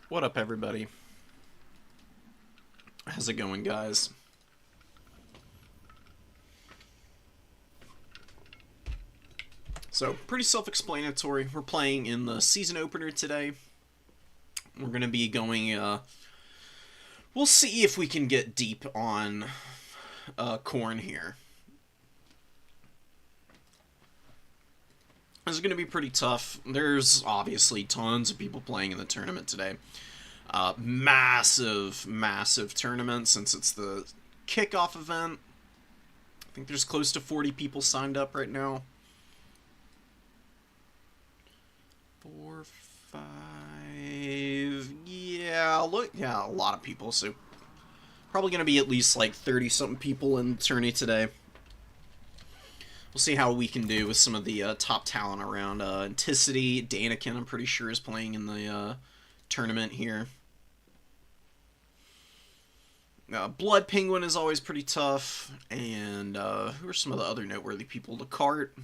What up, everybody? How's it going, guys? So, pretty self-explanatory. We're playing in the season opener today. We're going to be going, we'll see if we can get deep on corn here. This is going to be pretty tough. There's obviously tons of people playing in the tournament today. Massive tournament since it's the kickoff event. I think there's close to 40 people signed up right now. 4, 5... Yeah, look, yeah, a lot of people, so probably going to be at least like 30-something people in Tourney today. We'll see how we can do with some of the top talent around. Anticity, Danikin, I'm pretty sure, is playing in the tournament here. Blood Penguin is always pretty tough. And who are some of the other noteworthy people? The Cart.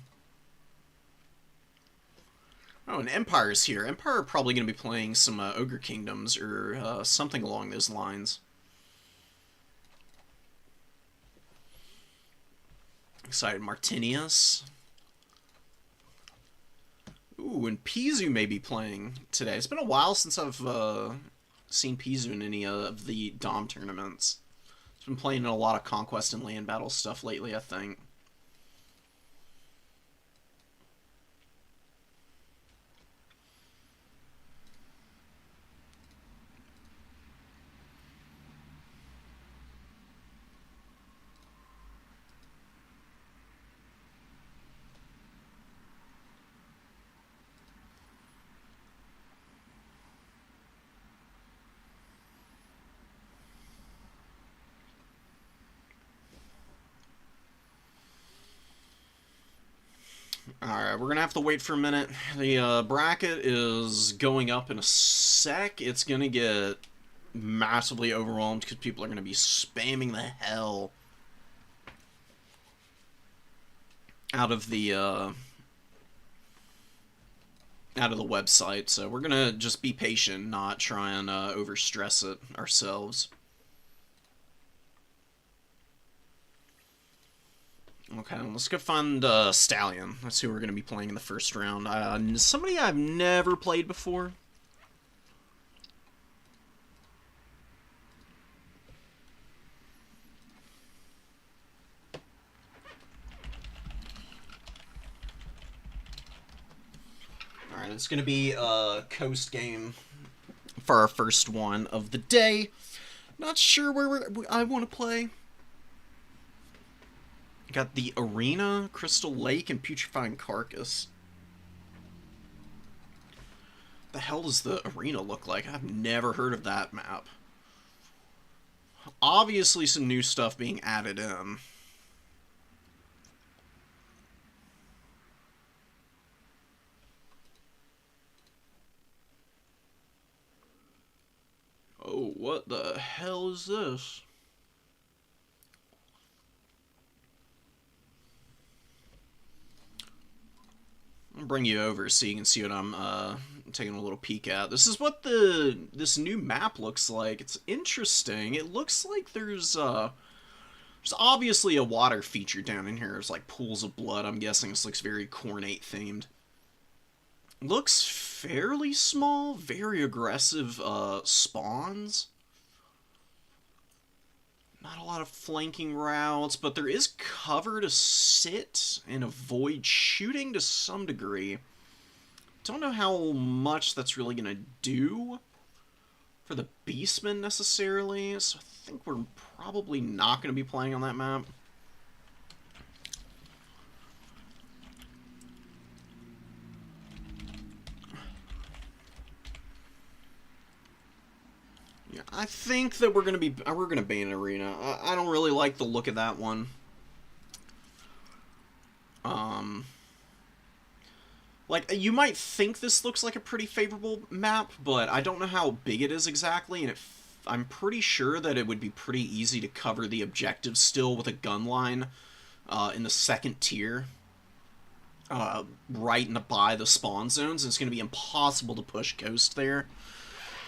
Oh, and Empire's here. Empire are probably going to be playing some Ogre Kingdoms or something along those lines. Excited. Martinius. Ooh, and Pizu may be playing today. It's been a while since I've seen Pizu in any of the Dom tournaments. He's been playing in a lot of Conquest and Land Battle stuff lately, I think. Alright, we're going to have to wait for a minute. The bracket is going up in a sec. It's going to get massively overwhelmed because people are going to be spamming the hell out of the website. So we're going to just be patient, not try and overstress it ourselves. Okay, let's go find Stallion. That's who we're going to be playing in the first round. Somebody I've never played before. Alright, it's going to be a coast game for our first one of the day. Not sure where I want to play. Got the Arena, Crystal Lake, and Putrefying Carcass. The hell does the Arena look like? I've never heard of that map. Obviously some new stuff being added in. Oh, what the hell is this? I'll bring you over so you can see what I'm taking a little peek at. This is what this new map looks like. It's interesting. It looks like there's obviously a water feature down in here. There's like pools of blood. I'm guessing this looks very Cornate themed. Looks fairly small, very aggressive spawns. Not a lot of flanking routes, but there is cover to sit and avoid shooting to some degree. Don't know how much that's really going to do for the Beastmen necessarily, so I think we're probably not going to be playing on that map. Yeah, I think that we're gonna ban Arena. I don't really like the look of that one. Like, you might think this looks like a pretty favorable map, but I don't know how big it is exactly, and I'm pretty sure that it would be pretty easy to cover the objectives still with a gun line in the second tier. Right by the spawn zones, and it's going to be impossible to push Ghost there.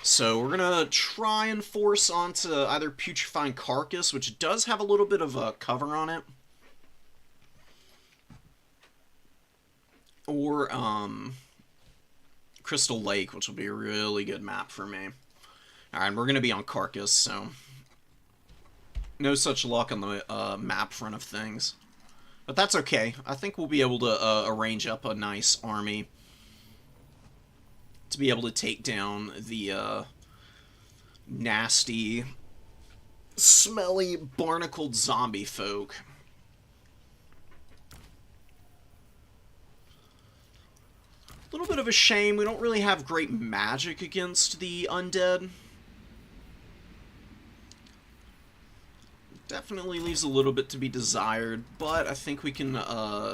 So we're gonna try and force onto either Putrefying Carcass, which does have a little bit of a cover on it, or Crystal Lake, which will be a really good map for me. Alright, we're gonna be on Carcass, so no such luck on the map front of things. But that's okay. I think we'll be able to arrange up a nice army to be able to take down the nasty, smelly, barnacled zombie folk. A little bit of a shame we don't really have great magic against the undead. Definitely leaves a little bit to be desired, but I think we can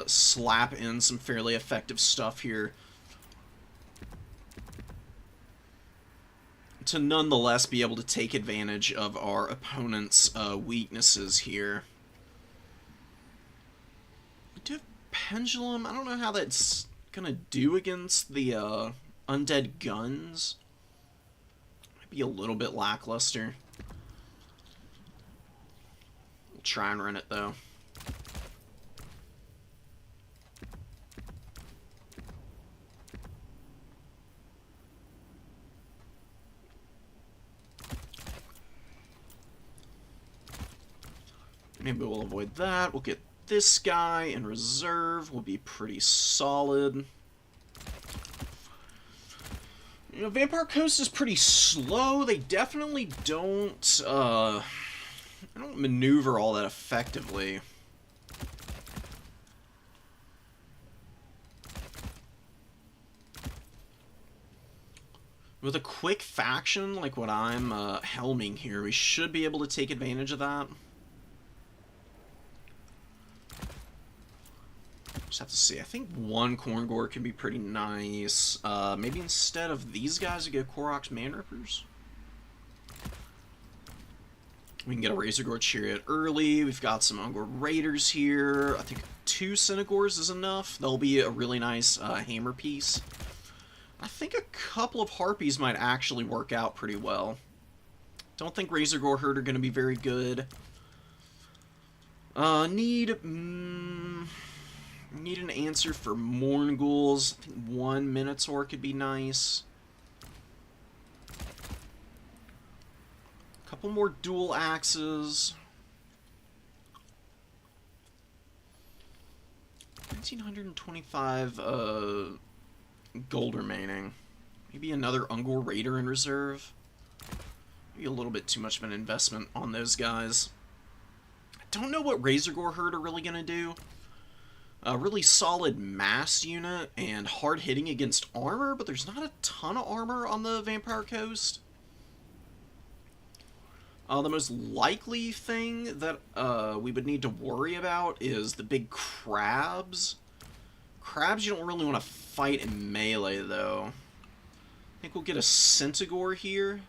slap in some fairly effective stuff here to nonetheless be able to take advantage of our opponent's weaknesses here. We do have Pendulum. I don't know how that's gonna do against the undead guns. Might be a little bit lackluster. We'll try and run it though. Maybe we'll avoid that. We'll get this guy in reserve. We'll be pretty solid. You know, Vampire Coast is pretty slow. They definitely don't maneuver all that effectively. With a quick faction like what I'm helming here, we should be able to take advantage of that. Just have to see. I think one Corngore can be pretty nice. Maybe instead of these guys, we get Korok's Manrippers. We can get a Razorgore Chariot early. We've got some Ungor Raiders here. I think 2 Cynagores is enough. They'll be a really nice hammer piece. I think a couple of Harpies might actually work out pretty well. Don't think Razorgore Herd are going to be very good. Need an answer for Mournguls. I think 1 Minotaur could be nice. A couple more dual axes. 1925 gold remaining. Maybe another Ungor Raider in reserve. Maybe a little bit too much of an investment on those guys. I don't know what Razorgore Herd are really going to do. A really solid mass unit and hard hitting against armor, but there's not a ton of armor on the Vampire Coast. The most likely thing that we would need to worry about is the big crabs. Crabs you don't really want to fight in melee, though. I think we'll get a Centigore here.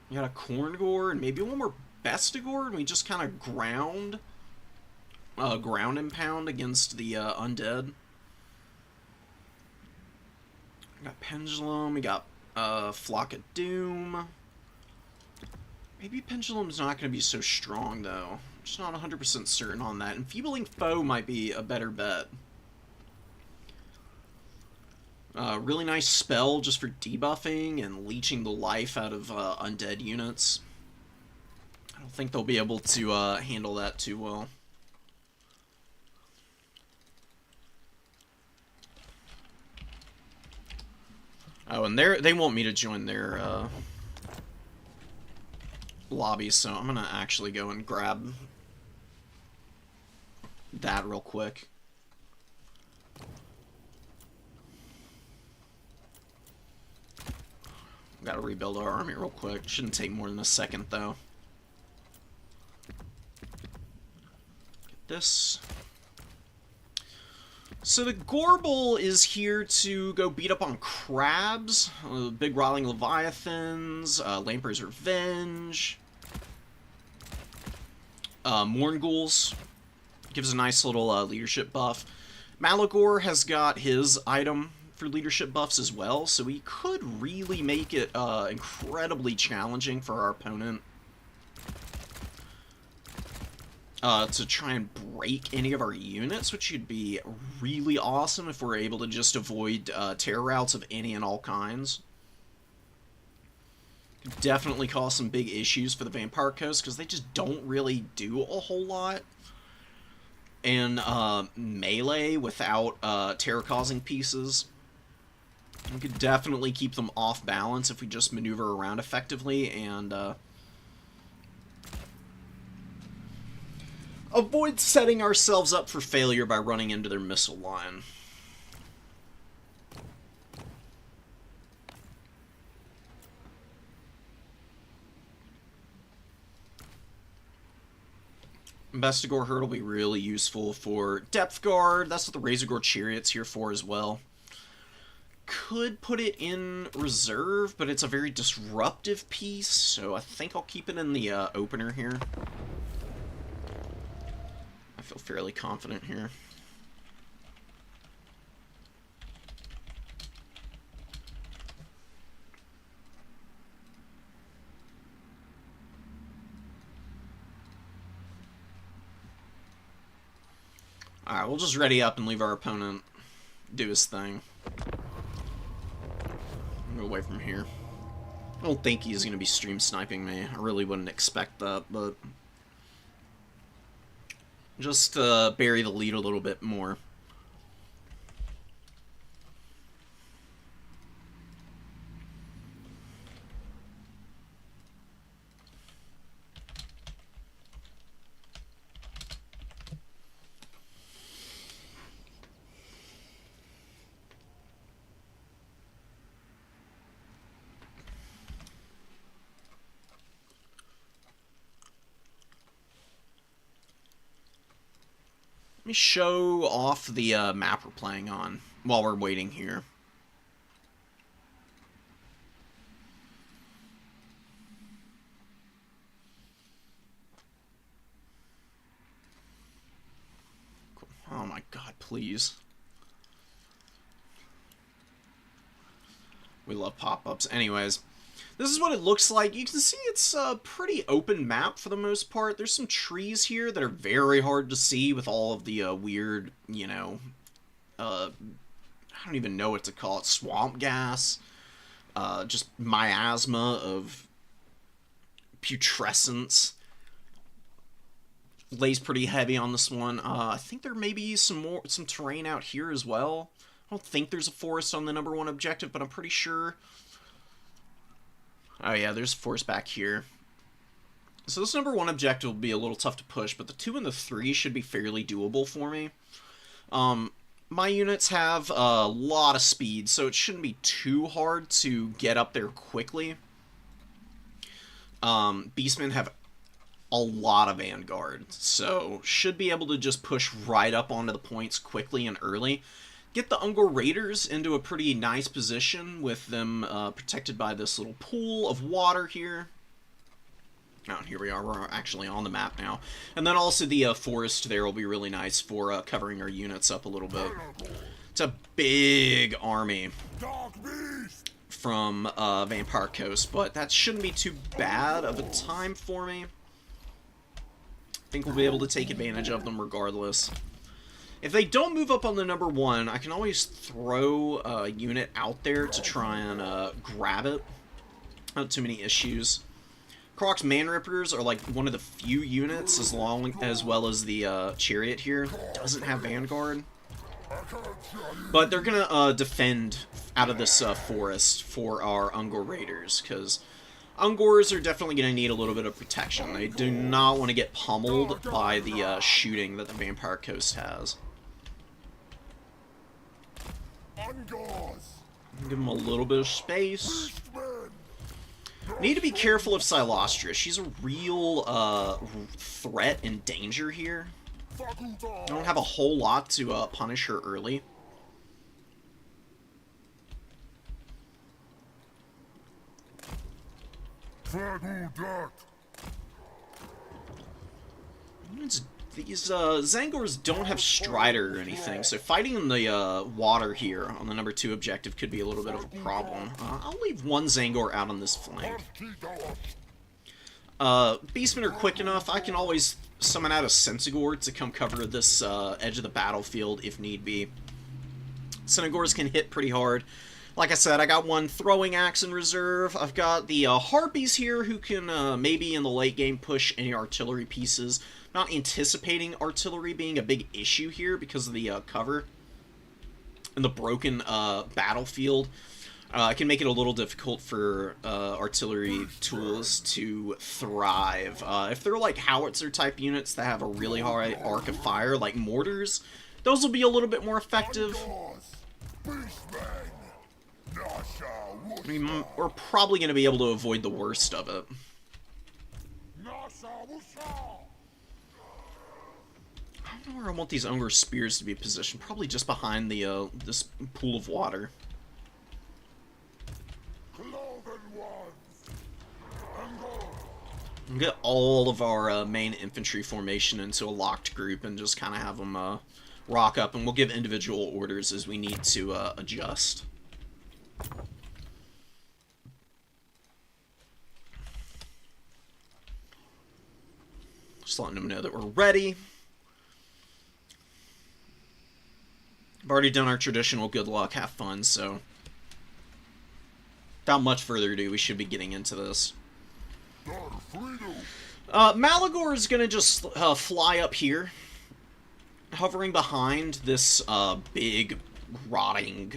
We got a Corngore and maybe one more Bestigore, and we just kind of ground and pound against the undead. We got Pendulum, we got Flock of Doom. Maybe Pendulum's not going to be so strong, though. I'm just not 100% certain on that. Enfeebling Foe might be a better bet. Really nice spell just for debuffing and leeching the life out of undead units. I don't think they'll be able to handle that too well. Oh, and they want me to join their lobby, so I'm gonna actually go and grab that real quick. Gotta rebuild our army real quick. Shouldn't take more than a second, though. Get this. So the Gorbel is here to go beat up on crabs, big rotting leviathans, Lamprey's Revenge, Mournguls. Gives a nice little leadership buff. Malagor has got his item for leadership buffs as well, so we could really make it incredibly challenging for our opponent to try and break any of our units, which would be really awesome if we're able to just avoid terror routes of any and all kinds. Could definitely cause some big issues for the Vampire Coast, because they just don't really do a whole lot. And melee without terror-causing pieces. We could definitely keep them off balance if we just maneuver around effectively and avoid setting ourselves up for failure by running into their missile line. Investigore Herd will be really useful for Depth Guard. That's what the Razorgore Chariot's here for as well. Could put it in reserve, but it's a very disruptive piece, so I think I'll keep it in the opener here. I feel fairly confident here. Alright, we'll just ready up and leave our opponent do his thing. Go away from here. I don't think he's going to be stream sniping me. I really wouldn't expect that, but just bury the lead a little bit more. Let me show off the map we're playing on while we're waiting here. Cool. Oh my god, please. We love pop-ups. Anyways, this is what it looks like. You can see it's a pretty open map for the most part. There's some trees here that are very hard to see with all of the weird, you know, I don't even know what to call it, swamp gas, just miasma of putrescence. Lays pretty heavy on this one. I think there may be some terrain out here as well. I don't think there's a forest on the #1 objective, but I'm pretty sure. Oh yeah, there's a forest back here. So this #1 objective will be a little tough to push, but the 2 and the 3 should be fairly doable for me. My units have a lot of speed, so it shouldn't be too hard to get up there quickly. Beastmen have a lot of Vanguard, so should be able to just push right up onto the points quickly and early. Get the Ungor Raiders into a pretty nice position with them protected by this little pool of water here. Oh, here we are. We're actually on the map now. And then also the forest there will be really nice for covering our units up a little bit. It's a big army from Vampire Coast, but that shouldn't be too bad of a time for me. I think we'll be able to take advantage of them regardless. If they don't move up on the #1, I can always throw a unit out there to try and grab it. Not too many issues. Croc's Man-Rippers are like one of the few units, as well as the Chariot here, doesn't have Vanguard. But they're gonna defend out of this forest for our Ungor Raiders, because Ungors are definitely going to need a little bit of protection. They do not want to get pummeled by the shooting that the Vampire Coast has. Give them a little bit of space. Need to be careful of Silostria. She's a real threat and danger here. I don't have a whole lot to punish her early. It's These Zangors don't have Strider or anything, so fighting in the water here on the number 2 objective could be a little bit of a problem. I'll leave one Zangor out on this flank. Beastmen are quick enough. I can always summon out a Centigore to come cover this edge of the battlefield if need be. Centigores can hit pretty hard. Like I said, I got one throwing axe in reserve. I've got the Harpies here who can maybe in the late game push any artillery pieces. Not anticipating artillery being a big issue here because of the cover and the broken battlefield. It can make it a little difficult for artillery tools to thrive. If they're like howitzer type units that have a really high arc of fire, like mortars, those will be a little bit more effective. I mean, we're probably going to be able to avoid the worst of it. I don't know where I want these Unger spears to be positioned. Probably just behind the this pool of water. Get all of our main infantry formation into a locked group and just kind of have them rock up, and we'll give individual orders as we need to adjust. Just letting them know that we're ready. I've already done our traditional good luck, have fun, so without much further ado, we should be getting into this. Malagor is going to just fly up here, hovering behind this big, rotting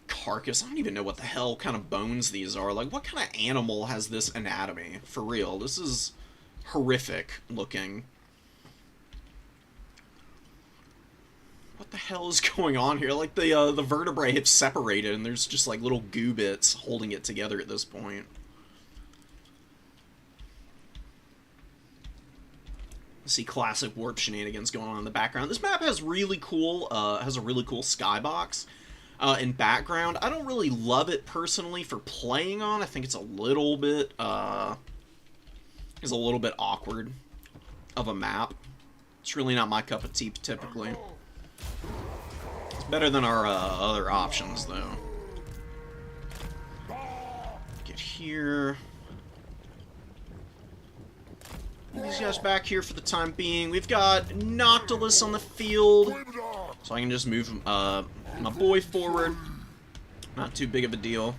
carcass. I don't even know what the hell kind of bones these are. Like, what kind of animal has this anatomy? For real, this is horrific looking. What the hell is going on here? Like, the vertebrae have separated, and there's just, like, little goo bits holding it together at this point. See classic warp shenanigans going on in the background. This map has really cool, has a really cool skybox in background. I don't really love it personally for playing on. I think it's a little bit, awkward of a map. It's really not my cup of tea typically. It's better than our other options though. Get here. These guys back here for the time being. We've got Noctilus on the field, so I can just move my boy forward. Not too big of a deal.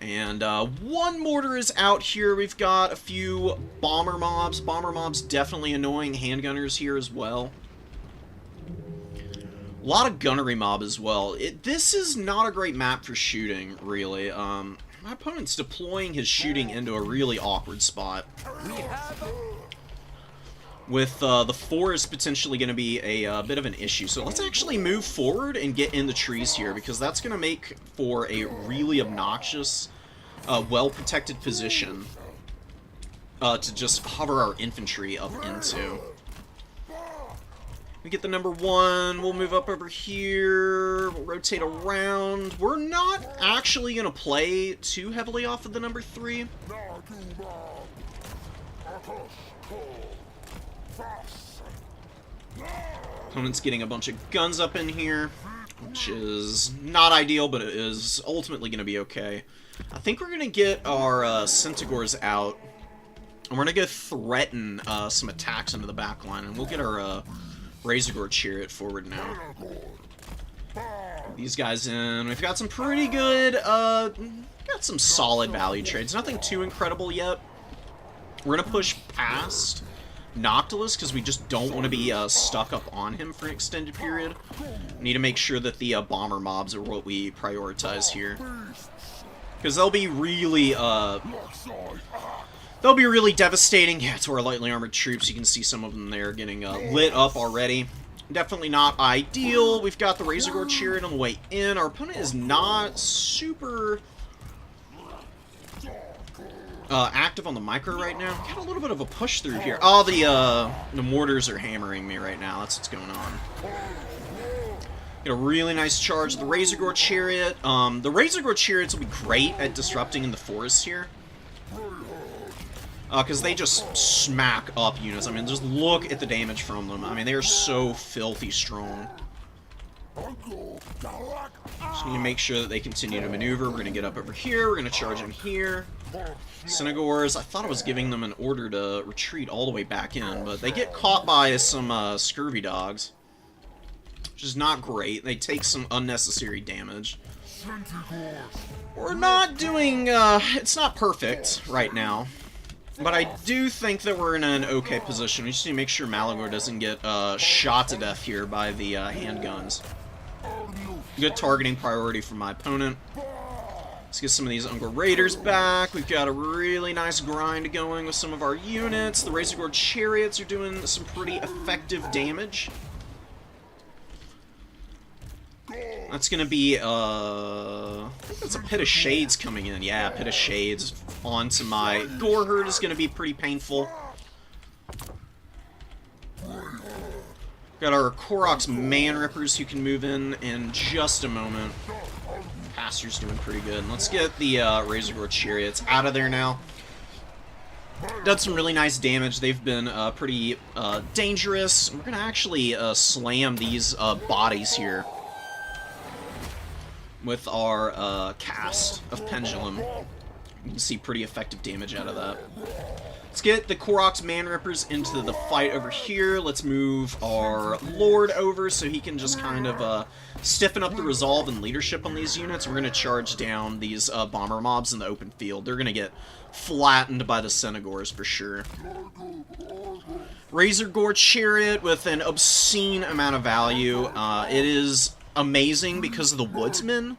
And one mortar is out here. We've got a few bomber mobs. Bomber mobs definitely annoying. Handgunners here as well. A lot of gunnery mob as well. This is not a great map for shooting, really. My opponent's deploying his shooting into a really awkward spot. With the forest potentially going to be a bit of an issue. So let's actually move forward and get in the trees here, because that's going to make for a really obnoxious, well-protected position to just hover our infantry up into. We get the number 1, we'll move up over here, we'll rotate around. We're not actually going to play too heavily off of the number 3. Opponent's getting a bunch of guns up in here, which is not ideal, but it is ultimately going to be okay. I think we're going to get our Centigores out, and we're going to go threaten some attacks into the back line, and we'll get our Razorgore Chariot forward now. These guys in. We've got some pretty good, got some solid value trades. Nothing too incredible yet. We're going to push past Noctilus because we just don't want to be stuck up on him for an extended period. We need to make sure that the bomber mobs are what we prioritize here. Because they'll be really, devastating to our lightly armored troops. You can see some of them there getting lit up already. Definitely not ideal. We've got the Razorgore Chariot on the way in. Our opponent is not super active on the micro right now. Got a little bit of a push through here. Oh, the mortars are hammering me right now. That's what's going on. Get a really nice charge of the Razorgore Chariot. The Razorgore Chariots will be great at disrupting in the forest here. Because they just smack up units. I mean, just look at the damage from them. I mean, they are so filthy strong. Just need to make sure that they continue to maneuver. We're going to get up over here. We're going to charge in here. Cynagors, I thought I was giving them an order to retreat all the way back in, but they get caught by some scurvy dogs, which is not great. They take some unnecessary damage. We're not doing, it's not perfect right now, but I do think that we're in an okay position. We just need to make sure Malagor doesn't get shot to death here by the handguns. Good targeting priority for my opponent. Let's get some of these Ungor Raiders back. We've got a really nice grind going with some of our units. The Razorgore Chariots are doing some pretty effective damage. That's gonna be, I think that's a Pit of Shades coming in. Yeah, Pit of Shades onto my Gore Herd is gonna be pretty painful. Got our Korok's Man Rippers who can move in just a moment. Pastor's doing pretty good. And let's get the Razorgore Chariots out of there now. Done some really nice damage. They've been pretty dangerous. We're gonna actually slam these bodies here with our cast of Pendulum. You can see pretty effective damage out of that. Let's get the Korok's Man Rippers into the fight over here. Let's move our Lord over so he can just kind of stiffen up the resolve and leadership on these units. We're going to charge down these bomber mobs in the open field. They're going to get flattened by the Cynagors for sure. Razorgore Chariot with an obscene amount of value. It is amazing because of the Woodsmen,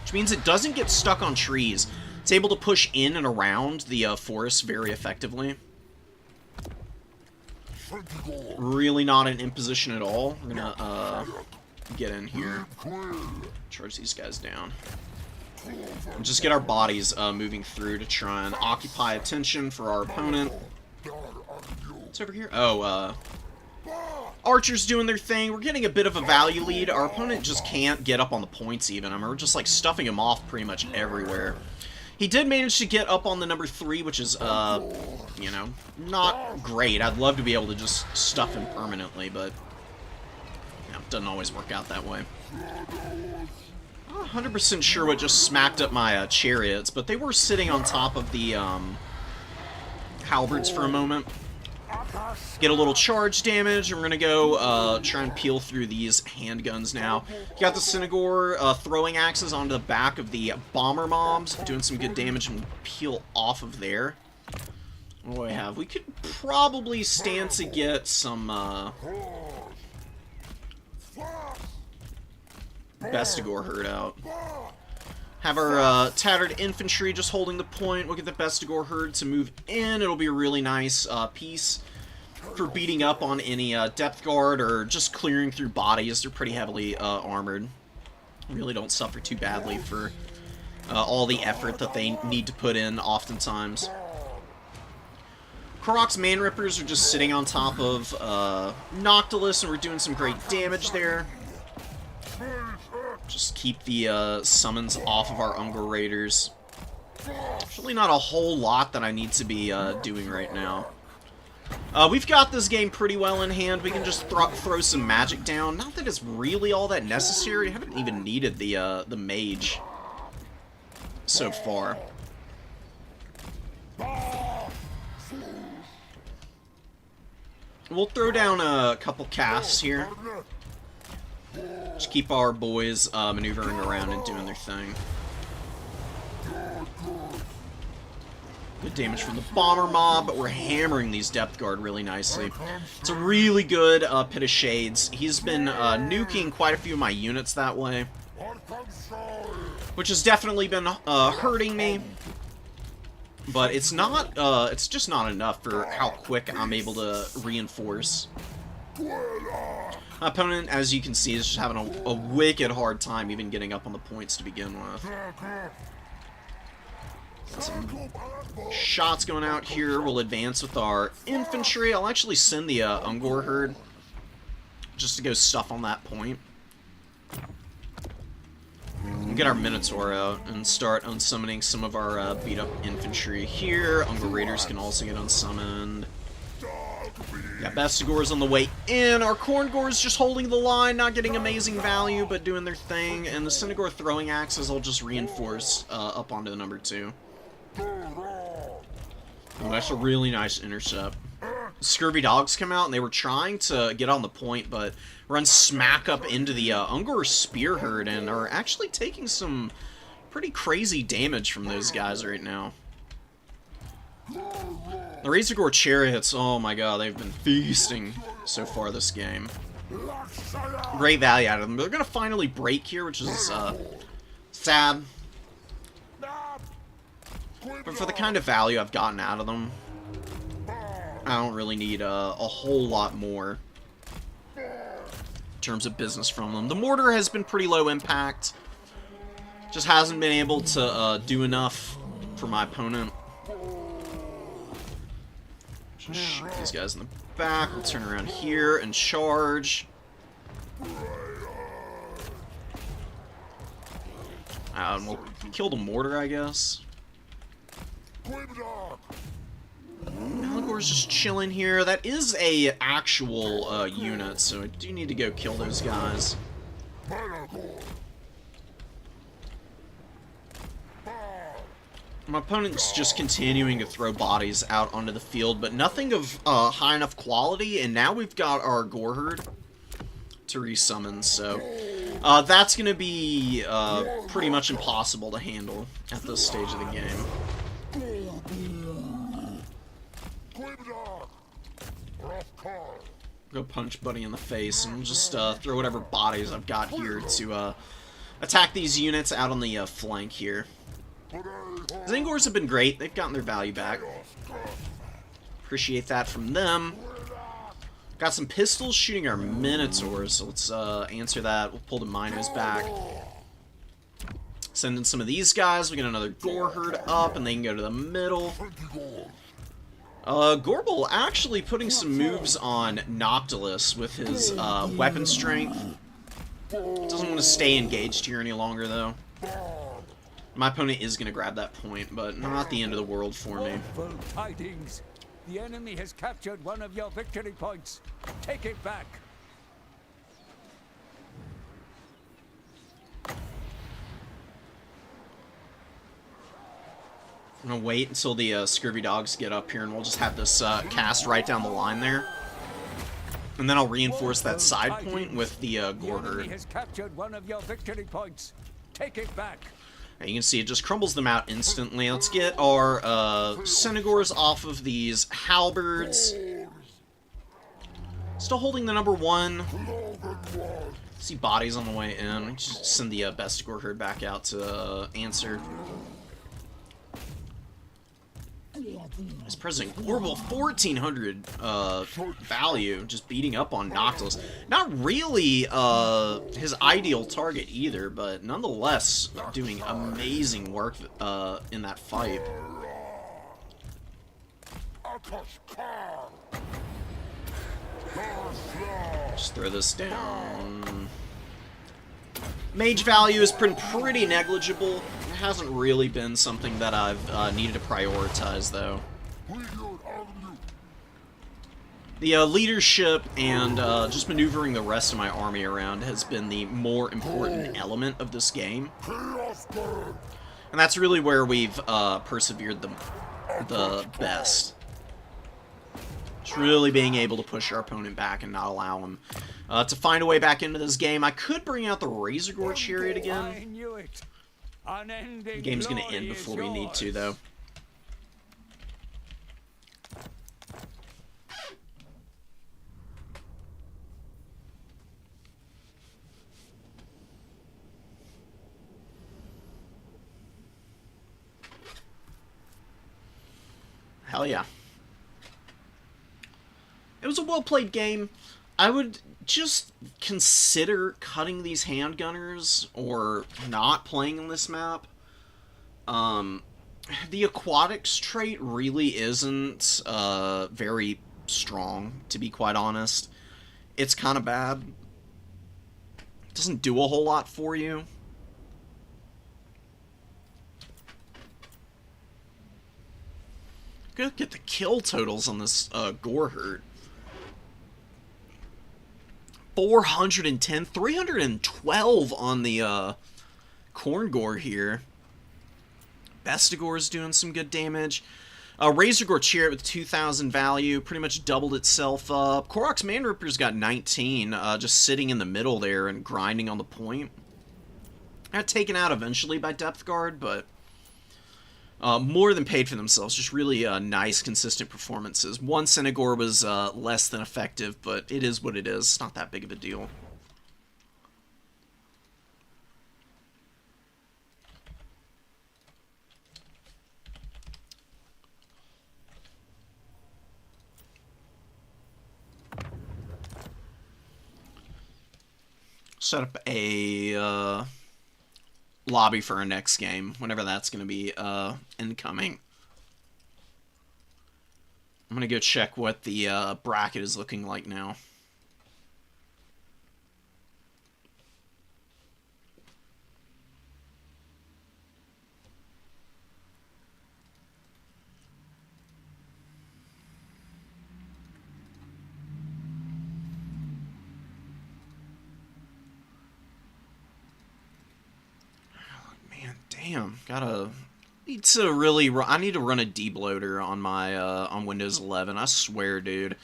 which means it doesn't get stuck on trees. It's able to push in and around the forest very effectively. Really not an imposition at all. We're gonna get in here, charge these guys down, and just get our bodies moving through to try and occupy attention for our opponent. What's over here? Oh, Archers doing their thing. We're getting a bit of a value lead. Our opponent just can't get up on the points even. I mean, we're just like stuffing him off pretty much everywhere. He did manage to get up on the number 3, which is, you know, not great. I'd love to be able to just stuff him permanently, but, you know, it doesn't always work out that way. I'm not 100% sure what just smacked up my chariots, but they were sitting on top of the halberds for a moment. Get a little charge damage, and we're going to go try and peel through these handguns now. Got the Cynagor throwing axes onto the back of the bomber mobs, doing some good damage, and peel off of there. What do I have? We could probably stand to get some Bestigor herd out. Have our tattered infantry just holding the point. We'll get the Bestigor herd to move in. It'll be a really nice piece for beating up on any depth guard or just clearing through bodies. They're pretty heavily armored. Really don't suffer too badly for all the effort that they need to put in oftentimes. Korok's Man Rippers are just sitting on top of Noctilus, and we're doing some great damage there. Just keep the summons off of our Ungor Raiders. There's really not a whole lot that I need to be doing right now. We've got this game pretty well in hand. We can just throw some magic down. Not that it's really all that necessary. I haven't even needed the mage so far. We'll throw down a couple casts here. Just keep our boys maneuvering around and doing their thing. Good damage from the bomber mob, but we're hammering these depth guard really nicely. It's a really good Pit of Shades. He's been nuking quite a few of my units that way, which has definitely been hurting me. But it's not, it's just not enough for how quick I'm able to reinforce. My opponent, as you can see, is just having a wicked hard time even getting up on the points to begin with. Some shots going out here. We'll advance with our infantry. I'll actually send the Ungor herd just to go stuff on that point. get our Minotaur out and start unsummoning some of our beat-up infantry here. Unger Raiders can also get unsummoned. Yeah, Bestigor's on the way in. Our Korngor's just holding the line, not getting amazing value, but doing their thing. And the Synagore throwing axes will just reinforce up onto the number 2. Oh, that's a really nice intercept. Scurvy Dogs come out, and they were trying to get on the point, but run smack up into the Ungor spear herd, and are actually taking some pretty crazy damage from those guys right now. The Razorgore Chariots, oh my god, they've been feasting so far this game. Great value out of them. They're going to finally break here, which is sad. But for the kind of value I've gotten out of them, I don't really need a whole lot more in terms of business from them. The Mortar has been pretty low impact. Just hasn't been able to do enough for my opponent. Just shoot these guys in the back. We'll turn around here and charge. And we'll kill the Mortar, I guess. Melagor's just chilling here. That is a actual unit, so I do need to go kill those guys. My opponent's just continuing to throw bodies out onto the field, but nothing of high enough quality, and now we've got our Gore Herd to resummon, so that's going to be pretty much impossible to handle at this stage of the game. Go punch Buddy in the face, and just throw whatever bodies I've got here to attack these units out on the flank here. Zangors have been great. They've gotten their value back. Appreciate that from them. Got some pistols shooting our Minotaurs, so let's answer that. We'll pull the Minos back. Send in some of these guys. We get another Gore Herd up, and they can go to the middle. Gorbel actually putting some moves on Noctilus with his weapon strength. Doesn't want to stay engaged here any longer, though. My opponent is going to grab that point, but not the end of the world for me. Tidings. The enemy has captured one of your victory points. Take it back. I'm going to wait until the Scurvy Dogs get up here, and we'll just have this cast right down the line there. And then I'll reinforce that side point with the Gore Herd. The enemy has captured one of your victory points. Take it back. You can see it just crumbles them out instantly. Let's get our Synagores off of these halberds. Still holding the number 1. See bodies on the way in. Just send the Bestigor herd back out to answer. As President Gorbel, 1,400 value, just beating up on Noctilus. Not really his ideal target either, but nonetheless doing amazing work in that fight. Just throw this down. Mage value has been pretty negligible. It hasn't really been something that I've needed to prioritize, though. The leadership and just maneuvering the rest of my army around has been the more important element of this game. And that's really where we've persevered the best. Just really being able to push our opponent back and not allow him to find a way back into this game. I could bring out the Razorgore Chariot again. The game's going to end before we need to, though. Hell yeah. It was a well-played game. I would just consider cutting these handgunners or not playing on this map. The aquatics trait really isn't very strong, to be quite honest. It's kind of bad. It doesn't do a whole lot for you. Look at the kill totals on this gore hurt. 410, 312 on the corn gore here. Bestigore is doing some good damage. Razor Gore Chariot with 2,000 value, pretty much doubled itself up. Korok's Manripper's got 19, just sitting in the middle there and grinding on the point. Got taken out eventually by Depth Guard, but more than paid for themselves. Just really nice, consistent performances. One Senegor was less than effective, but it is what it is. It's not that big of a deal. Set up a lobby for our next game, whenever that's going to be incoming. I'm going to go check what the bracket is looking like now. Damn, I need to run a debloater on my on Windows 11. I swear, dude.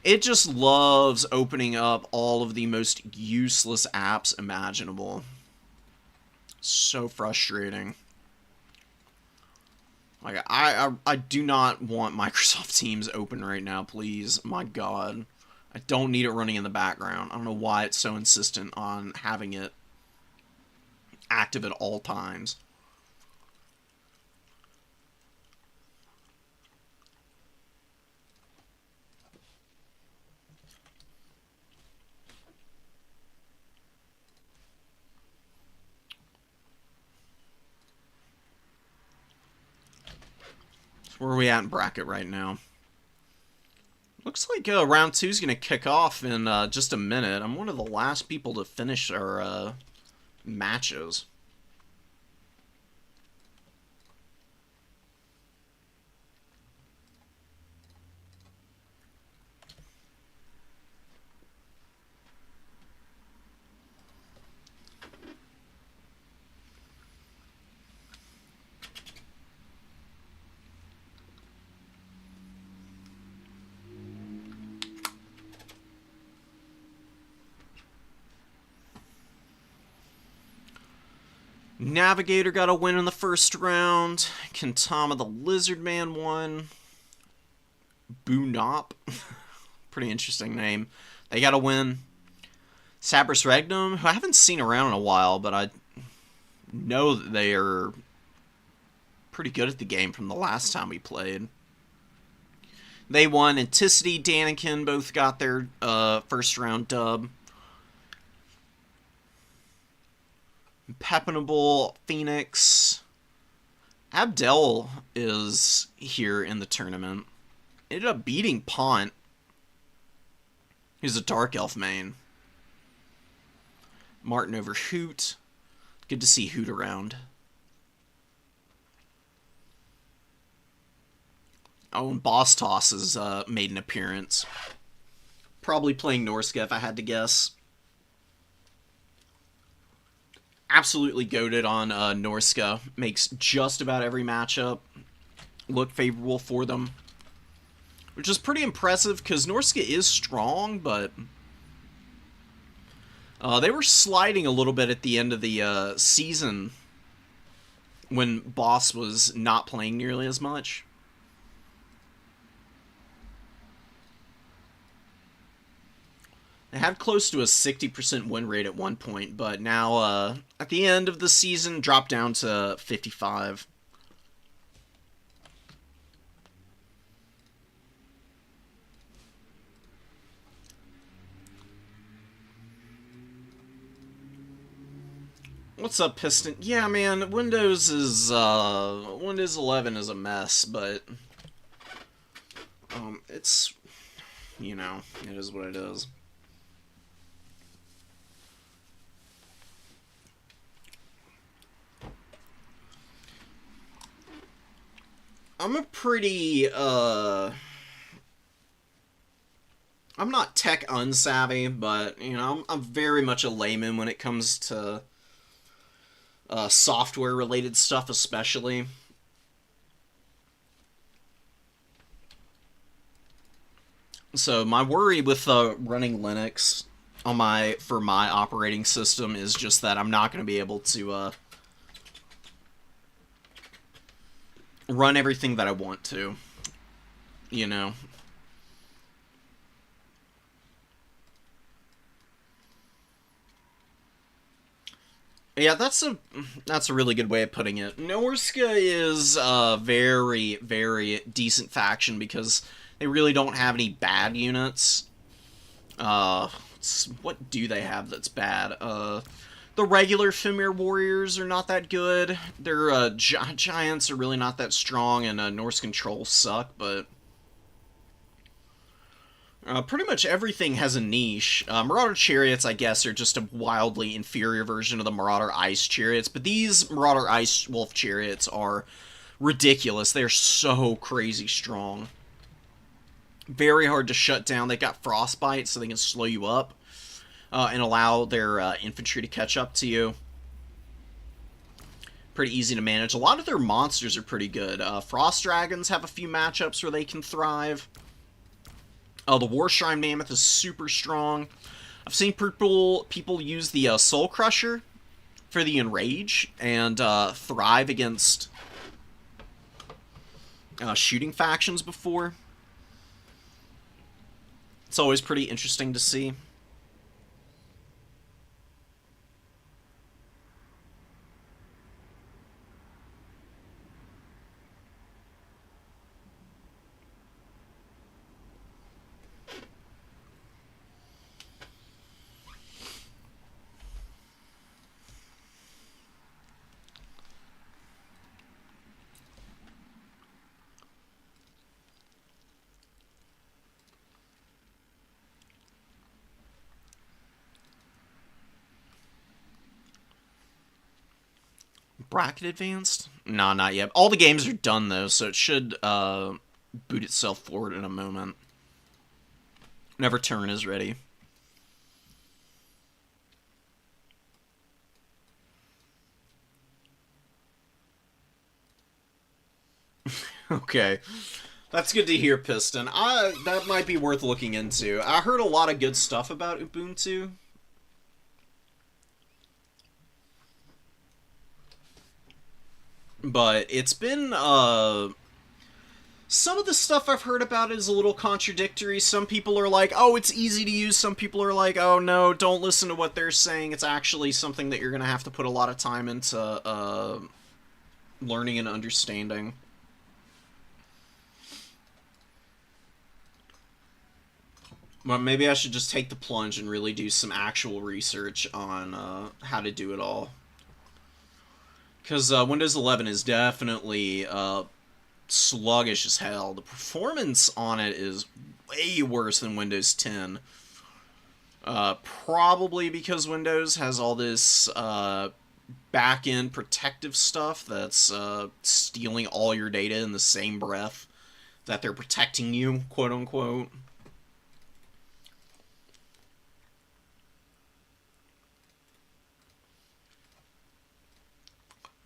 It just loves opening up all of the most useless apps imaginable. So frustrating. Like I do not want Microsoft Teams open right now, please. My God. I don't need it running in the background. I don't know why it's so insistent on having it active at all times. So where are we at in bracket right now? Looks like round 2 is going to kick off in just a minute. I'm one of the last people to finish our matches. Navigator got a win in the first round. Kentama the Lizard Man won. Boonop. Pretty interesting name. They got a win. Sabris Regnum, who I haven't seen around in a while, but I know that they are pretty good at the game from the last time we played. They won. Anticity, Danikin both got their first round dub. Pepinable, Phoenix. Abdel is here in the tournament. Ended up beating Pont. He's a Dark Elf main. Martin over Hoot. Good to see Hoot around. Oh, and Boss Toss has made an appearance. Probably playing Norska if I had to guess. Absolutely goated on Norska. Makes just about every matchup look favorable for them. Which is pretty impressive, because Norska is strong, but they were sliding a little bit at the end of the season when Boss was not playing nearly as much. They had close to a 60% win rate at one point, but now at the end of the season dropped down to 55. What's up, Piston? Yeah, man, Windows 11 is a mess, but it's, you know, it is what it is. I'm a pretty, I'm not tech unsavvy, but, you know, I'm very much a layman when it comes to software-related stuff, especially. So my worry with running Linux on for my operating system is just that I'm not going to be able to run everything that I want to, you know. Yeah, that's a really good way of putting it. Norska is a very, very decent faction because they really don't have any bad units. What do they have that's bad? The regular Fimir warriors are not that good. Their giants are really not that strong, and Norse controls suck, but pretty much everything has a niche. Marauder Chariots, I guess, are just a wildly inferior version of the Marauder Ice Chariots, but these Marauder Ice Wolf Chariots are ridiculous. They're so crazy strong. Very hard to shut down. They got Frostbite, so they can slow you up and allow their infantry to catch up to you. Pretty easy to manage. A lot of their monsters are pretty good. Frost Dragons have a few matchups where they can thrive. The War Shrine Mammoth is super strong. I've seen people use the Soul Crusher for the Enrage and thrive against shooting factions before. It's always pretty interesting to see. Bracket Advanced? No, not yet. All the games are done, though, so it should boot itself forward in a moment. Whenever Turin is ready. Okay. That's good to hear, Piston. That might be worth looking into. I heard a lot of good stuff about Ubuntu. But it's been, some of the stuff I've heard about is a little contradictory. Some people are like, oh, it's easy to use. Some people are like, oh, no, don't listen to what they're saying. It's actually something that you're going to have to put a lot of time into learning and understanding. Well, maybe I should just take the plunge and really do some actual research on how to do it all. Because Windows 11 is definitely sluggish as hell. The performance on it is way worse than Windows 10. Probably because Windows has all this back-end protective stuff that's stealing all your data in the same breath that they're protecting you, quote-unquote.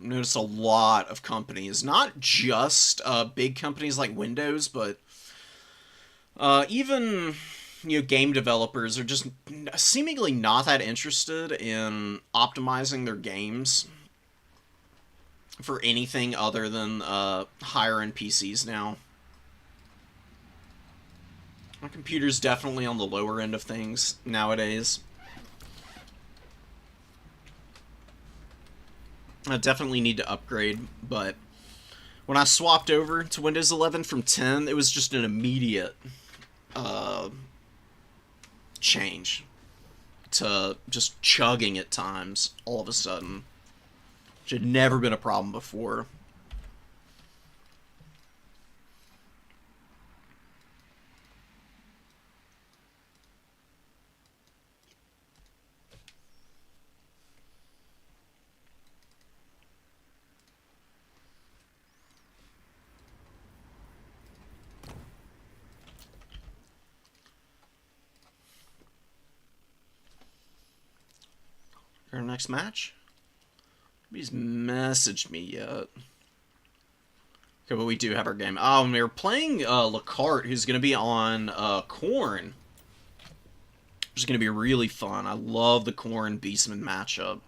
Notice a lot of companies, not just big companies like Windows, but even game developers are just seemingly not that interested in optimizing their games for anything other than higher-end PCs now. My computer's definitely on the lower end of things nowadays. I definitely need to upgrade, but when I swapped over to Windows 11 from 10, it was just an immediate change to just chugging at times all of a sudden, which had never been a problem before. Our next match? Nobody's messaged me yet. Okay, but we do have our game. Oh, and we're playing Lacarte, who's going to be on Khorne. Which is going to be really fun. I love the Khorne Beastmen matchup.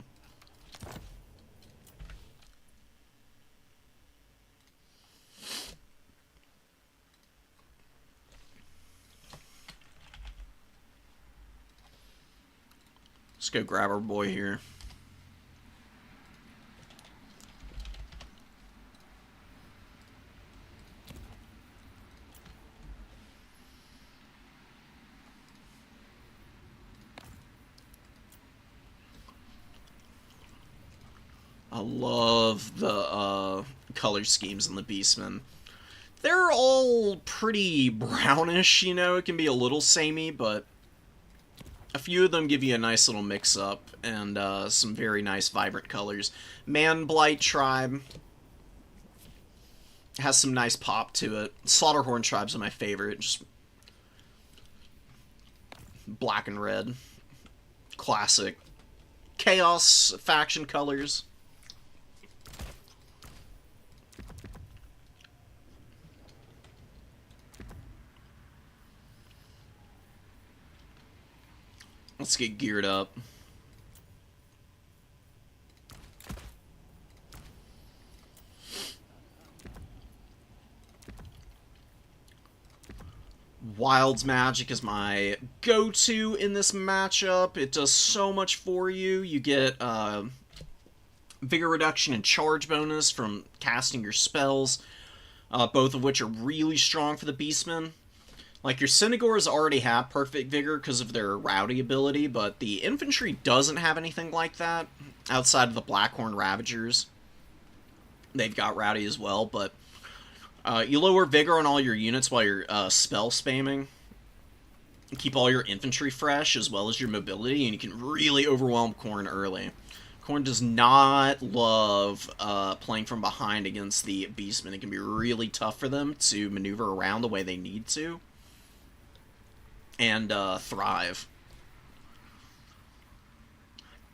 Let's go grab our boy here. I love the color schemes in the Beastmen. They're all pretty brownish, you know, it can be a little samey, but a few of them give you a nice little mix-up, and some very nice, vibrant colors. Man Blight Tribe has some nice pop to it. Slaughterhorn Tribes are my favorite, just black and red. Classic. Chaos faction colors. Let's get geared up. Wild's Magic is my go-to in this matchup. It does so much for you. You get Vigor Reduction and Charge bonus from casting your spells, both of which are really strong for the Beastmen. Like, your Cynagors already have Perfect Vigor because of their Rowdy ability, but the Infantry doesn't have anything like that, outside of the Blackhorn Ravagers. They've got Rowdy as well, but you lower Vigor on all your units while you're spell spamming. You keep all your Infantry fresh, as well as your mobility, and you can really overwhelm Khorne early. Khorne does not love playing from behind against the Beastmen. It can be really tough for them to maneuver around the way they need to. And thrive.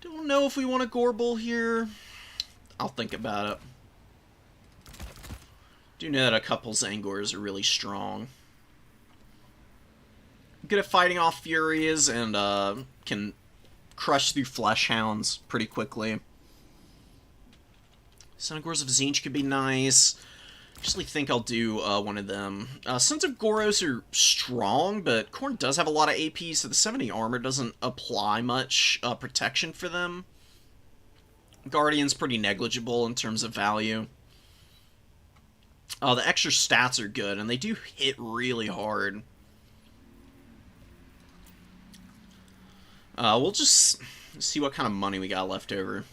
Don't know if we want a Gorbel here. I'll think about it. Do know that a couple Zangors are really strong. Good at fighting off Furies and can crush through Fleshhounds pretty quickly. Cynagors of Tzeentch could be nice. Actually think I'll do one of them. Sons of Goros are strong, but Khorne does have a lot of AP, so the 70 armor doesn't apply much protection for them. Guardian's pretty negligible in terms of value. The extra stats are good, and they do hit really hard. We'll just see what kind of money we got left over.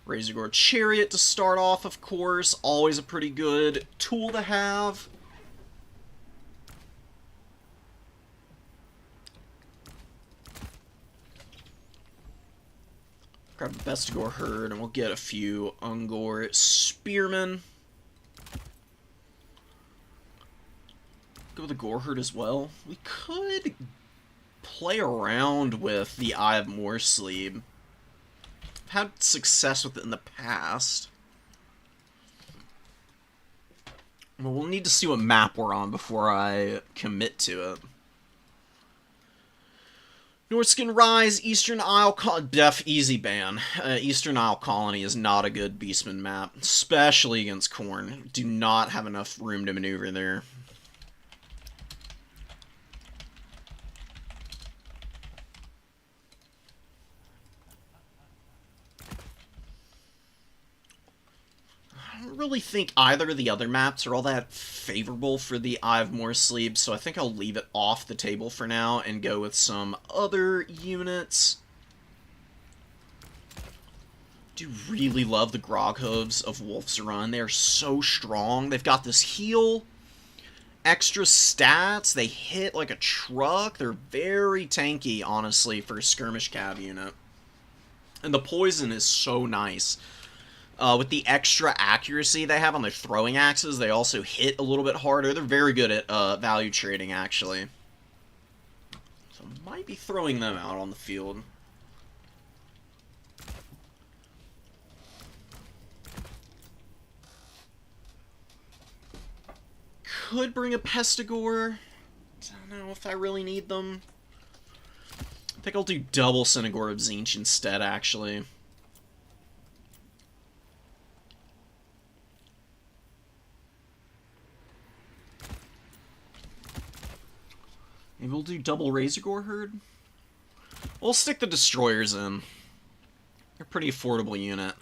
Razorgore Chariot to start off, of course. Always a pretty good tool to have. Grab the Bestigor Herd, and we'll get a few Ungor Spearmen. Go with the Gore Herd as well. We could play around with the Eye of Moorsleep. Had success with it in the past. Well, we'll need to see what map we're on before I commit to it. Northskin Rise, Eastern Isle Def easy ban. Eastern Isle Colony is not a good Beastman map, especially against Khorne. Do not have enough room to maneuver there. I don't really think either of the other maps are all that favorable for the Eye of Moorsleep, so I think I'll leave it off the table for now and go with some other units. Do really love the Groghooves of Wolf's Run. They are so strong. They've got this heal, extra stats, they hit like a truck. They're very tanky, honestly, for a skirmish cav unit. And the poison is so nice. With the extra accuracy they have on their throwing axes, they also hit a little bit harder. They're very good at value trading, actually. So I might be throwing them out on the field. could bring a Pestigore. I don't know if I really need them. I think I'll do double Synagore of Tzeentch instead, actually. Maybe we'll do double Razorgore Herd. We'll stick the Destroyers in. They're a pretty affordable unit.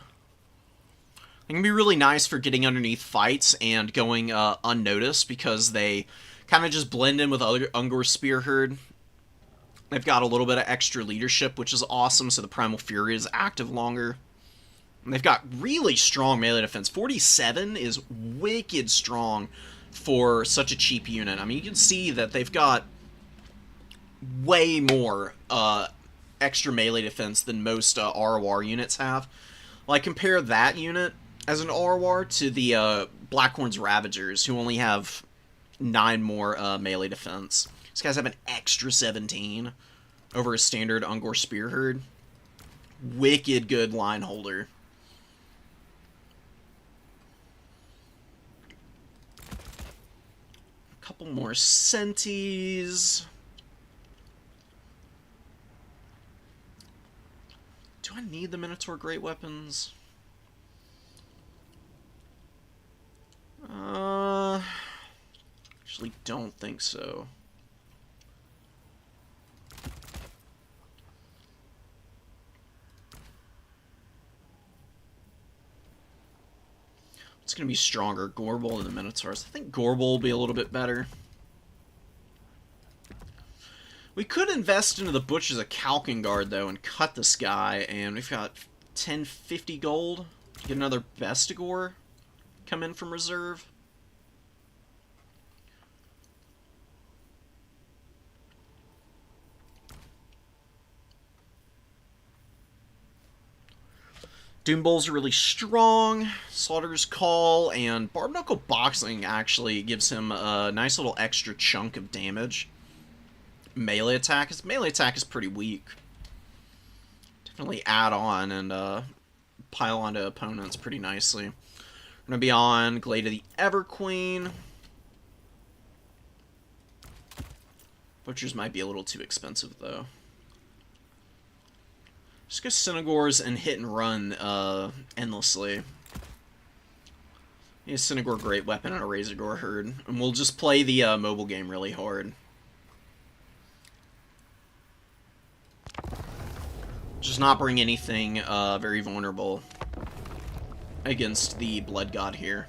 They can be really nice for getting underneath fights and going unnoticed because they kind of just blend in with other Ungor Spear Herd. They've got a little bit of extra leadership, which is awesome, so the Primal Fury is active longer. And they've got really strong melee defense. 47 is wicked strong for such a cheap unit. I mean, you can see that they've got way more extra melee defense than most ROR units have. Like, compare that unit as an ROR to the Blackhorn's Ravagers, who only have 9 more melee defense. These guys have an extra 17 over a standard Ungor Spear Herd. Wicked good line holder. A couple more Senties. Do I need the Minotaur Great Weapons? Actually don't think so. It's going to be stronger, Gorbel and the Minotaurs. I think Gorbel will be a little bit better. We could invest into the Butchers of Kalkengard, though, and cut this guy, and we've got 1050 gold. Get another Bestigor come in from reserve. Doombowls are really strong. Slaughter's Call and Barb Knuckle Boxing actually gives him a nice little extra chunk of damage. Melee attack. His melee attack is pretty weak. Definitely add on and pile onto opponents pretty nicely. We're going to be on Glade of the Everqueen. Butchers might be a little too expensive, though. Just go Synagores and hit and run endlessly. Need a Synagore Great Weapon and a Razorgore Herd. And we'll just play the mobile game really hard. Just not bring anything very vulnerable against the Blood God here.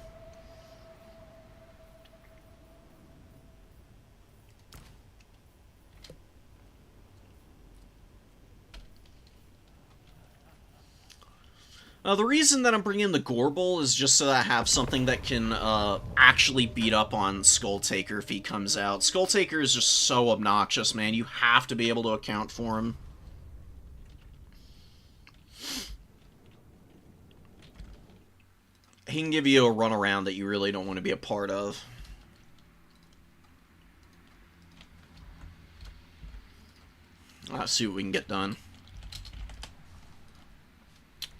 The reason that I'm bringing the Gorbel is just so that I have something that can actually beat up on Skulltaker if he comes out. Skulltaker is just so obnoxious, man. You have to be able to account for him. He can give you a runaround that you really don't want to be a part of. Let's see what we can get done.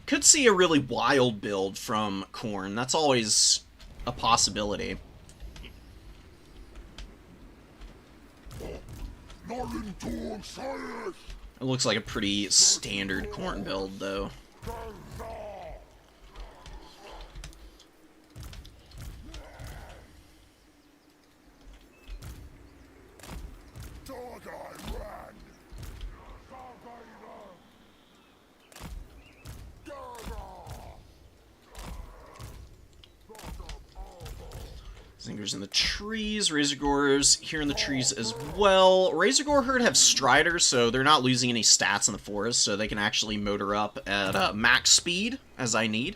Could see a really wild build from Khorne. That's always a possibility. It looks like a pretty standard Khorne build, though. Zingers in the trees, Razorgores here in the trees as well. Razorgore Herd have Striders, so they're not losing any stats in the forest, so they can actually motor up at max speed, as I need.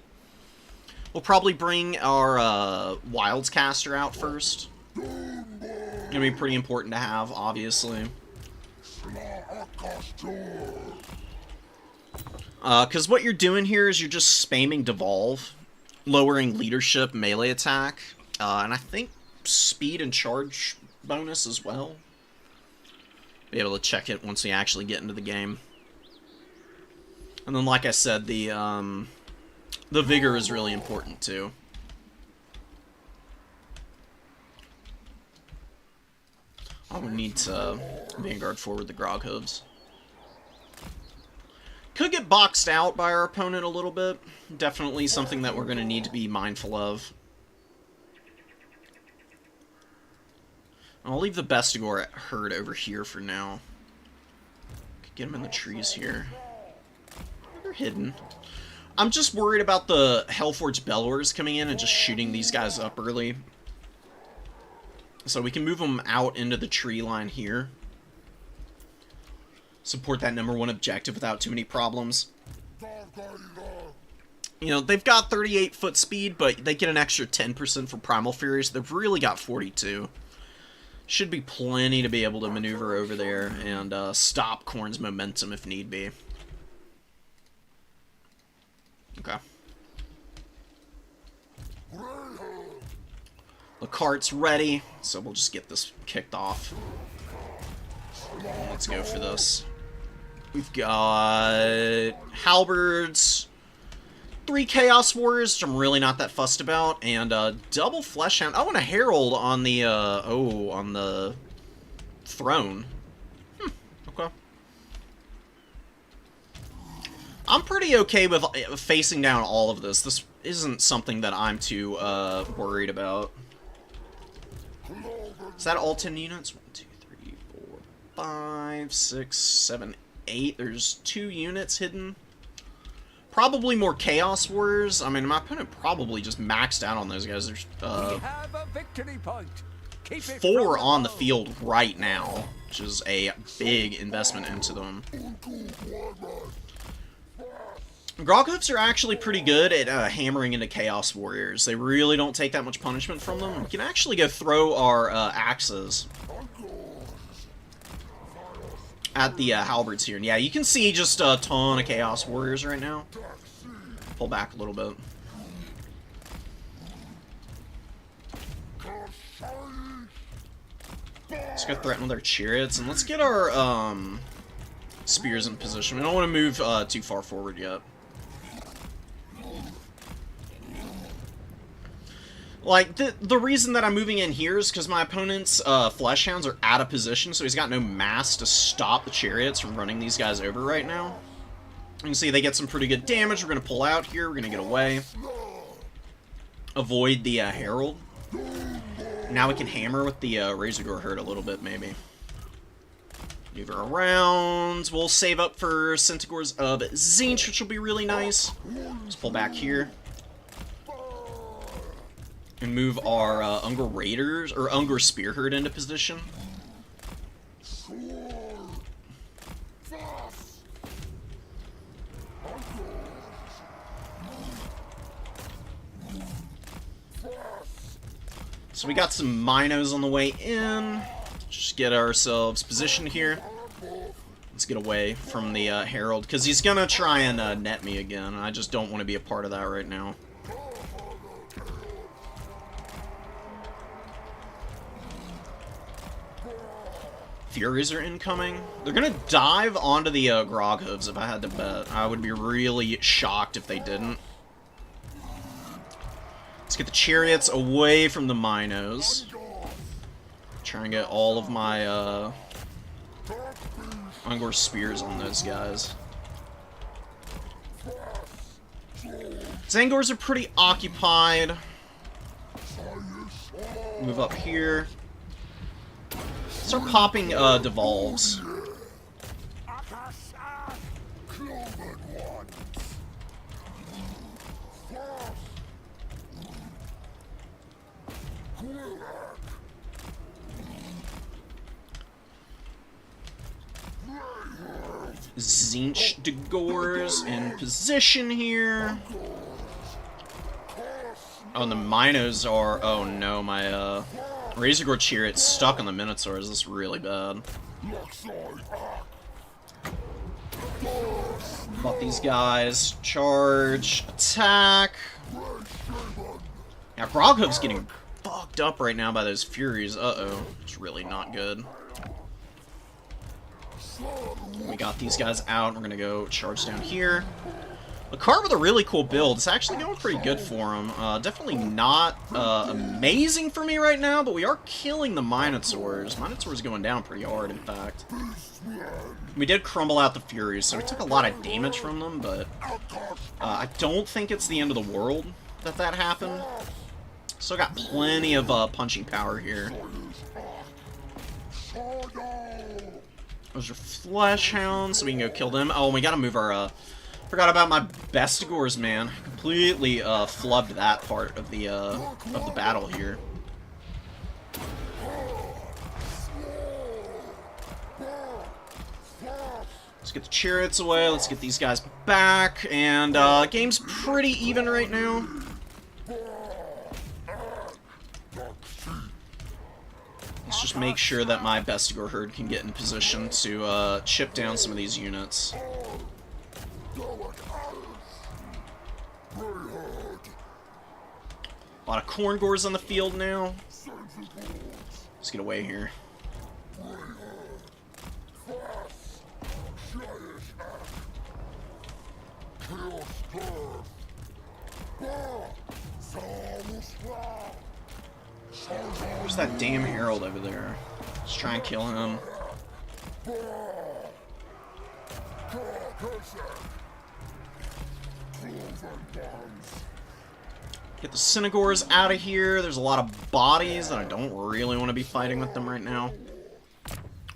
We'll probably bring our Wilds Caster out first. Gonna be pretty important to have, obviously. Because what you're doing here is you're just spamming Devolve, lowering leadership, melee attack, and I think speed and charge bonus as well. Be able to check it once we actually get into the game. And then, like I said, the vigor is really important too. I would need to Vanguard forward the Grog Hooves. Could get boxed out by our opponent a little bit. Definitely something that we're going to need to be mindful of. I'll leave the Bestigor herd over here for now. Could get them in the trees here. They're hidden. I'm just worried about the Hellforge Bellowers coming in and just shooting these guys up early. So we can move them out into the tree line here. Support that #1 objective without too many problems. You know, they've got 38 foot speed, but they get an extra 10% for Primal Fury, so they've really got 42. Should be plenty to be able to maneuver over there and stop Khorne's momentum if need be. Okay. The cart's ready, so we'll just get this kicked off. Let's go for this. We've got halberds, 3 Chaos Warriors, which I'm really not that fussed about, and double Fleshhound. Oh, and a Herald on the on the throne. Okay. I'm pretty okay with facing down all of this. This isn't something that I'm too worried about. Is that all 10 units? 1, 2, 3, 4, 5, 6, 7, 8. There's 2 units hidden. Probably more Chaos Warriors. I mean, my opponent probably just maxed out on those guys. There's We have a victory point. Keep it 4 from on the field right now, which is a big investment into them. Groghoofs are actually pretty good at hammering into Chaos Warriors. They really don't take that much punishment from them. We can actually go throw our axes at the halberds here. And yeah, you can see just a ton of Chaos Warriors right now. Pull back a little bit. Let's go threaten with our chariots, and let's get our spears in position. We don't want to move too far forward yet. Like, the reason that I'm moving in here is because my opponent's Fleshhounds are out of position, so he's got no mass to stop the chariots from running these guys over right now. You can see they get some pretty good damage. We're going to pull out here. We're going to get away. Avoid the Herald. Now we can hammer with the Razorgore herd a little bit, maybe. Maneuver around. We'll save up for Centaurs of Tzeentch, which will be really nice. Let's pull back here. And move our Ungor Raiders, or Ungor Spear Herd into position. So we got some Minos on the way in. Just get ourselves positioned here. Let's get away from the Herald, because he's going to try and net me again. I just don't want to be a part of that right now. Furies are incoming. They're going to dive onto the Groghoofs if I had to bet. I would be really shocked if they didn't. Let's get the chariots away from the Minos. Try and get all of my Ungor spears on those guys. Zangors are pretty occupied. Move up here. Start popping devolves. Tzeentch Degors in position here. Oh, and the Minos are... Oh no, my Razorgore Chariot's stuck on the Minotaurs. This is really bad. Fuck these guys. Charge. Attack. Yeah, Groghoof's getting fucked up right now by those Furies. Uh-oh. It's really not good. We got these guys out. We're gonna go charge down here. A card with a really cool build. It's actually going pretty good for him. Definitely not amazing for me right now, but we are killing the Minotaurs. Minotaurs going down pretty hard, in fact. We did crumble out the Furies, so we took a lot of damage from them, but I don't think it's the end of the world that happened. Still got plenty of punching power here. Those are Flesh Hounds, so we can go kill them. Oh, and we gotta move our, forgot about my Bestigors, man. Completely flubbed that part of the battle here. Let's get the chariots away. Let's get these guys back. And game's pretty even right now. Let's just make sure that my Bestigor herd can get in position to chip down some of these units. A lot of Corngors on the field now. Let's get away here. Where's that damn herald over there? Let's try and kill him. Get the Synagors out of here. There's a lot of bodies, and I don't really want to be fighting with them right now.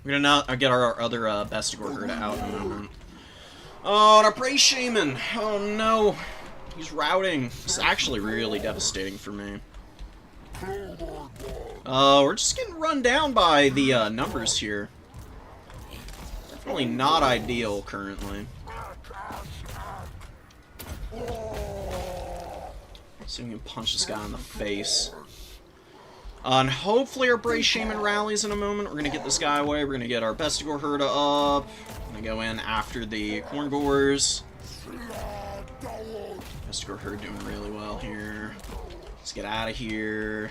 We're gonna get our other Bestigor herd out in a moment. Oh, and our Prey Shaman! Oh no! He's routing. It's actually really devastating for me. We're just getting run down by the numbers here. Definitely not ideal currently. Let's see if we can punch this guy in the face. And hopefully our Bray Shaman rallies in a moment. We're going to get this guy away. We're going to get our Bestigor herd up. We're going to go in after the Corngors. Bestigor herd doing really well here. Let's get out of here.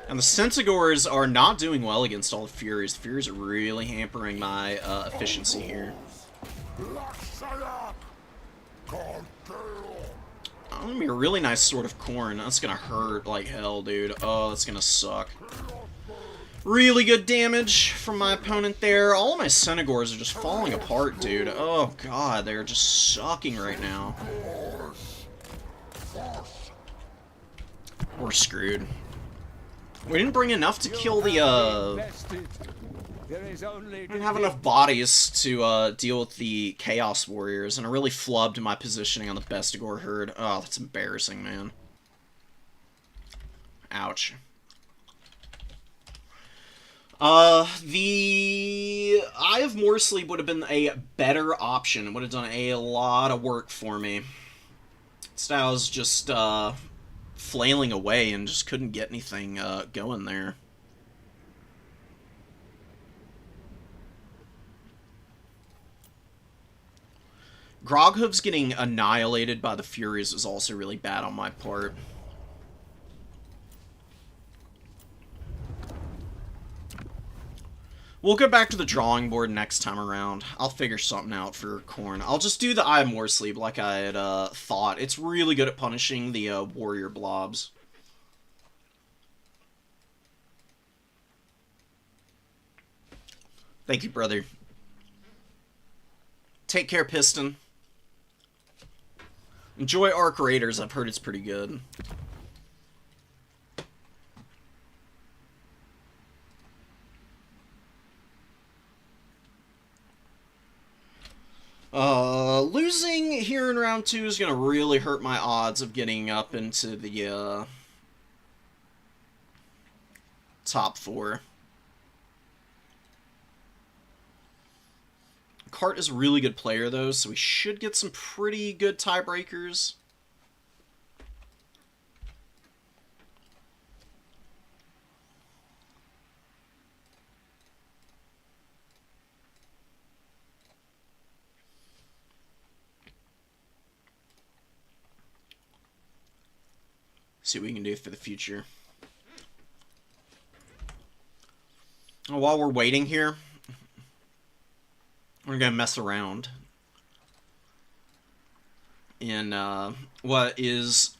And the Centaurs are not doing well against all the Furies. The Furies are really hampering my efficiency here. Oh, gonna be a really nice Sword of Corn. That's gonna hurt like hell, dude. Oh, that's gonna suck. Really good damage from my opponent there. All of my Centaurs are just falling apart, dude. Oh, God. They're just sucking right now. We're screwed. We didn't bring enough to kill the, we didn't have enough bodies to deal with the Chaos Warriors, and I really flubbed my positioning on the Bestigor herd. Oh, that's embarrassing, man. Ouch. The Eye of Morsleep would have been a better option. It would have done a lot of work for me. Instead, I was just, flailing away and just couldn't get anything, going there. Groghoof's getting annihilated by the Furies was also really bad on my part. We'll go back to the drawing board next time around. I'll figure something out for Khorne. I'll just do the Eye of Morsleep like I had thought. It's really good at punishing the warrior blobs. Thank you, brother. Take care, Piston. Enjoy Arc Raiders. I've heard it's pretty good. Losing here in round 2 is going to really hurt my odds of getting up into the, top 4. Cart is a really good player, though, so we should get some pretty good tiebreakers. See what we can do for the future. While we're waiting here, We're gonna mess around in what is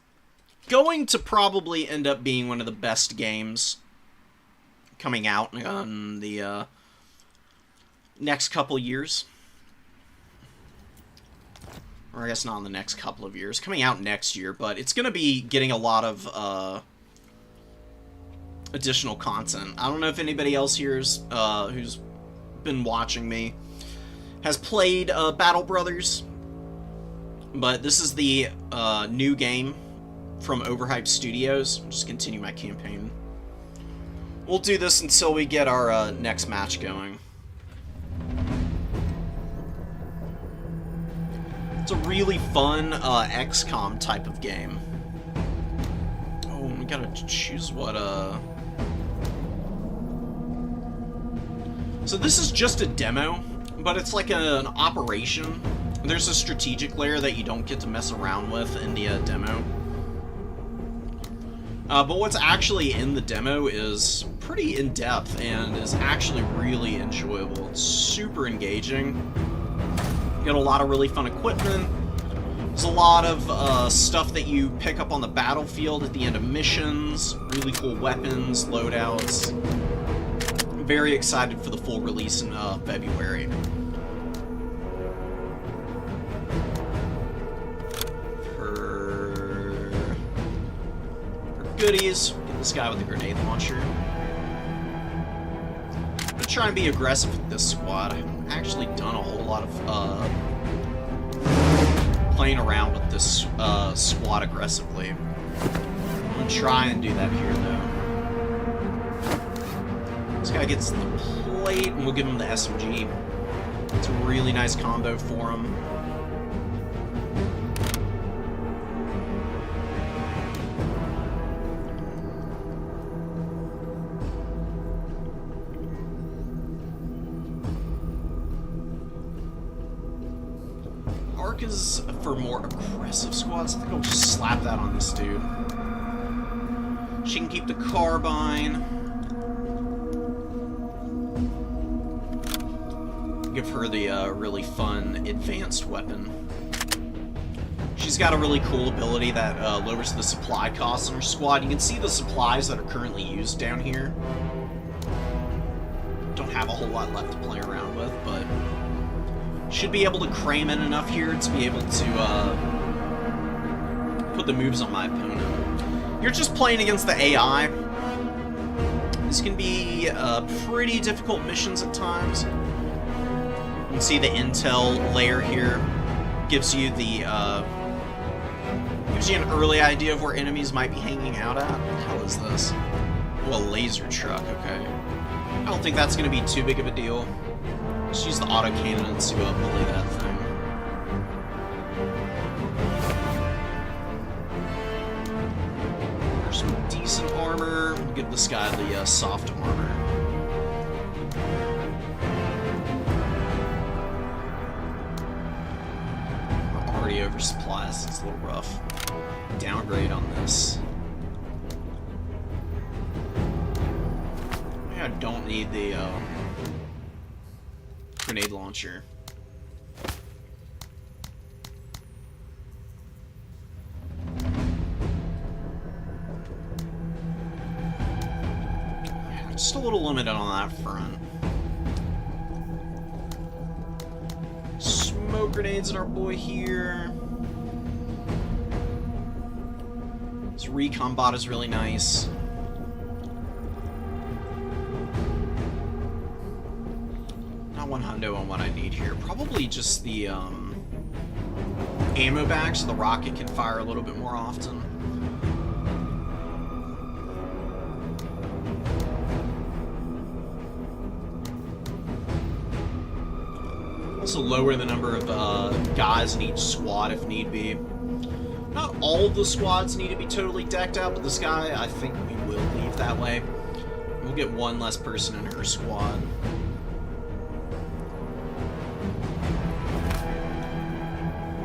going to probably end up being one of the best games coming out in the next couple years. Or I guess not in the next couple of years. Coming out next year, but it's going to be getting a lot of additional content. I don't know if anybody else here is, who's been watching me has played Battle Brothers, but this is the new game from Overhyped Studios. I'll just continue my campaign. We'll do this until we get our next match going. It's a really fun XCOM type of game. Oh, we gotta choose what So this is just a demo, but it's like an operation. There's a strategic layer that you don't get to mess around with in the demo. But what's actually in the demo is pretty in-depth and is actually really enjoyable. It's super engaging. You get a lot of really fun equipment. There's a lot of stuff that you pick up on the battlefield at the end of missions. Really cool weapons, loadouts. I'm very excited for the full release in February. For goodies, get this guy with the grenade launcher. I'm gonna try and be aggressive with this squad. I haven't actually done a whole lot of playing around with this squad aggressively. I'm gonna try and do that here, though. This guy gets the plate, and we'll give him the SMG. It's a really nice combo for him. Arc is for more aggressive squads. I think I'll just slap that on this dude. She can keep the carbine. Give her the really fun advanced weapon. She's got a really cool ability that lowers the supply costs in her squad. You can see the supplies that are currently used down here. Don't have a whole lot left to play around with, but should be able to cram in enough here to be able to put the moves on my opponent. You're just playing against the AI. This can be pretty difficult missions at times. You can see the intel layer here gives you the gives you an early idea of where enemies might be hanging out at. What the hell is this? Oh, a laser truck. Okay. I don't think that's going to be too big of a deal. Just use the autocannon to bully that thing. There's some decent armor. We'll give this guy the soft armor. Over supplies, it's a little rough. Downgrade on this. I don't need the grenade launcher. Yeah, just a little limited on that front. Smoke grenades at our boy here. This recon bot is really nice. Not one hundo on what I need here. Probably just the ammo bag so the rocket can fire a little bit more often. Also lower the number of guys in each squad if need be. Not all of the squads need to be totally decked out, but this guy, I think we will leave that way. We'll get one less person in her squad.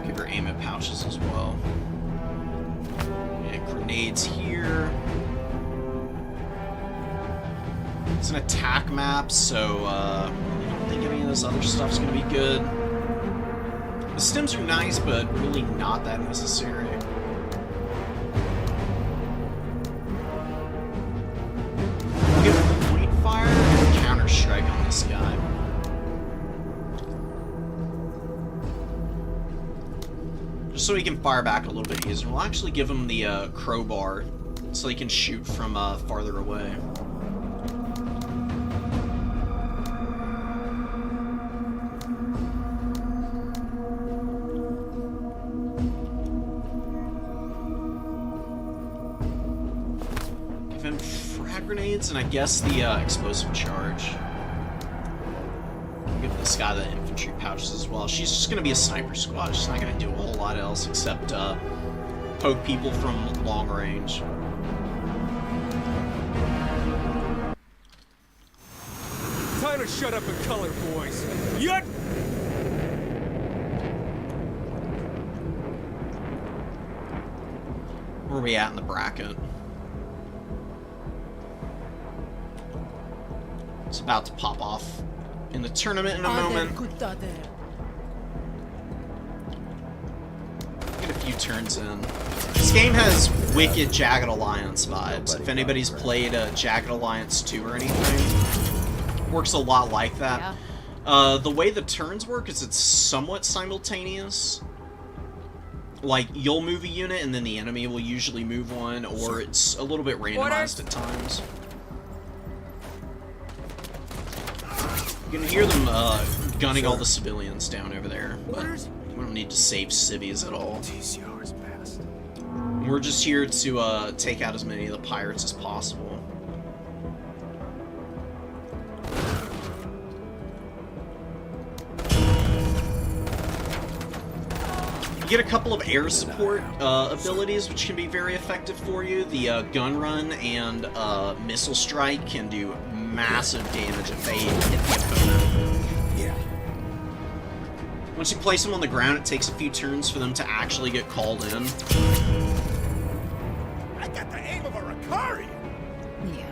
Give her ammo pouches as well. And grenades here. It's an attack map, so I don't think any of of this other stuff's gonna be good. The stims are nice, but really not that necessary. We'll get point fire and counter strike on this guy. Just so he can fire back a little bit easier. We'll actually give him the crowbar so he can shoot from farther away. Give him frag grenades and I guess the explosive charge. Give this guy the infantry pouches as well. She's just going to be a sniper squad. She's not going to do a whole lot else except poke people from long range. Time to shut up and color, boys. Yet. Where are we at in the bracket? It's about to pop off in the tournament in a moment. Get a few turns in. This game has wicked Jagged Alliance vibes. If anybody's played Jagged Alliance 2 or anything, works a lot like that. Yeah. The way the turns work is it's somewhat simultaneous. Like, you'll move a unit and then the enemy will usually move one, or it's a little bit randomized at times. You can hear them gunning all the civilians down over there, but we don't need to save civvies at all. We're just here to take out as many of the pirates as possible. You get a couple of air support abilities, which can be very effective for you. The gun run and missile strike can do massive damage if they hit the opponent. Yeah. Once you place them on the ground, it takes a few turns for them to actually get called in. I got the aim of a Ricari. Yeah.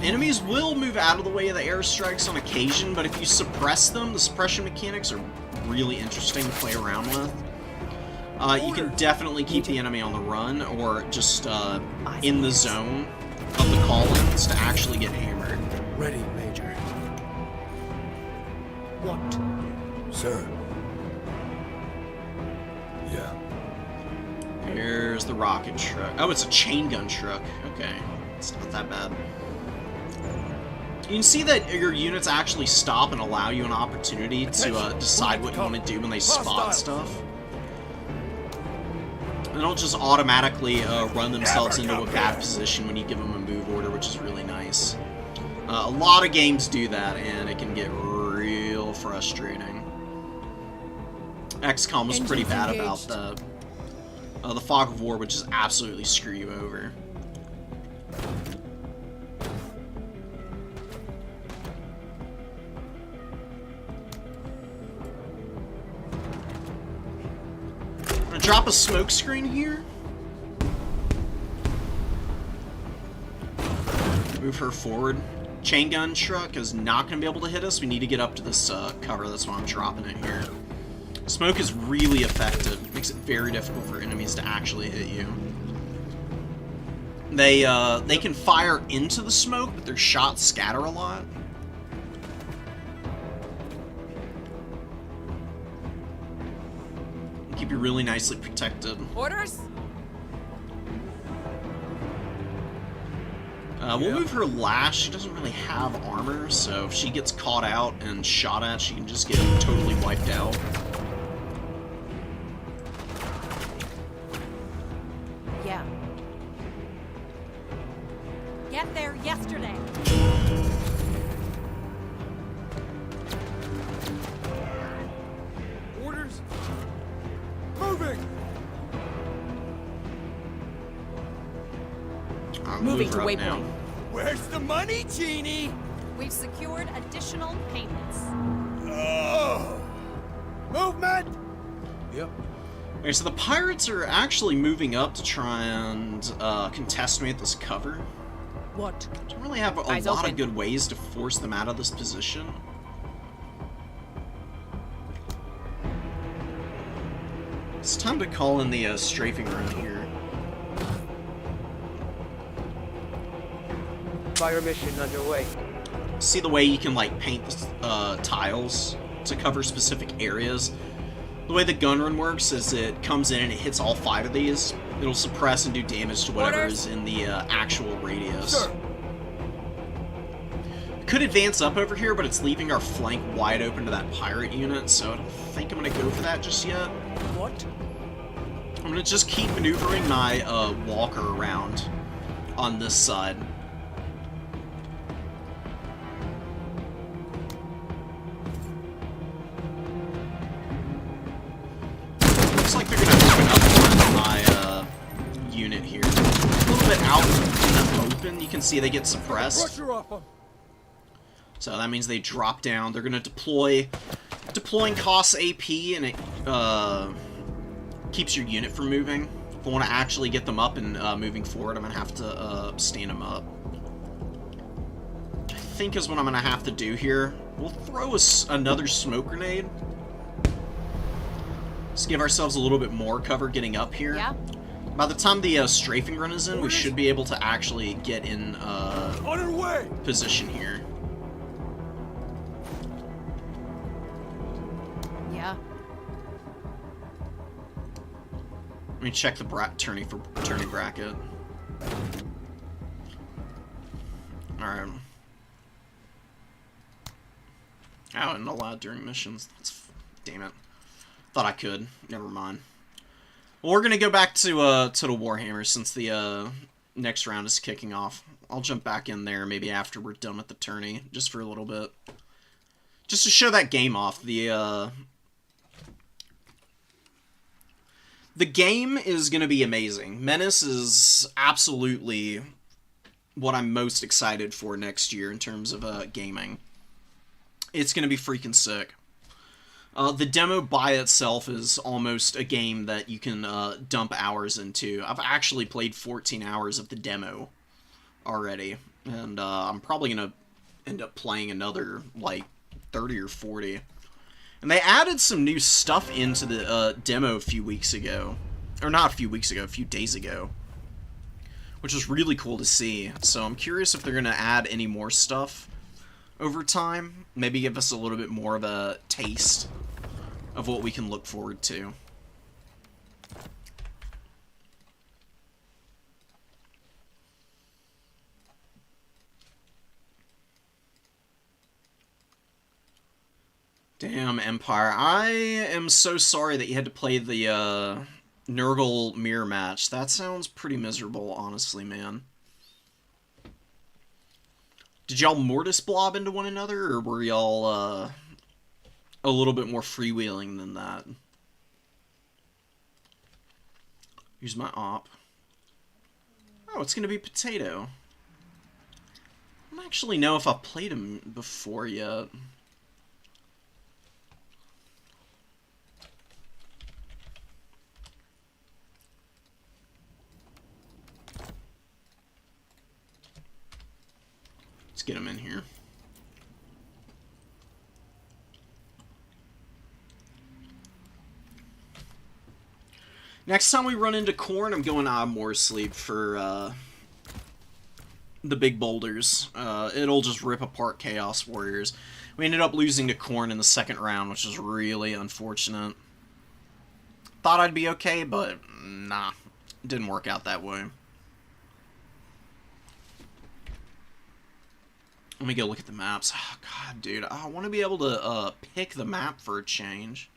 Enemies will move out of the way of the airstrikes on occasion, but if you suppress them, the suppression mechanics are really interesting to play around with. You can definitely keep the enemy on the run, or just in the zone of the call-ins to actually get hammered. Ready, Major. What? Sir. Yeah. Here's the rocket truck. Oh, it's a chain gun truck. Okay, it's not that bad. You can see that your units actually stop and allow you an opportunity to decide what you want to do when they spot stuff. They don't just automatically run themselves into a bad position when you give them a move order, which is really nice. A lot of games do that, and it can get real frustrating. XCOM was pretty bad about the Fog of War, which is absolutely screw you over. Drop a smoke screen here. Move her forward. Chain gun truck is not going to be able to hit us. We need to get up to this cover. That's why I'm dropping it here. Smoke is really effective. It makes it very difficult for enemies to actually hit you. They can fire into the smoke, but their shots scatter a lot. Keep you really nicely protected. Orders? We'll move her last. She doesn't really have armor, so if she gets caught out and shot at, she can just get totally wiped out. Yeah. Get there yesterday. Orders? Moving! Moving to waypoint. Where's the money, Genie? We've secured additional payments. Oh! Movement! Yep. Okay, so the pirates are actually moving up to try and contest me at this cover. What? Don't really have a Eyes lot open. of good ways to force them out of this position. It's time to call in the strafing run here. Fire mission underway. See the way you can like paint tiles to cover specific areas? The way the gun run works is it comes in and it hits all 5 of these. It'll suppress and do damage to whatever Orders. is in the actual radius. Sir. Could advance up over here, but it's leaving our flank wide open to that pirate unit, so I don't think I'm going to go for that just yet. What? I'm going to just keep maneuvering my walker around on this side. Looks like they're going to open up on my unit here. A little bit out in the open, you can see they get suppressed. Pressure off them. So that means they drop down. They're going to deploy. Deploying costs AP, and it keeps your unit from moving. If I want to actually get them up and moving forward, I'm going to have to stand them up. Which I think is what I'm going to have to do here. We'll throw another smoke grenade. Let's give ourselves a little bit more cover getting up here. Yeah? By the time the strafing run is in, we should be able to actually get in On our way. position here. Yeah. Let me check the Tourney for Tourney bracket. Alright. Oh, and allowed during missions. Damn it. Thought I could. Never mind. Well, we're gonna go back to the Warhammer since the next round is kicking off. I'll jump back in there maybe after we're done with the Tourney, just for a little bit. Just to show that game off. The game is going to be amazing. Menace is absolutely what I'm most excited for next year in terms of gaming. It's going to be freaking sick. The demo by itself is almost a game that you can dump hours into. I've actually played 14 hours of the demo already, and I'm probably going to end up playing another, like, 30 or 40. And they added some new stuff into the demo a few weeks ago. Or not a few weeks ago, a few days ago. Which was really cool to see. So I'm curious if they're going to add any more stuff over time. Maybe give us a little bit more of a taste of what we can look forward to. Damn, Empire. I am so sorry that you had to play the Nurgle mirror match. That sounds pretty miserable, honestly, man. Did y'all Mortis blob into one another, or were y'all a little bit more freewheeling than that? Here's my op. Oh, it's gonna be Potato. I don't actually know if I've played him before yet. Let's get him in here. Next time we run into Khorne, I'm going more sleep for the big boulders. It'll just rip apart Chaos Warriors. We ended up losing to Khorne in the second round, which is really unfortunate. Thought I'd be okay, but nah. It didn't work out that way. Let me go look at the maps. Oh, God, dude. I want to be able to pick the map for a change.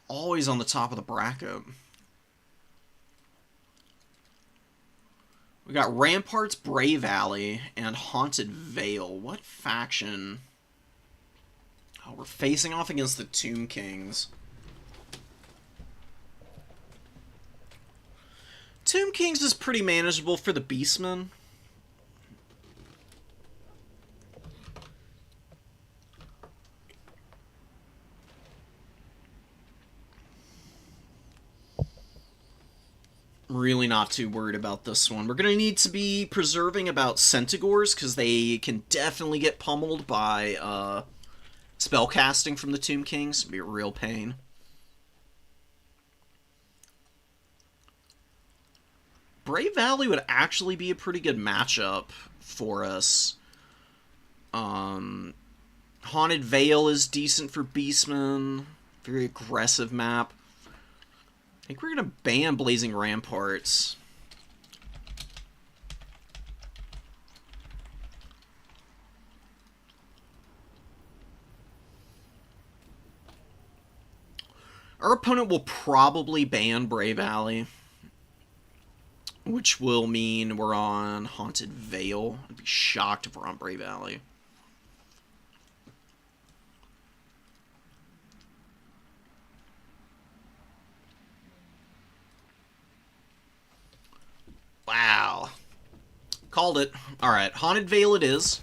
Always on the top of the bracket. We got Ramparts, Brave Alley, and Haunted Vale. What faction? Oh, we're facing off against the Tomb Kings. Tomb Kings is pretty manageable for the Beastmen. Really not too worried about this one. We're going to need to be preserving about Centaurs, because they can definitely get pummeled by spell casting from the Tomb Kings. It'd be a real pain. Brave Valley would actually be a pretty good matchup for us. Haunted Vale is decent for Beastmen. Very aggressive map. I think we're going to ban Blazing Ramparts. Our opponent will probably ban Brave Alley, which will mean we're on Haunted Vale. I'd be shocked if we're on Brave Alley. Wow. Called it. Alright, Haunted Vale it is.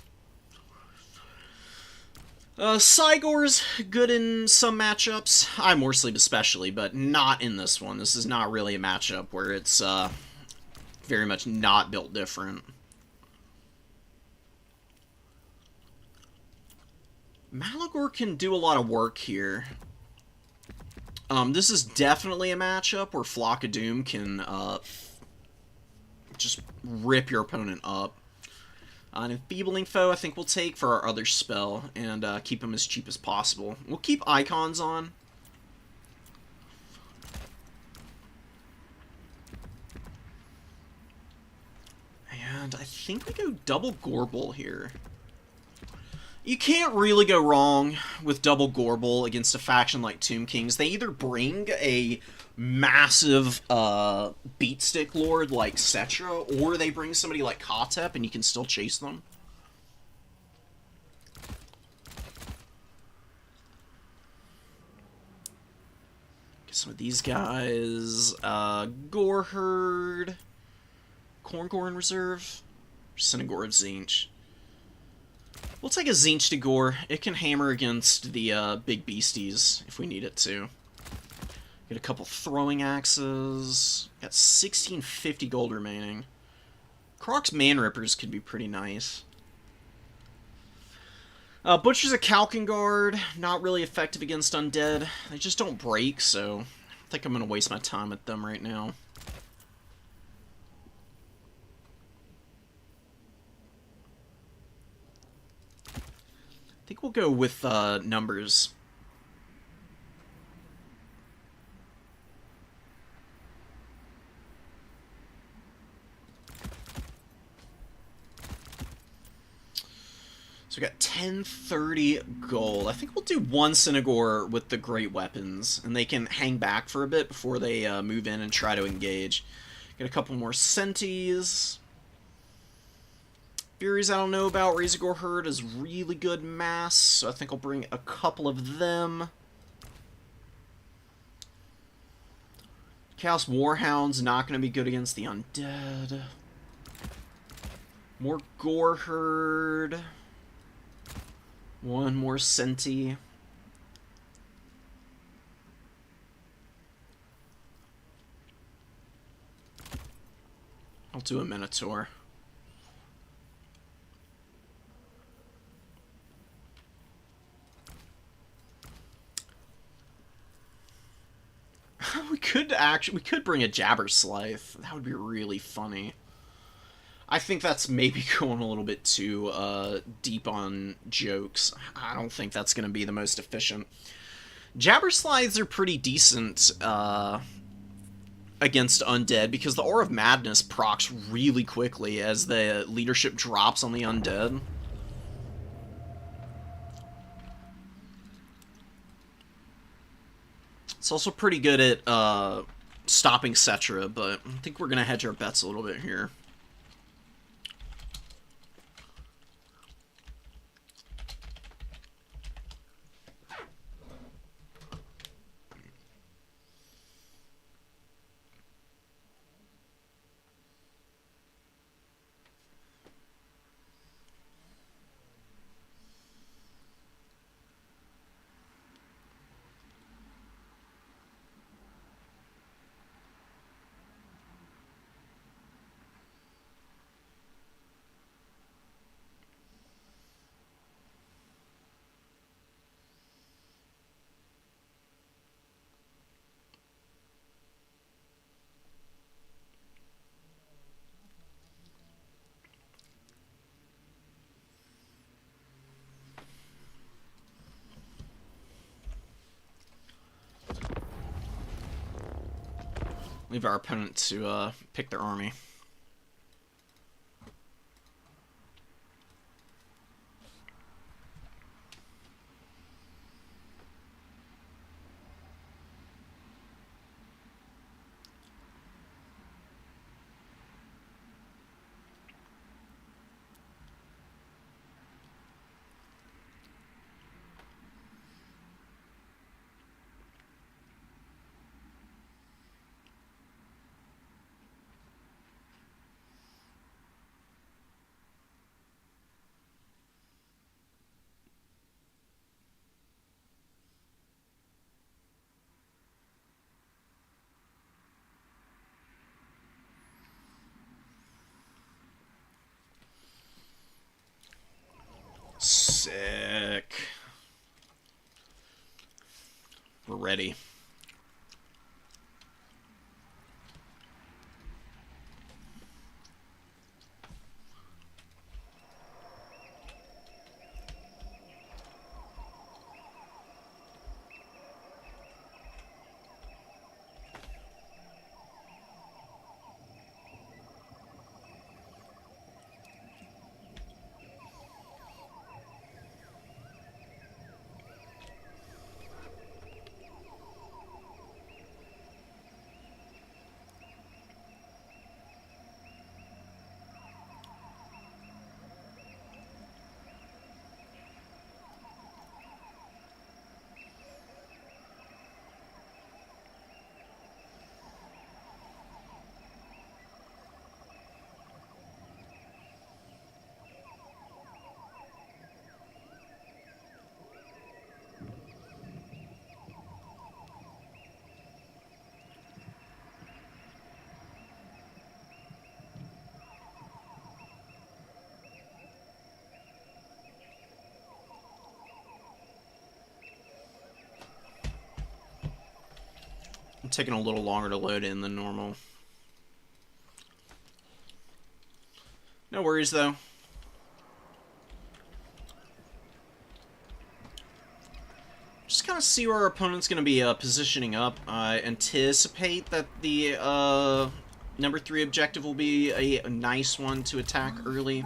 Cygor's good in some matchups. I more sleep especially, but not in this one. This is not really a matchup where it's very much not built different. Malagor can do a lot of work here. This is definitely a matchup where Flock of Doom can just rip your opponent up. An Enfeebling Foe I think we'll take for our other spell, and keep them as cheap as possible. We'll keep Icons on. And I think we go double Gorble here. You can't really go wrong with double Gorble against a faction like Tomb Kings. They either bring a massive beatstick lord like Cetra, or they bring somebody like Kotep and you can still chase them. Get some of these guys. Goreherd. Korngor in reserve. Synagore of Zinch. We'll take a Zinch to Gore. It can hammer against the big beasties if we need it to. Get a couple throwing axes. Got 1650 gold remaining. Croc's Man Rippers could be pretty nice. Butcher's a Kalkengard. Not really effective against undead. They just don't break, so I think I'm going to waste my time with them right now. I think we'll go with numbers. So we got 1030 gold. I think we'll do one Synagore with the great weapons, and they can hang back for a bit before they move in and try to engage. Get a couple more Senties. Furies I don't know about. Razorgore Herd is really good mass, so I think I'll bring a couple of them. Chaos Warhound's not going to be good against the undead. More Gore Herd. One more Senti. I'll do a Minotaur. We could bring a Jabberslythe. That would be really funny. I think that's maybe going a little bit too deep on jokes. I don't think that's going to be the most efficient. Jabberslythes are pretty decent against undead because the Aura of Madness procs really quickly as the leadership drops on the undead. It's also pretty good at stopping Cetra, but I think we're going to hedge our bets a little bit here. Leave our opponent to pick their army. Sick. We're ready. I'm taking a little longer to load in than normal. No worries, though. Just kind of see where our opponent's going to be positioning up. I anticipate that the number 3 objective will be a nice one to attack early.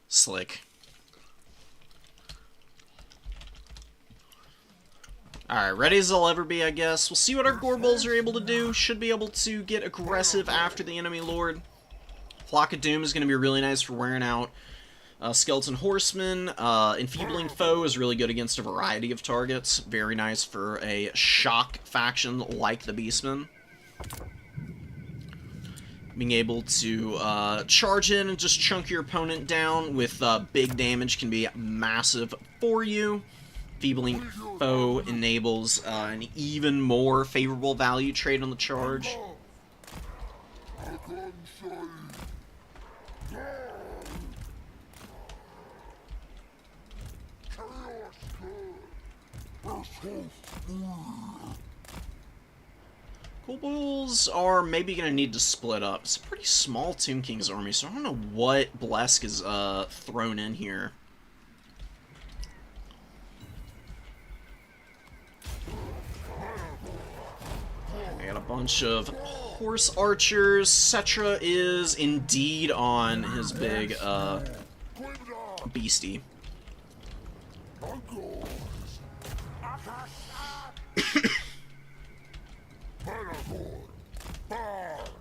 Slick. Alright, ready as they'll ever be, I guess. We'll see what our Gorbals are able to do. Should be able to get aggressive after the enemy lord. Flock of Doom is going to be really nice for wearing out Skeleton Horsemen. Enfeebling Foe is really good against a variety of targets. Very nice for a shock faction like the Beastmen. Being able to charge in and just chunk your opponent down with big damage can be massive for you. Enfeebling Foe enables an even more favorable value trade on the charge. Kobolds are maybe going to need to split up. It's a pretty small Tomb King's army, so I don't know what Blesk is thrown in here. I got a bunch of horse archers. Cetra is indeed on his big beastie.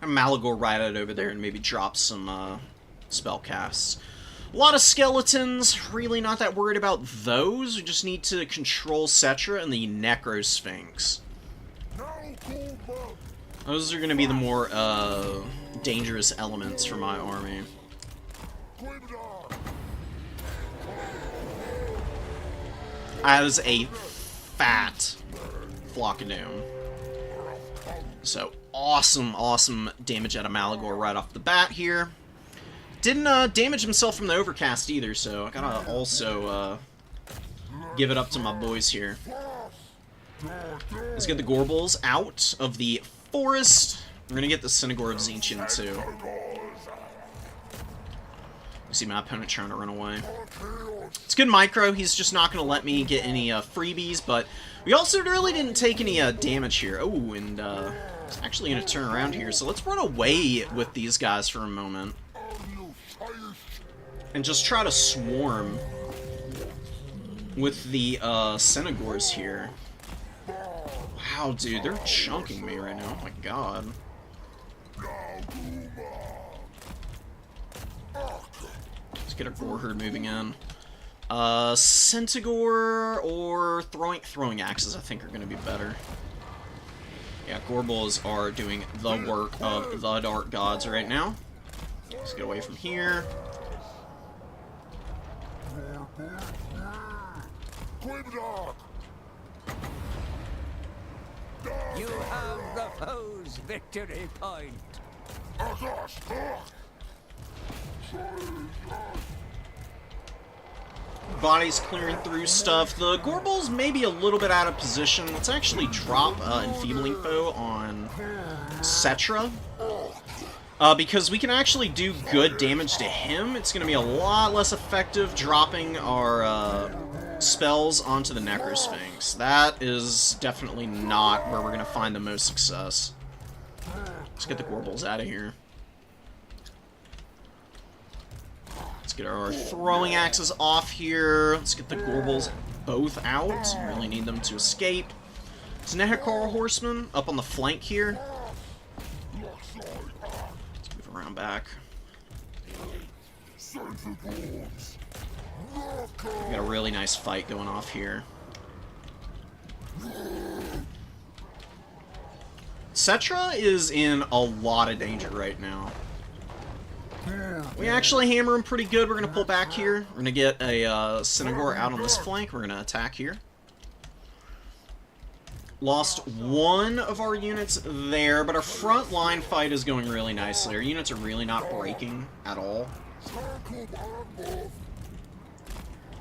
Malagor ride it over there and maybe drop some spell casts. A lot of skeletons, really not that worried about those. We just need to control Cetra and the Necrosphinx. Those are going to be the more dangerous elements for my army. As a fat flock of doom. So, awesome damage out of Malagor right off the bat here. Didn't damage himself from the overcast either, so I gotta also give it up to my boys here. Let's get the Gorbals out of the forest. We're gonna get the Synagore of Zinchen too. You see my opponent trying to run away. It's good micro, he's just not gonna let me get any freebies, but we also really didn't take any damage here. Oh, and it's actually gonna turn around here, so let's run away with these guys for a moment. And just try to swarm with the Synagores here. Wow, dude, they're chunking me right now. Oh my god. Let's get our Gore Herd moving in. Centigore or throwing axes, I think, are going to be better. Yeah, Gorbals are doing the work of the Dark Gods right now. Let's get away from here. You have the foe's victory point. Body's clearing through stuff. The Gorbals may be a little bit out of position. Let's actually drop Enfeebling Foe on Cetra. Because we can actually do good damage to him. It's going to be a lot less effective dropping our spells onto the Necrosphinx. That is definitely not where we're going to find the most success. Let's get the Gorbals out of here. Let's get our throwing axes off here. Let's get the Gorbals both out. Really need them to escape. It's Nehekar Horseman up on the flank here. Around back. We got a really nice fight going off here. Cetra is in a lot of danger right now. We actually hammer him pretty good. We're going to pull back here. We're going to get a Synagore out on this flank. We're going to attack here. Lost one of our units there, but our front line fight is going really nicely. Our units are really not breaking at all.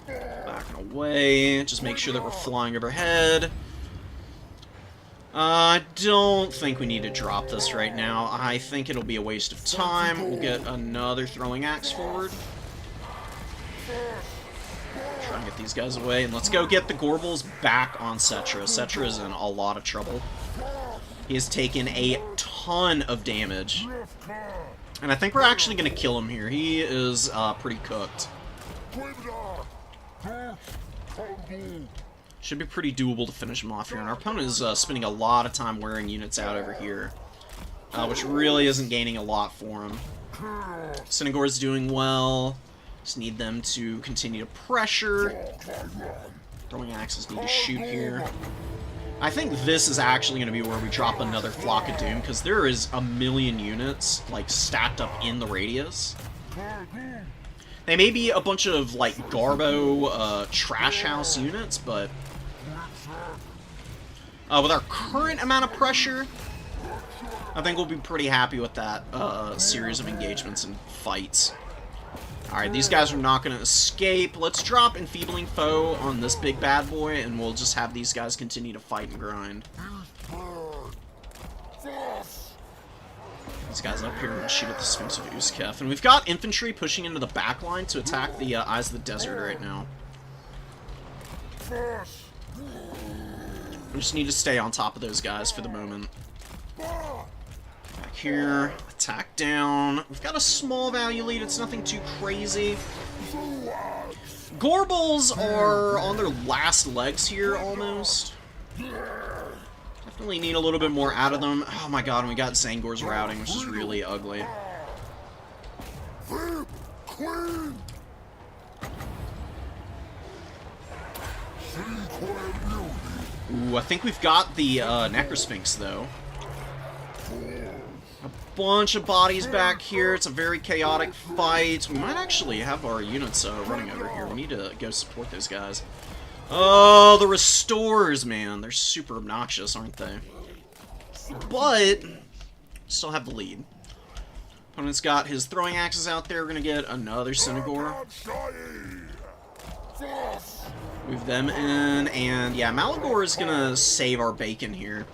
Backing away. Just make sure that we're flying overhead. I don't think we need to drop this right now. I think it'll be a waste of time. We'll get another throwing axe forward. Try and get these guys away, and let's go get the Gorbals back on Cetra. Cetra is in a lot of trouble. He has taken a ton of damage. And I think we're actually going to kill him here. He is pretty cooked. Should be pretty doable to finish him off here. And our opponent is spending a lot of time wearing units out over here, which really isn't gaining a lot for him. Synagore's doing well. Just need them to continue to pressure. Throwing axes need to shoot here. I think this is actually going to be where we drop another Flock of Doom, because there is a million units, like, stacked up in the radius. They may be a bunch of, like, Garbo, Trash House units, but with our current amount of pressure, I think we'll be pretty happy with that series of engagements and fights. Alright, these guys are not going to escape. Let's drop Enfeebling Foe on this big bad boy, and we'll just have these guys continue to fight and grind. These guys up here and shoot at the Sphinx of Uskef. And we've got infantry pushing into the back line to attack the Eyes of the Desert right now. We just need to stay on top of those guys for the moment. Back here, attack down. We've got a small value lead, it's nothing too crazy. Gorbals are on their last legs here, almost. Definitely need a little bit more out of them. Oh my god, and we got Zangor's routing, which is really ugly. Ooh, I think we've got the Necrosphinx, though. A bunch of bodies back here. It's a very chaotic fight. We might actually have our units running over here. We need to go support those guys. Oh, the Restores, man. They're super obnoxious, aren't they? But still have the lead. Opponent's got his throwing axes out there. We're going to get another Synagore. Move them in, and yeah, Malagor is going to save our bacon here.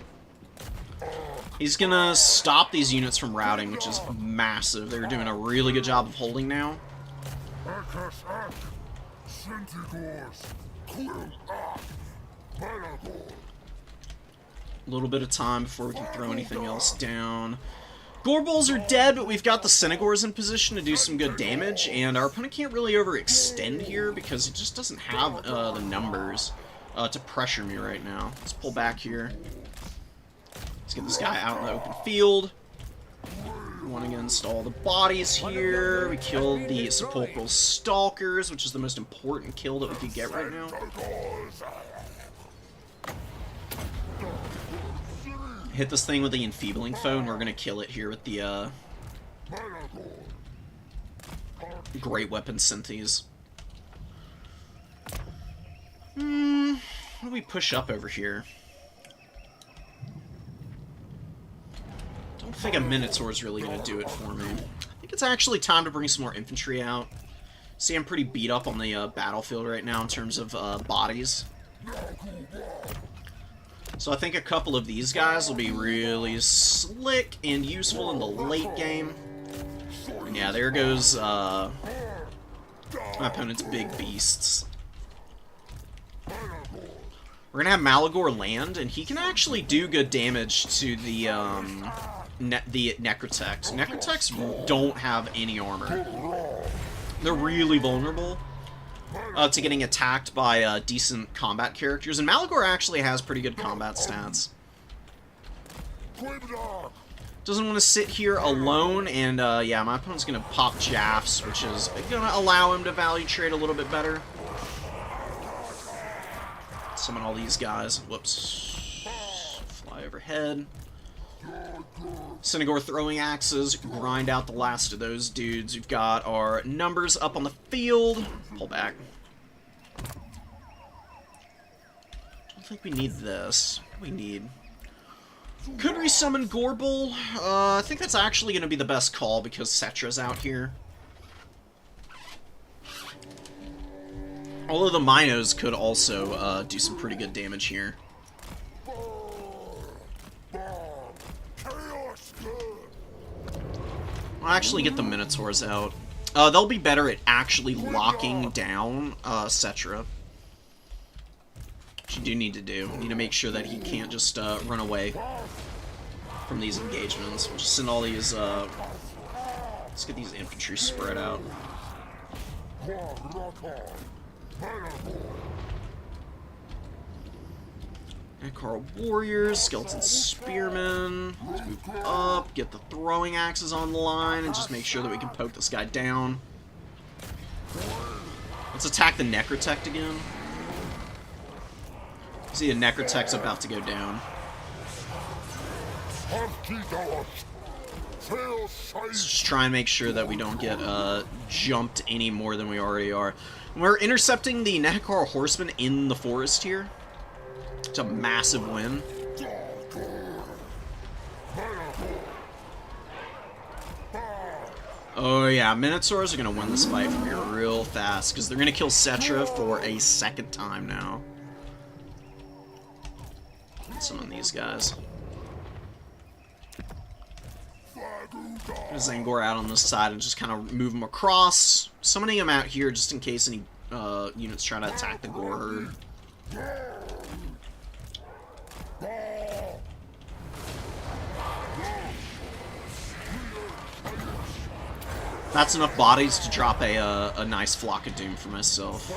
He's going to stop these units from routing, which is massive. They're doing a really good job of holding now. A little bit of time before we can throw anything else down. Gorbulls are dead, but we've got the Synagores in position to do some good damage, and our opponent can't really overextend here because he just doesn't have the numbers to pressure me right now. Let's pull back here. Let's get this guy out in the open field. One against all the bodies here. We killed the Sepulchral Stalkers, which is the most important kill that we could get right now. Hit this thing with the Enfeebling Foe, and we're going to kill it here with the Great Weapon Synthes. What do we push up over here? Don't think a Minotaur is really going to do it for me. I think it's actually time to bring some more infantry out. See, I'm pretty beat up on the battlefield right now in terms of bodies. So I think a couple of these guys will be really slick and useful in the late game. And yeah, there goes my opponent's big beasts. We're gonna have Malagor land, and he can actually do good damage to the Necrotechs. Necrotechs don't have any armor. They're really vulnerable to getting attacked by decent combat characters, and Malagor actually has pretty good combat stats. Doesn't want to sit here alone, and yeah, my opponent's going to pop Jaffs, which is going to allow him to value trade a little bit better. Summon all these guys. Whoops. Fly overhead. Synagore throwing axes, grind out the last of those dudes. We've got our numbers up on the field. Pull back. Don't think we need this. We need... Could we summon Gorbul? I think that's actually going to be the best call because Cetra's out here. Although the Minos could also do some pretty good damage here. I'll actually get the Minotaurs out. They'll be better at actually locking down Cetra. Which you do need to do. You need to make sure that he can't just run away from these engagements. We'll just send all these... let's get these infantry spread out. Nekar Warriors, Skeleton Spearmen. Let's move up, get the throwing axes on the line, and just make sure that we can poke this guy down. Let's attack the Necrotech again. See, the Necrotech's about to go down. Let's just try and make sure that we don't get jumped any more than we already are. We're intercepting the Nekar Horsemen in the forest here. It's a massive win. Oh yeah, Minotaurs are going to win this fight from here real fast, because they're going to kill Cetra for a second time now. Let's summon these guys. Zangor out on this side and just kind of move them across. Summoning him out here just in case any units try to attack the Gore Herd. That's enough bodies to drop a nice Flock of Doom for myself.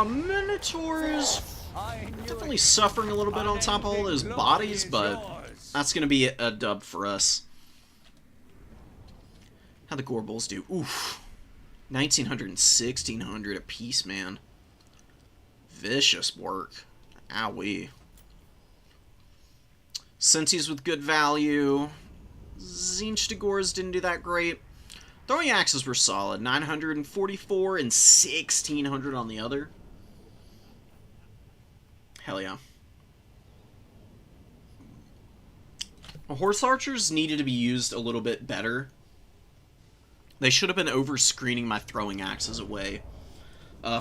Minotaurs definitely suffering a little bit on top of all those bodies, but That's going to be a dub for us. How'd the Gore Bulls do? Oof. 1,900 and 1,600 a piece, man. Vicious work. Owie. Senties with good value. Zinchtagors didn't do that great. Throwing axes were solid. 944 and 1,600 on the other. Hell yeah. Horse archers needed to be used a little bit better. They should have been over-screening my throwing axes away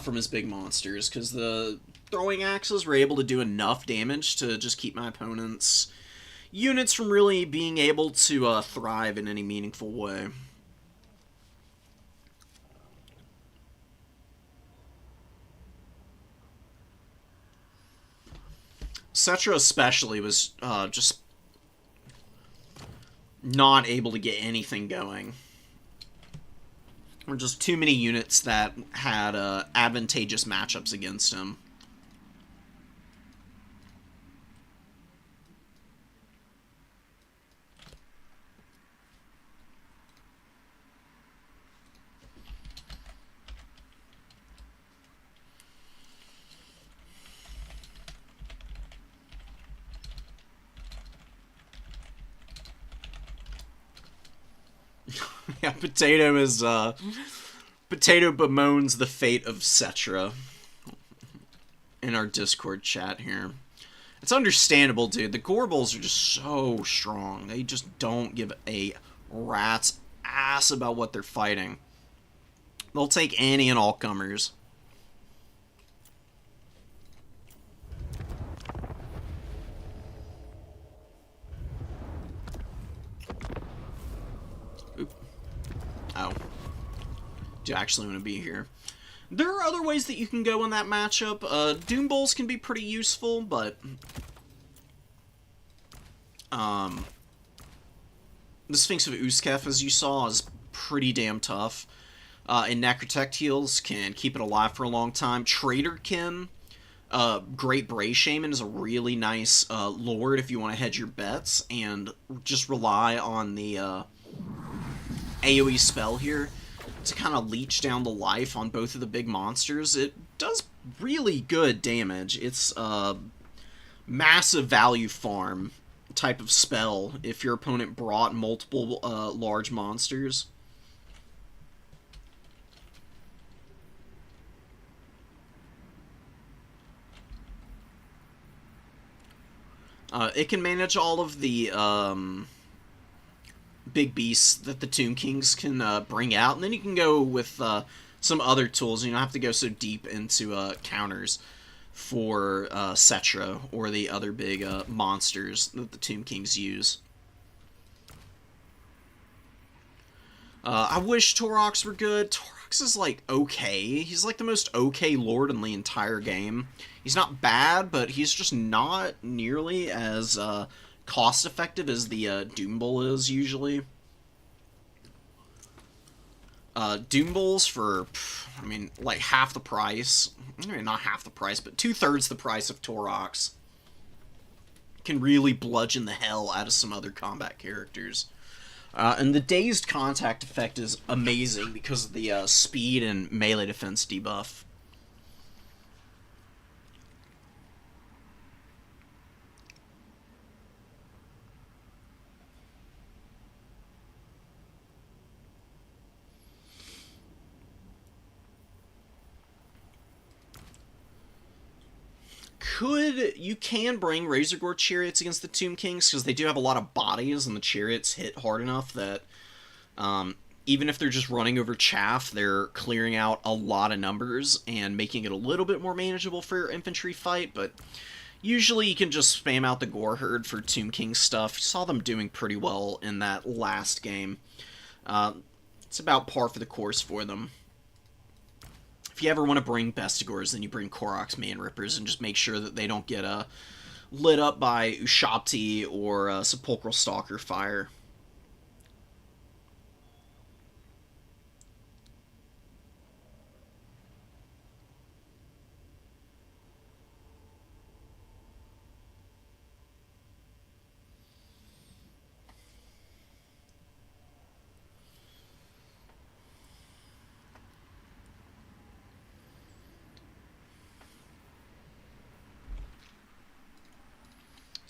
from his big monsters, because the throwing axes were able to do enough damage to just keep my opponent's units from really being able to thrive in any meaningful way. Cetra especially was just not able to get anything going. There were just too many units that had advantageous matchups against him. Yeah, Potato is, Potato bemoans the fate of Cetra in our Discord chat here. It's understandable, dude. The Gorbals are just so strong. They just don't give a rat's ass about what they're fighting. They'll take any and all comers. Oh. Do you actually want to be here? There are other ways that you can go in that matchup. Doom Bowls can be pretty useful, but the Sphinx of Uskef, as you saw, is pretty damn tough. And Necrotect heals can keep it alive for a long time. Traderkin, Great Bray Shaman is a really nice lord if you want to hedge your bets and just rely on the AoE spell here to kind of leech down the life on both of the big monsters. It does really good damage. It's a massive value farm type of spell if your opponent brought multiple large monsters. It can manage all of the big beasts that the Tomb Kings can bring out, and then you can go with some other tools. You don't have to go so deep into counters for Cetra or the other big monsters that the Tomb Kings use. I wish Torox were good. Torox is, like, okay. He's, like, the most okay lord in the entire game. He's not bad, but he's just not nearly as cost-effective as the Doom Bowl is, usually. Doom Bowls for, I mean, like, half the price. I mean, not half the price, but 2/3 the price of Torox. Can really bludgeon the hell out of some other combat characters. And the Dazed Contact effect is amazing because of the speed and melee defense debuff. You can bring Razorgore Chariots against the Tomb Kings, because they do have a lot of bodies, and the Chariots hit hard enough that even if they're just running over chaff, they're clearing out a lot of numbers and making it a little bit more manageable for your infantry fight, but usually you can just spam out the Gore Herd for Tomb King stuff. You saw them doing pretty well in that last game. It's about par for the course for them. If you ever want to bring Bestigors, then you bring Korok's Man Rippers and just make sure that they don't get lit up by Ushabti or Sepulchral Stalker fire.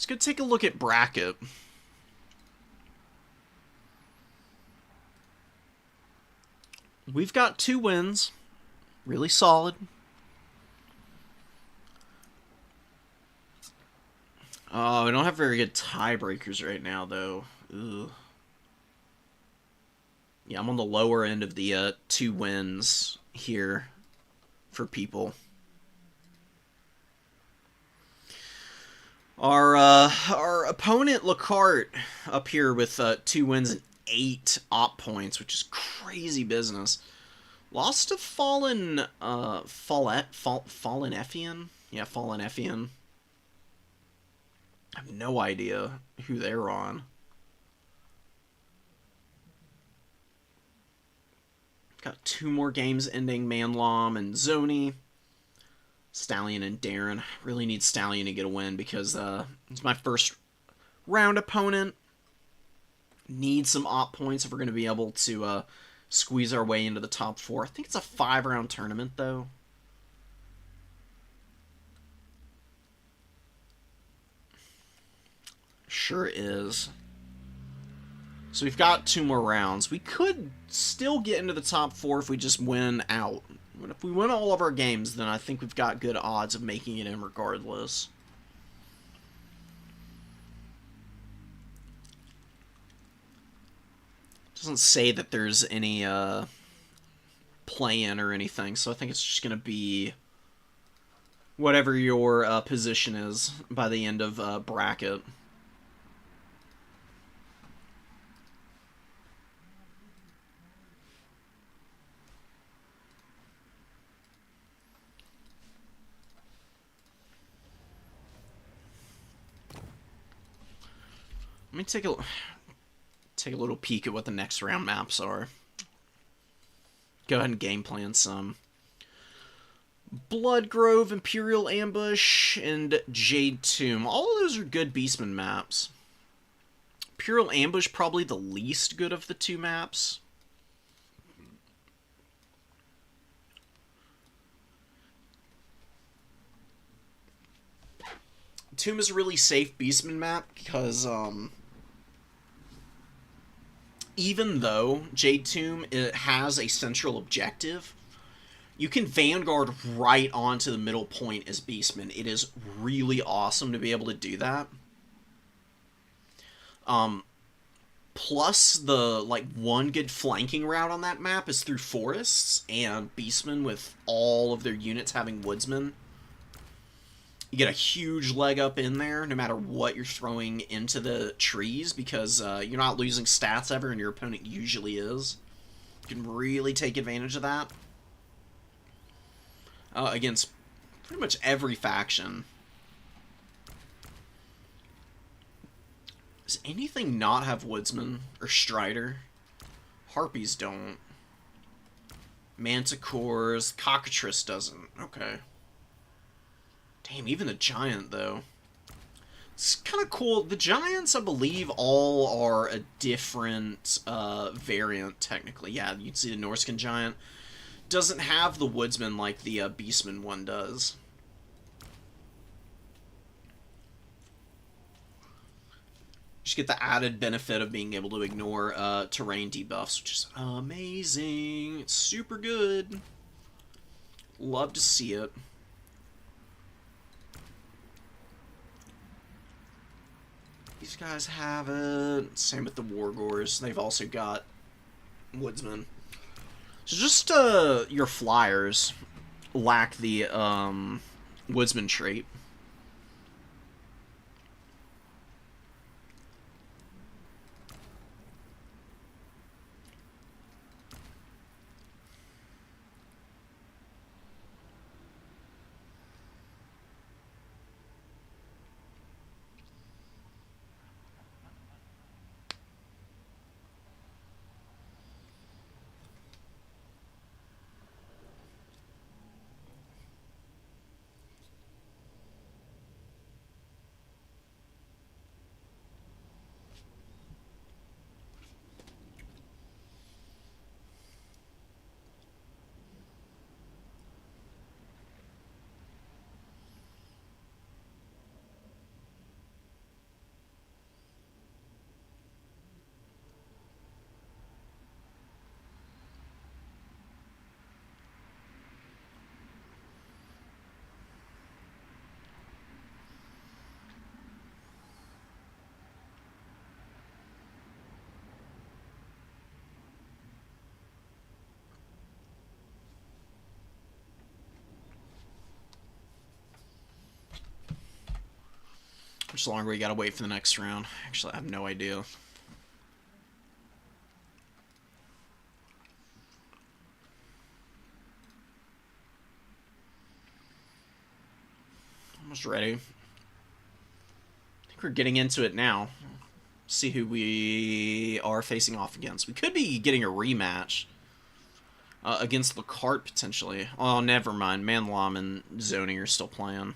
go take a look at bracket. We've got 2 wins. Really solid. Oh, we don't have very good tiebreakers right now, though. Ugh. Yeah, I'm on the lower end of the 2 wins here for people. Our opponent, Lacarte, up here with 2 wins and 8 op points, which is crazy business. Lost to Fallen Effian? Yeah, Fallen Effian. I have no idea who they're on. Got 2 more games ending, Manlom and Zoni. Stallion and Darren. Really need Stallion to get a win because it's my first round opponent. Need some op points if we're going to be able to squeeze our way into the top 4. I think it's a 5-round tournament, though. Sure is. So we've got 2 more rounds. We could still get into the top 4 if we just win out. But if we win all of our games, then I think we've got good odds of making it in regardless. Doesn't say that there's any play-in or anything, so I think it's just going to be whatever your position is by the end of bracket. Let me take a little peek at what the next round maps are. Go ahead and game plan some. Bloodgrove, Imperial Ambush, and Jade Tomb. All of those are good Beastmen maps. Imperial Ambush probably the least good of the 2 maps. Tomb is a really safe Beastmen map because even though Jade Tomb it has a central objective, you can Vanguard right onto the middle point as Beastmen. It is really awesome to be able to do that. Plus, the one good flanking route on that map is through forests, and Beastmen with all of their units having woodsmen. You get a huge leg up in there, no matter what you're throwing into the trees, because you're not losing stats ever, and your opponent usually is. You can really take advantage of that. Against pretty much every faction. Does anything not have Woodsman or Strider? Harpies don't. Manticores, Cockatrice doesn't. Okay. Damn, even the Giant, though. It's kind of cool. The Giants, I believe, all are a different variant, technically. Yeah, you'd see the Norscan Giant. Doesn't have the Woodsman like the Beastman one does. Just get the added benefit of being able to ignore terrain debuffs, which is amazing. It's super good. Love to see it. These guys have it. Same with the Wargors. They've also got Woodsmen. So just your flyers lack the Woodsman trait. much longer we gotta wait for the next round? Actually, I have no idea. Almost ready. I think we're getting into it now. See who we are facing off against. We could be getting a rematch against the cart potentially. Oh, never mind. Manlam and Zoning are still playing.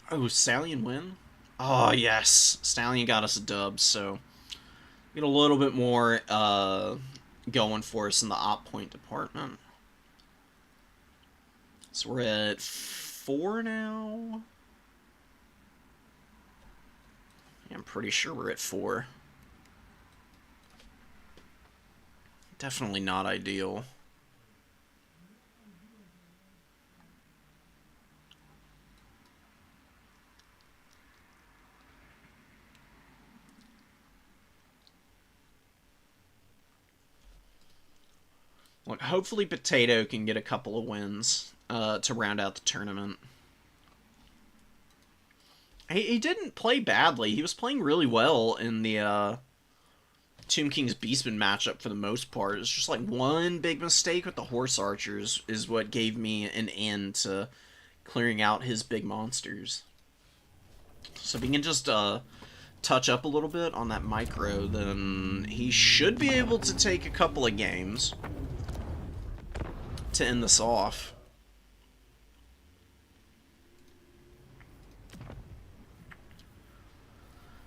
Oh, Stallion win? Oh, yes. Stallion got us a dub, so get a little bit more going for us in the op point department. So we're at 4 now. Yeah, I'm pretty sure we're at 4. Definitely not ideal. Look, hopefully Potato can get a couple of wins to round out the tournament. He didn't play badly. He was playing really well in the Tomb King's Beastmen matchup for the most part. It's just like one big mistake with the Horse Archers is what gave me an end to clearing out his big monsters. So if he can just touch up a little bit on that micro, then he should be able to take a couple of games to end this off.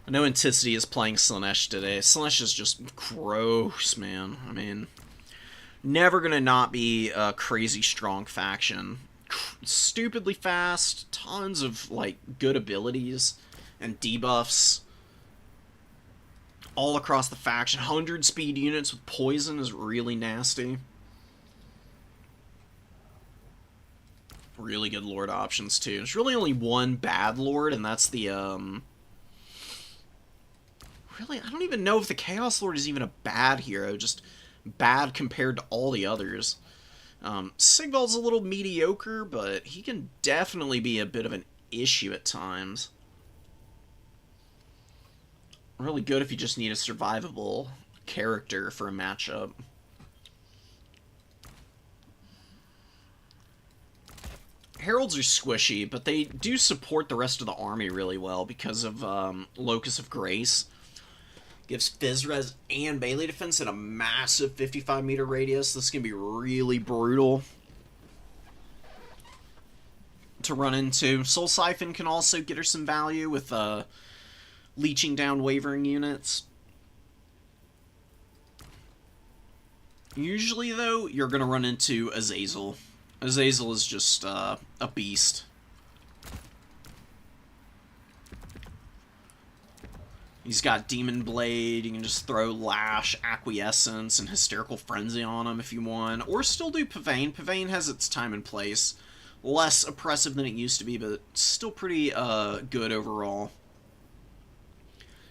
I know Anticity is playing Slanesh today. Slanesh is just gross, man. I mean, never gonna not be a crazy strong faction. Stupidly fast, tons of, like, good abilities and debuffs all across the faction. 100 speed units with poison is really nasty. Really good Lord options, too. There's really only one bad Lord, and that's the, Really, I don't even know if the Chaos Lord is even a bad hero, just bad compared to all the others. Sigvald's a little mediocre, but he can definitely be a bit of an issue at times. Really good if you just need a survivable character for a matchup. Heralds are squishy, but they do support the rest of the army really well because of Locus of Grace. Gives Fizzres and melee defense at a massive 55-meter radius. This is going to be really brutal to run into. Soul Siphon can also get her some value with leeching down wavering units. Usually, though, you're going to run into Azazel. Azazel is just a beast. He's got Demon Blade, you can just throw Lash, Acquiescence, and Hysterical Frenzy on him if you want. Or still do Pavane. Pavane has its time and place. Less oppressive than it used to be, but still pretty good overall.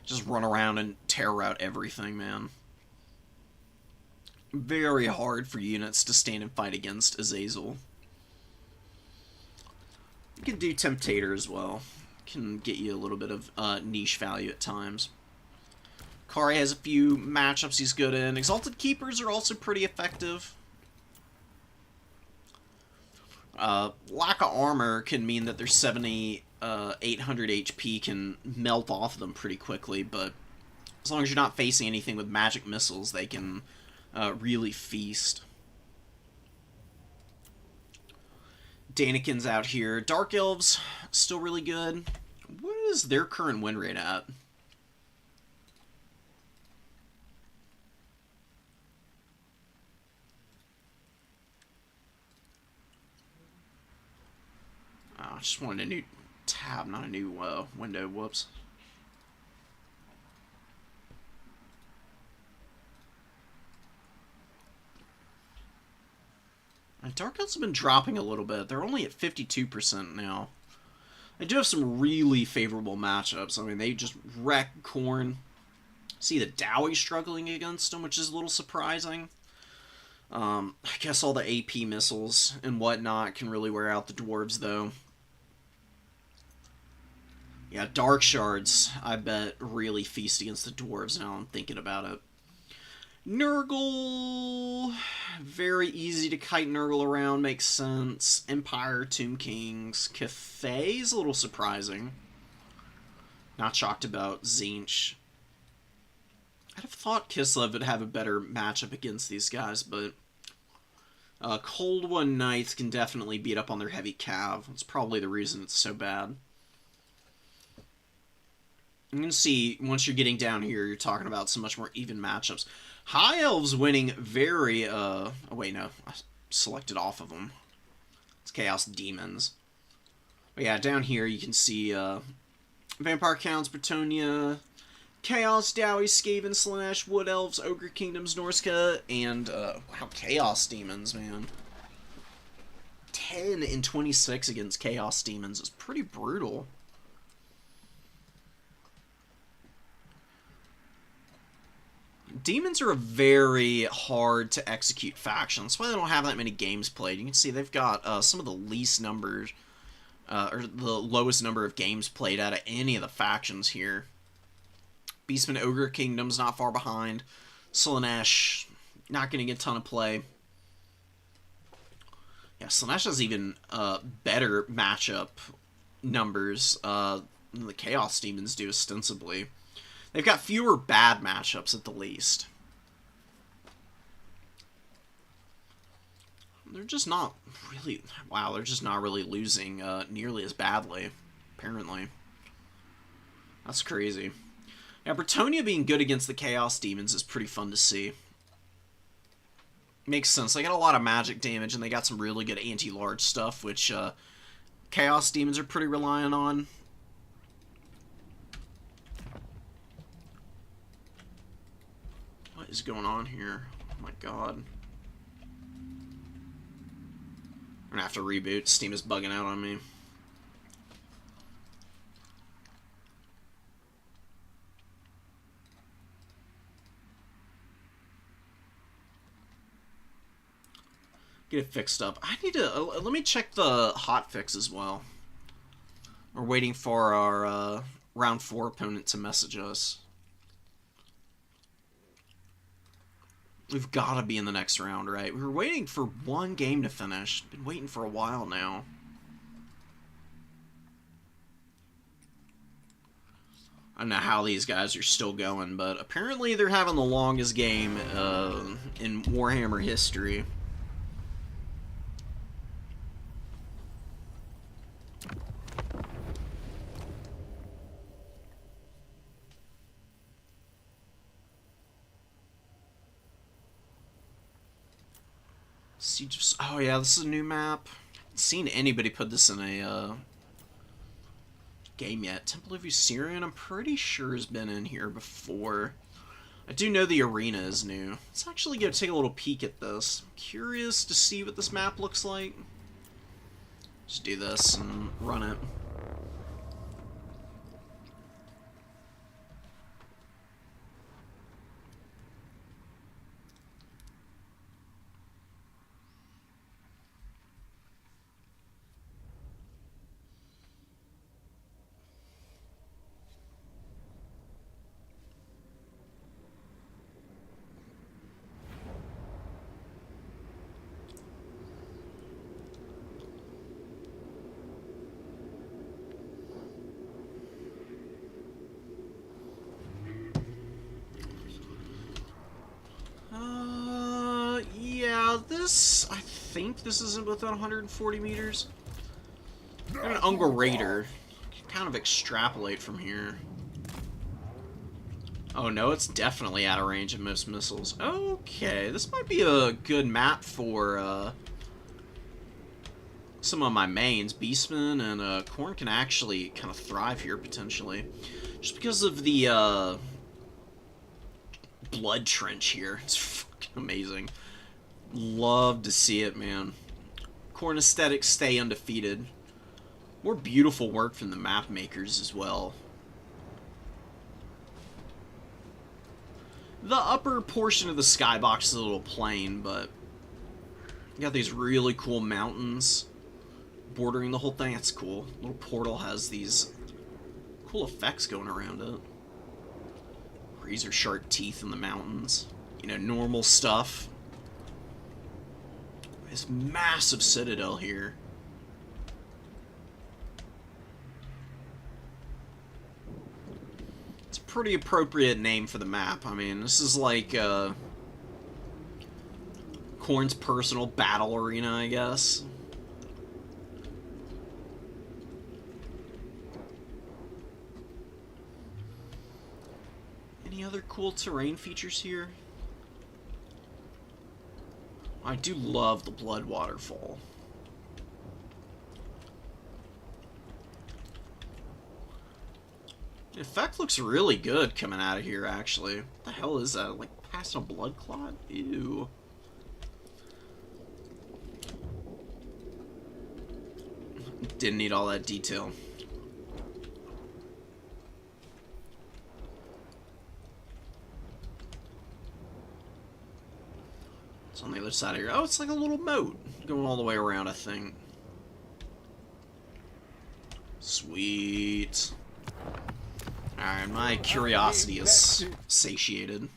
Just run around and tear out everything, man. Very hard for units to stand and fight against Azazel. You can do Temptator as well. Can get you a little bit of niche value at times. Kari has a few matchups he's good in. Exalted Keepers are also pretty effective. Lack of armor can mean that their 800 HP can melt off them pretty quickly, but as long as you're not facing anything with magic missiles, they can really feast. Danikin's out here. Dark Elves, still really good. What is their current win rate at? I just wanted a new tab, not a new window. Whoops. And Dark Elves have been dropping a little bit. They're only at 52% now. They do have some really favorable matchups. I mean, they just wreck Khorne. See the Dowie struggling against them, which is a little surprising. I guess all the AP missiles and whatnot can really wear out the dwarves, though. Yeah, Dark Shards, I bet, really feast against the dwarves now I'm thinking about it. Nurgle, very easy to kite Nurgle around, makes sense. Empire, Tomb Kings. Cathay is a little surprising. Not shocked about Tzeentch. I'd have thought Kislev would have a better matchup against these guys, but Cold One Knights can definitely beat up on their heavy cav. That's probably the reason it's so bad. You can see, once you're getting down here, you're talking about so much more even matchups. High Elves winning very, oh wait, no. I selected off of them. It's Chaos Demons. But yeah, down here you can see, Vampire Counts, Bretonnia, Chaos, Dowie, Skaven, Slaanesh, Wood Elves, Ogre Kingdoms, Norska, and, wow, Chaos Demons, man. 10 and 26 against Chaos Demons is pretty brutal. Demons are a very hard to execute faction. That's why they don't have that many games played. You can see they've got some of the least numbers, or the lowest number of games played out of any of the factions here. Beastmen, Ogre Kingdom's not far behind. Slaanesh, not getting a ton of play. Yeah, Slaanesh has even better matchup numbers than the Chaos Demons do, ostensibly. They've got fewer bad matchups at the least. They're just not really... Wow, they're just not really losing nearly as badly, apparently. That's crazy. Yeah, Bretonnia being good against the Chaos Demons is pretty fun to see. Makes sense. They got a lot of magic damage, and they got some really good anti-large stuff, which Chaos Demons are pretty reliant on. What is going on here? Oh my god. I'm gonna have to reboot. Steam is bugging out on me. Get it fixed up. I need to... let me check the hotfix as well. We're waiting for our round 4 opponent to message us. We've got to be in the next round, right? We were waiting for one game to finish. Been waiting for a while now. I don't know how these guys are still going, but apparently they're having the longest game in Warhammer history. Oh yeah, this is a new map. I haven't seen anybody put this in a game yet. Temple of Usirian, I'm pretty sure has been in here before. I do know the arena is new. Let's actually go take a little peek at this. I'm curious to see what this map looks like. Just do this and run it. I think this isn't within 140 meters. Got an Ungar Raider. Can kind of extrapolate from here. Oh no, it's definitely out of range of most missiles. Okay, this might be a good map for some of my mains, Beastmen and Khorne, can actually kind of thrive here, potentially. Just because of the blood trench here. It's fucking amazing. Love to see it, man. Khorne aesthetics stay undefeated. More beautiful work from the map makers as well. The upper portion of the skybox is a little plain, but you got these really cool mountains bordering the whole thing. That's cool. Little portal has these cool effects going around it. Razor sharp teeth in the mountains. You know, normal stuff. This massive citadel here. It's a pretty appropriate name for the map. I mean, this is like Khorne's personal battle arena, I guess. Any other cool terrain features here? I do love the blood waterfall. The effect looks really good coming out of here, actually. What the hell is that? Like, passing a blood clot? Ew. Didn't need all that detail. It's on the other side of here. Oh, it's like a little moat going all the way around, I think. Sweet. Alright, my curiosity is satiated.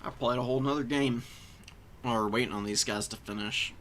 I played a whole nother game. Or waiting on these guys to finish.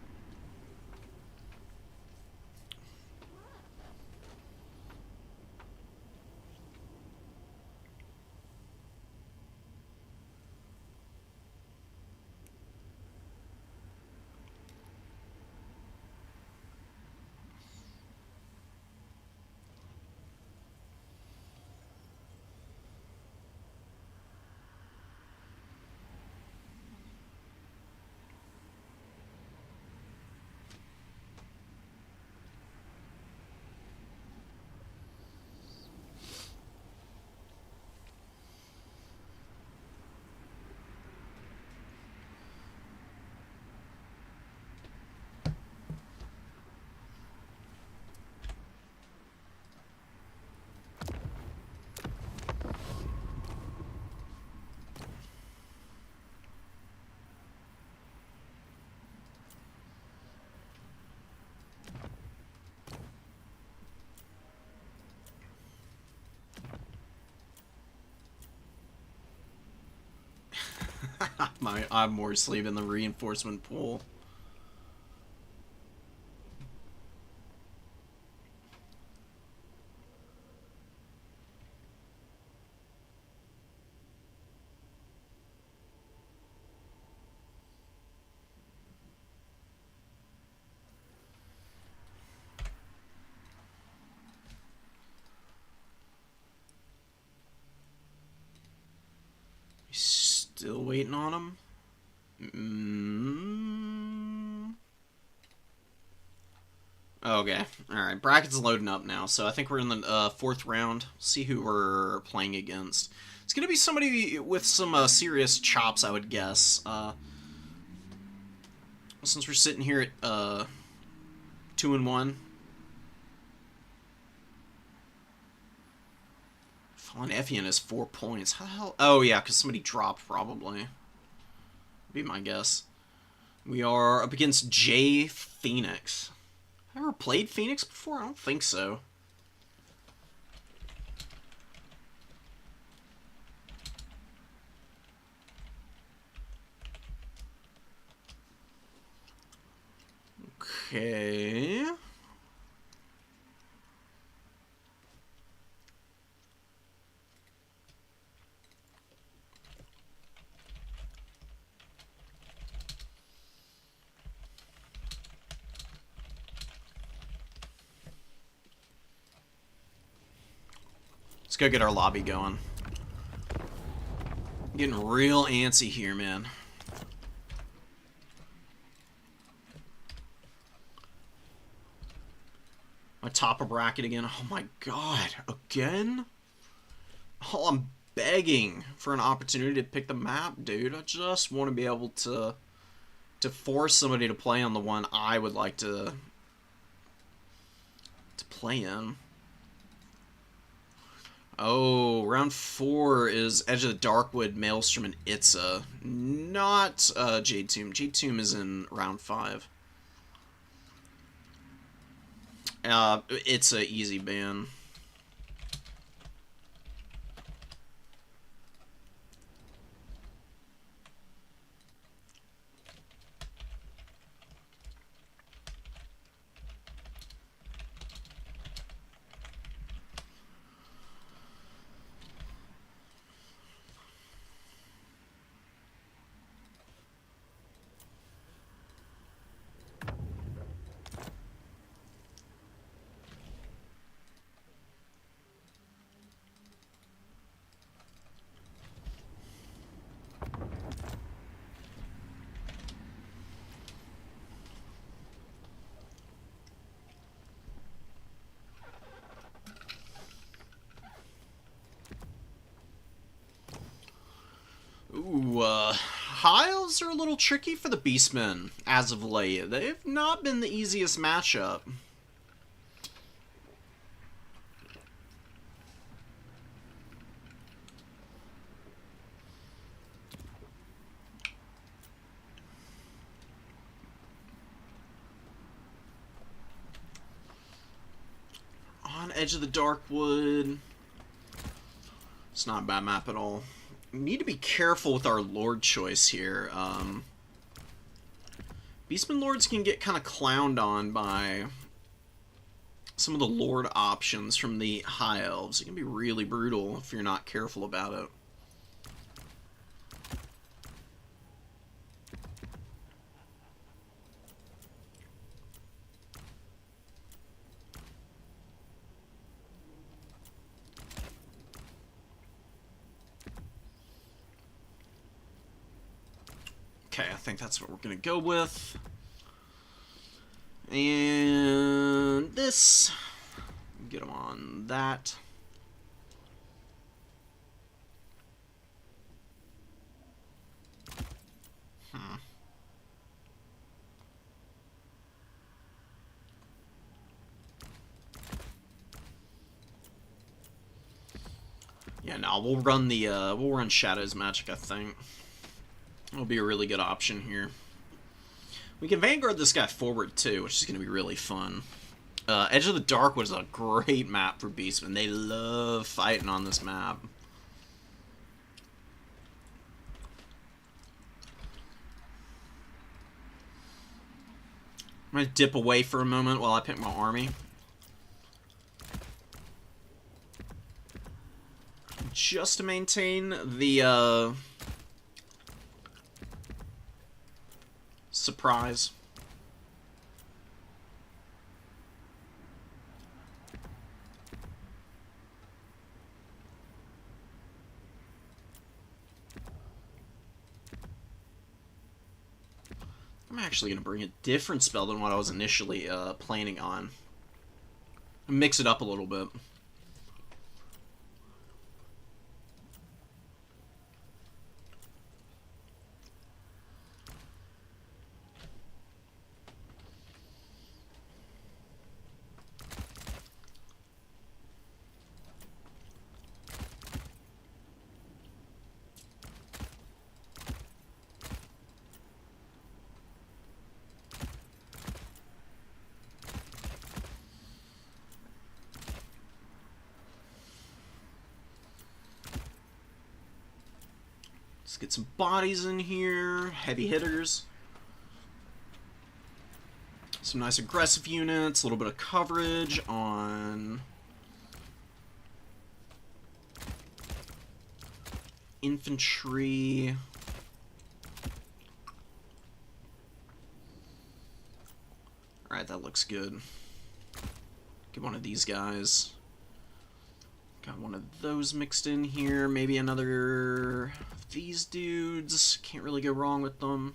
I'm more asleep in the reinforcement pool. Still waiting on him. Okay, alright, bracket's loading up now, so I think we're in the fourth round. See who we're playing against. It's gonna be somebody with some serious chops, I would guess. Since we're sitting here at 2-1. Fallen Effian has 4 points. How the hell? Oh yeah, because somebody dropped, probably. Be my guess. We are up against J Phoenix. Have I ever played Phoenix before? I don't think so. Okay. go get our lobby going. Getting real antsy here, man. My top of bracket again. Oh my god. Again? Oh, I'm begging for an opportunity to pick the map, dude. I just want to be able to force somebody to play on the one I would like to play in. Oh, round 4 is Edge of the Darkwood, Maelstrom, and Itza. Not Jade Tomb. Jade Tomb is in round 5. It's a easy ban. Ooh, Hiles are a little tricky for the Beastmen as of late. They've not been the easiest matchup. On Edge of the Darkwood. It's not a bad map at all. We need to be careful with our Lord choice here. Beastman Lords can get kind of clowned on by some of the Lord options from the High Elves. It can be really brutal if you're not careful about it. Okay, I think that's what we're going to go with. And this. Get them on that. Yeah, no, we'll run Shadow's Magic, I think. It'll be a really good option here. We can Vanguard this guy forward, too, which is going to be really fun. Edge of the Darkwood is a great map for Beastmen. They love fighting on this map. I'm going to dip away for a moment while I pick my army. Just to maintain the, surprise. I'm actually going to bring a different spell than what I was initially planning on. Mix it up a little bit. Let's get some bodies in here, heavy hitters. Some nice aggressive units, a little bit of coverage on infantry. Alright, that looks good. Get one of these guys. Got one of those mixed in here. Maybe another of these dudes. Can't really go wrong with them.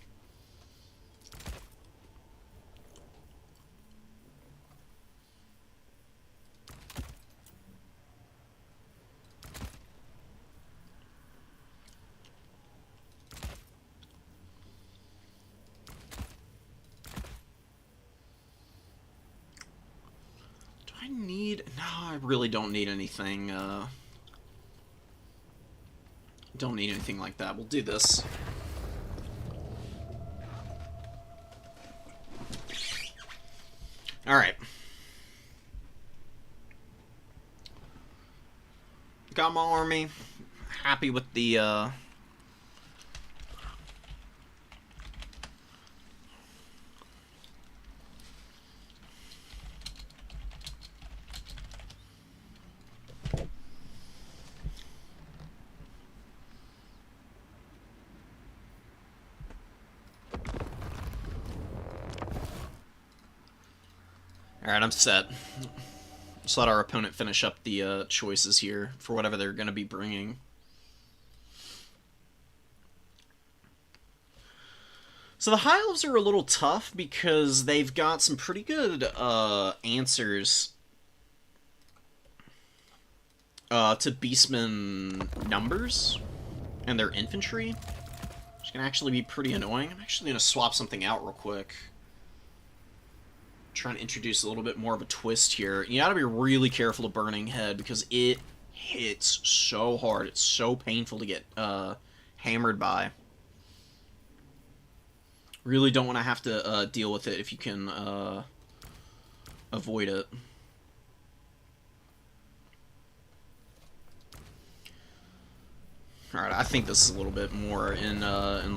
I really don't need anything, don't need anything like that. We'll do this. Alright. Got my army. Happy with the, Alright, I'm set. Just let our opponent finish up the choices here for whatever they're going to be bringing. So the High Elves are a little tough because they've got some pretty good answers to Beastmen numbers and their infantry, which can actually be pretty annoying. I'm actually going to swap something out real quick. Trying to introduce a little bit more of a twist here. You gotta be really careful of Burning Head because it hits so hard. It's so painful to get hammered by. Really don't want to have to deal with it if you can avoid it. Alright, I think this is a little bit more in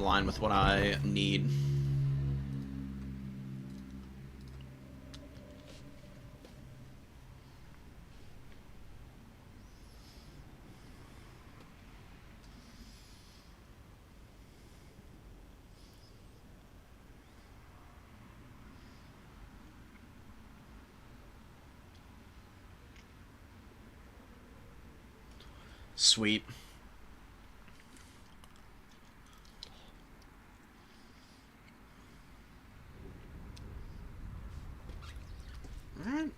line with what I need. Sweet. Alright.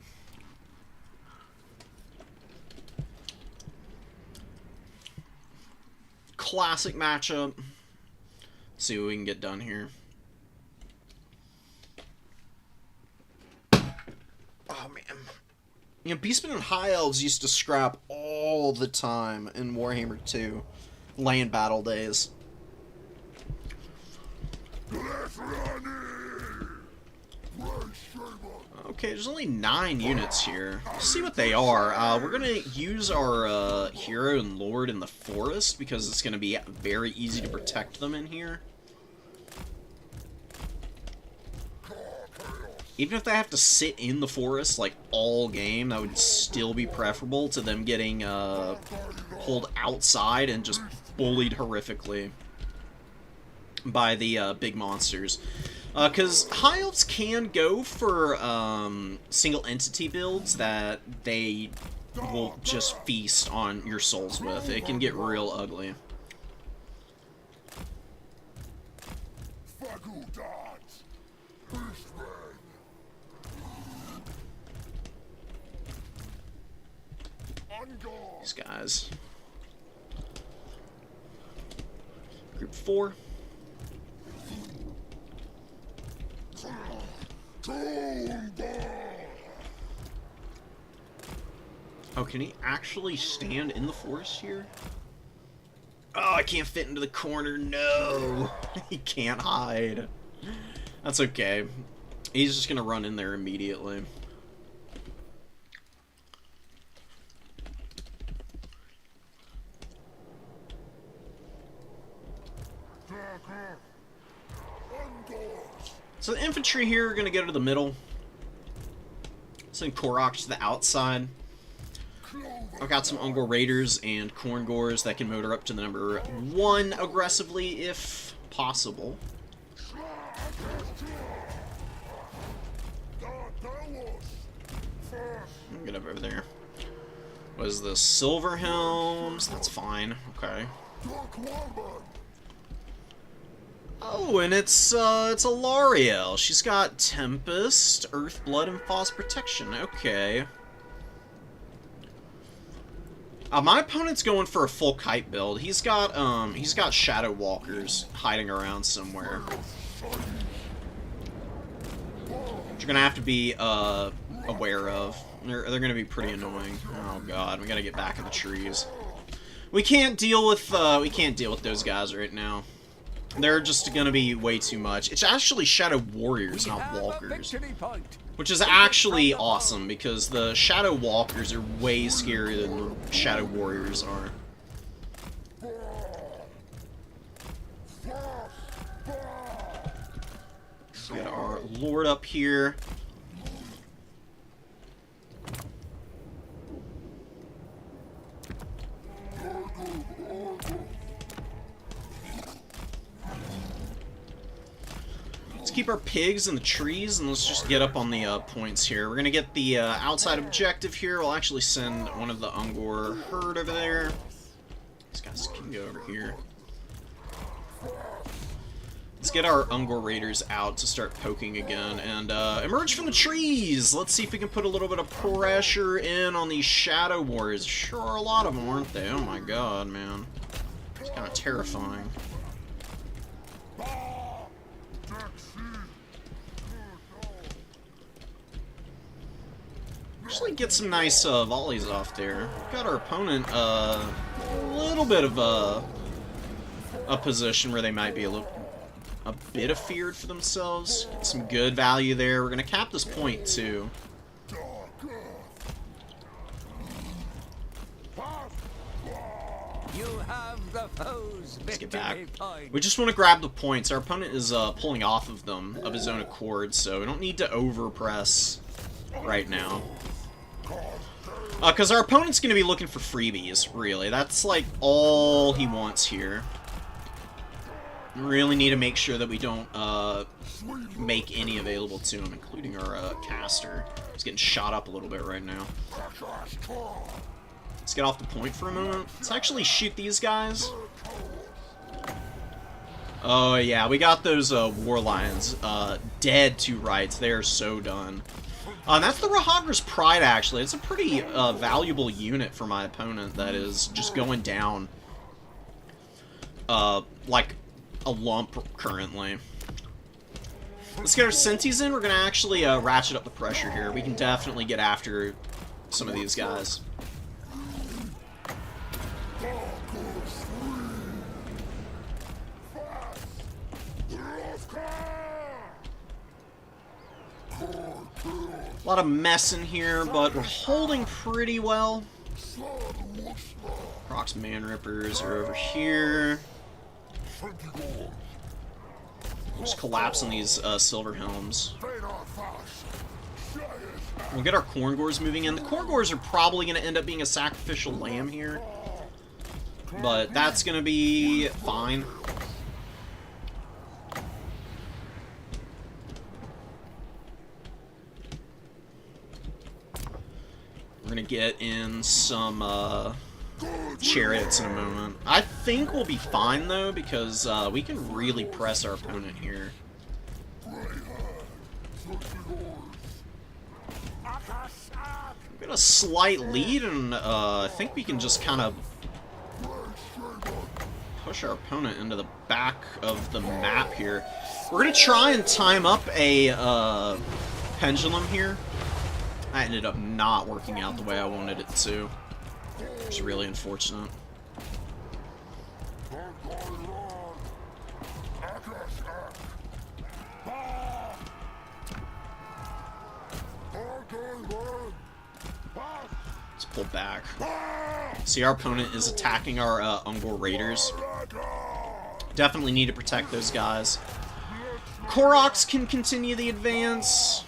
Classic matchup. Let's see what we can get done here. Oh, man. You know, Beastmen and High Elves used to scrap all the time in Warhammer 2. Land battle days. Okay, there's only 9 units here. Let's see what they are. We're going to use our hero and lord in the forest because it's going to be very easy to protect them in here. Even if they have to sit in the forest, like, all game, that would still be preferable to them getting pulled outside and just bullied horrifically by the big monsters. Because High Elves can go for single entity builds that they will just feast on your souls with. It can get real ugly. These guys. Group 4. Oh, can he actually stand in the forest here? Oh, I can't fit into the corner. No! He can't hide. That's okay. He's just gonna run in there immediately. So the infantry here are going to go to the middle. Send Korok to the outside. I've got some Ungor Raiders and Korngors that can motor up to the number 1 aggressively if possible. Get up over there. What is this? Silver Helms? That's fine. Okay. Oh, and it's a Lariel. She's got Tempest, Earth, Blood, and Frost Protection. Okay. My opponent's going for a full kite build. He's got Shadow Walkers hiding around somewhere. Which you're gonna have to be aware of. They're gonna be pretty annoying. Oh god, we gotta get back in the trees. We can't deal with those guys right now. They're just gonna be way too much. It's actually Shadow Warriors, not Walkers. Which is actually awesome, because the Shadow Walkers are way scarier than the Shadow Warriors are. So we got our Lord up here. Let's keep our pigs in the trees, and let's just get up on the points here. We're gonna get the outside objective here. We'll actually send one of the Ungor herd over there. These guys can go over here. Let's get our Ungor raiders out to start poking again, and emerge from the trees! Let's see if we can put a little bit of pressure in on these Shadow Warriors. Sure are a lot of them, aren't they? Oh my god, man. It's kind of terrifying. Actually get some nice volleys off there. Got our opponent a little bit of a position where they might be a bit afeared for themselves. Get some good value there. We're gonna cap this point too. You have the foe's Let's get back. victory point. We just want to grab the points. Our opponent is pulling off of them of his own accord, so we don't need to overpress right now. Because our opponent's going to be looking for freebies, really. That's, like, all he wants here. We really need to make sure that we don't make any available to him, including our caster. He's getting shot up a little bit right now. Let's get off the point for a moment. Let's actually shoot these guys. Oh, yeah, we got those War Lions dead to rights. They are so done. That's the Rahagra's Pride, actually. It's a pretty valuable unit for my opponent that is just going down like a lump currently. Let's get our Sentis in. We're going to actually ratchet up the pressure here. We can definitely get after some of these guys. A lot of mess in here, but we're holding pretty well. Prox Man Rippers are over here. Just collapse on these Silver Helms. We'll get our Corngors moving in. The Corngors are probably going to end up being a sacrificial lamb here, but that's going to be fine. We're gonna get in some chariots in a moment. I think we'll be fine though, because we can really press our opponent here. We've got a slight lead, and I think we can just kind of push our opponent into the back of the map here. We're gonna try and time up a pendulum here. That ended up not working out the way I wanted it to. It's really unfortunate. Let's pull back. See, our opponent is attacking our Ungor Raiders. Definitely need to protect those guys. Koroks can continue the advance.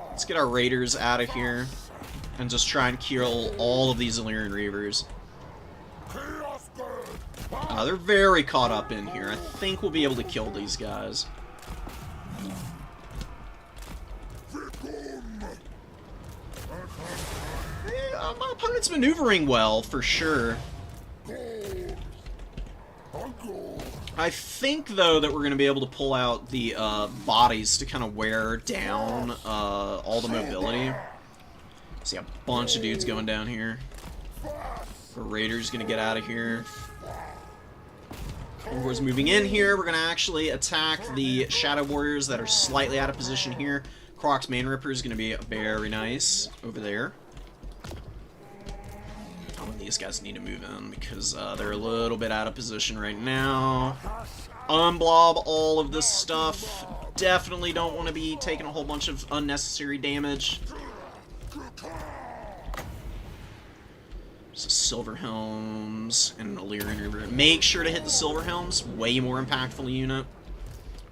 Let's get our raiders out of here and just try and kill all of these Illyrian Reavers. They're very caught up in here. I think we'll be able to kill these guys. My opponent's maneuvering well, for sure. I think, though, that we're going to be able to pull out the bodies to kind of wear down all the mobility. See a bunch of dudes going down here. The Raider's going to get out of here. Warriors moving in here. We're going to actually attack the Shadow Warriors that are slightly out of position here. Croc's Main Ripper is going to be very nice over there. These guys need to move in because they're a little bit out of position right now. Unblob all of this stuff. Definitely don't want to be taking a whole bunch of unnecessary damage. So Silver Helms and an Illyrian Reaver. Make sure to hit the Silver Helms. Way more impactful unit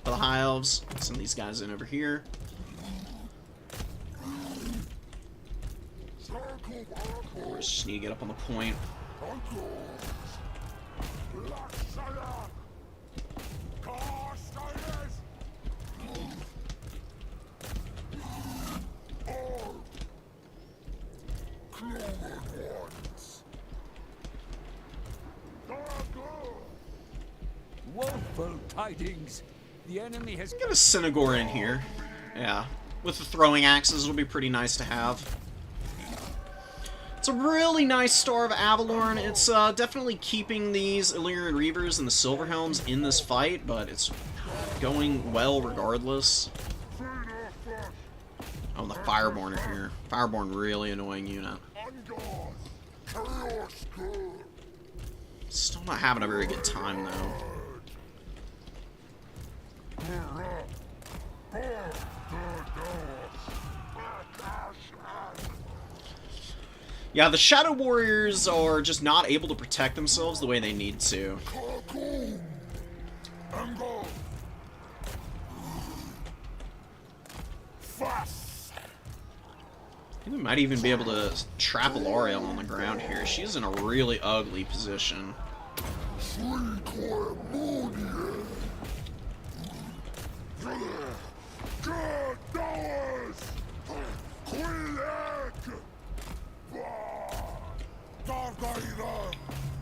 for the High Elves. Send these guys in over here. Just need to get up on the point. Woeful tidings. The enemy has Get a Synagore in here. Yeah. With the throwing axes, it'll be pretty nice to have. It's a really nice Star of Avalorn. It's definitely keeping these Illyrian Reavers and the Silver Helms in this fight, but it's going well regardless. Oh, the Fireborn are here. Fireborn, really annoying unit. Still not having a very good time, though. Yeah, the Shadow Warriors are just not able to protect themselves the way they need to. I think we might even be able to trap Alariel on the ground here. She's in a really ugly position.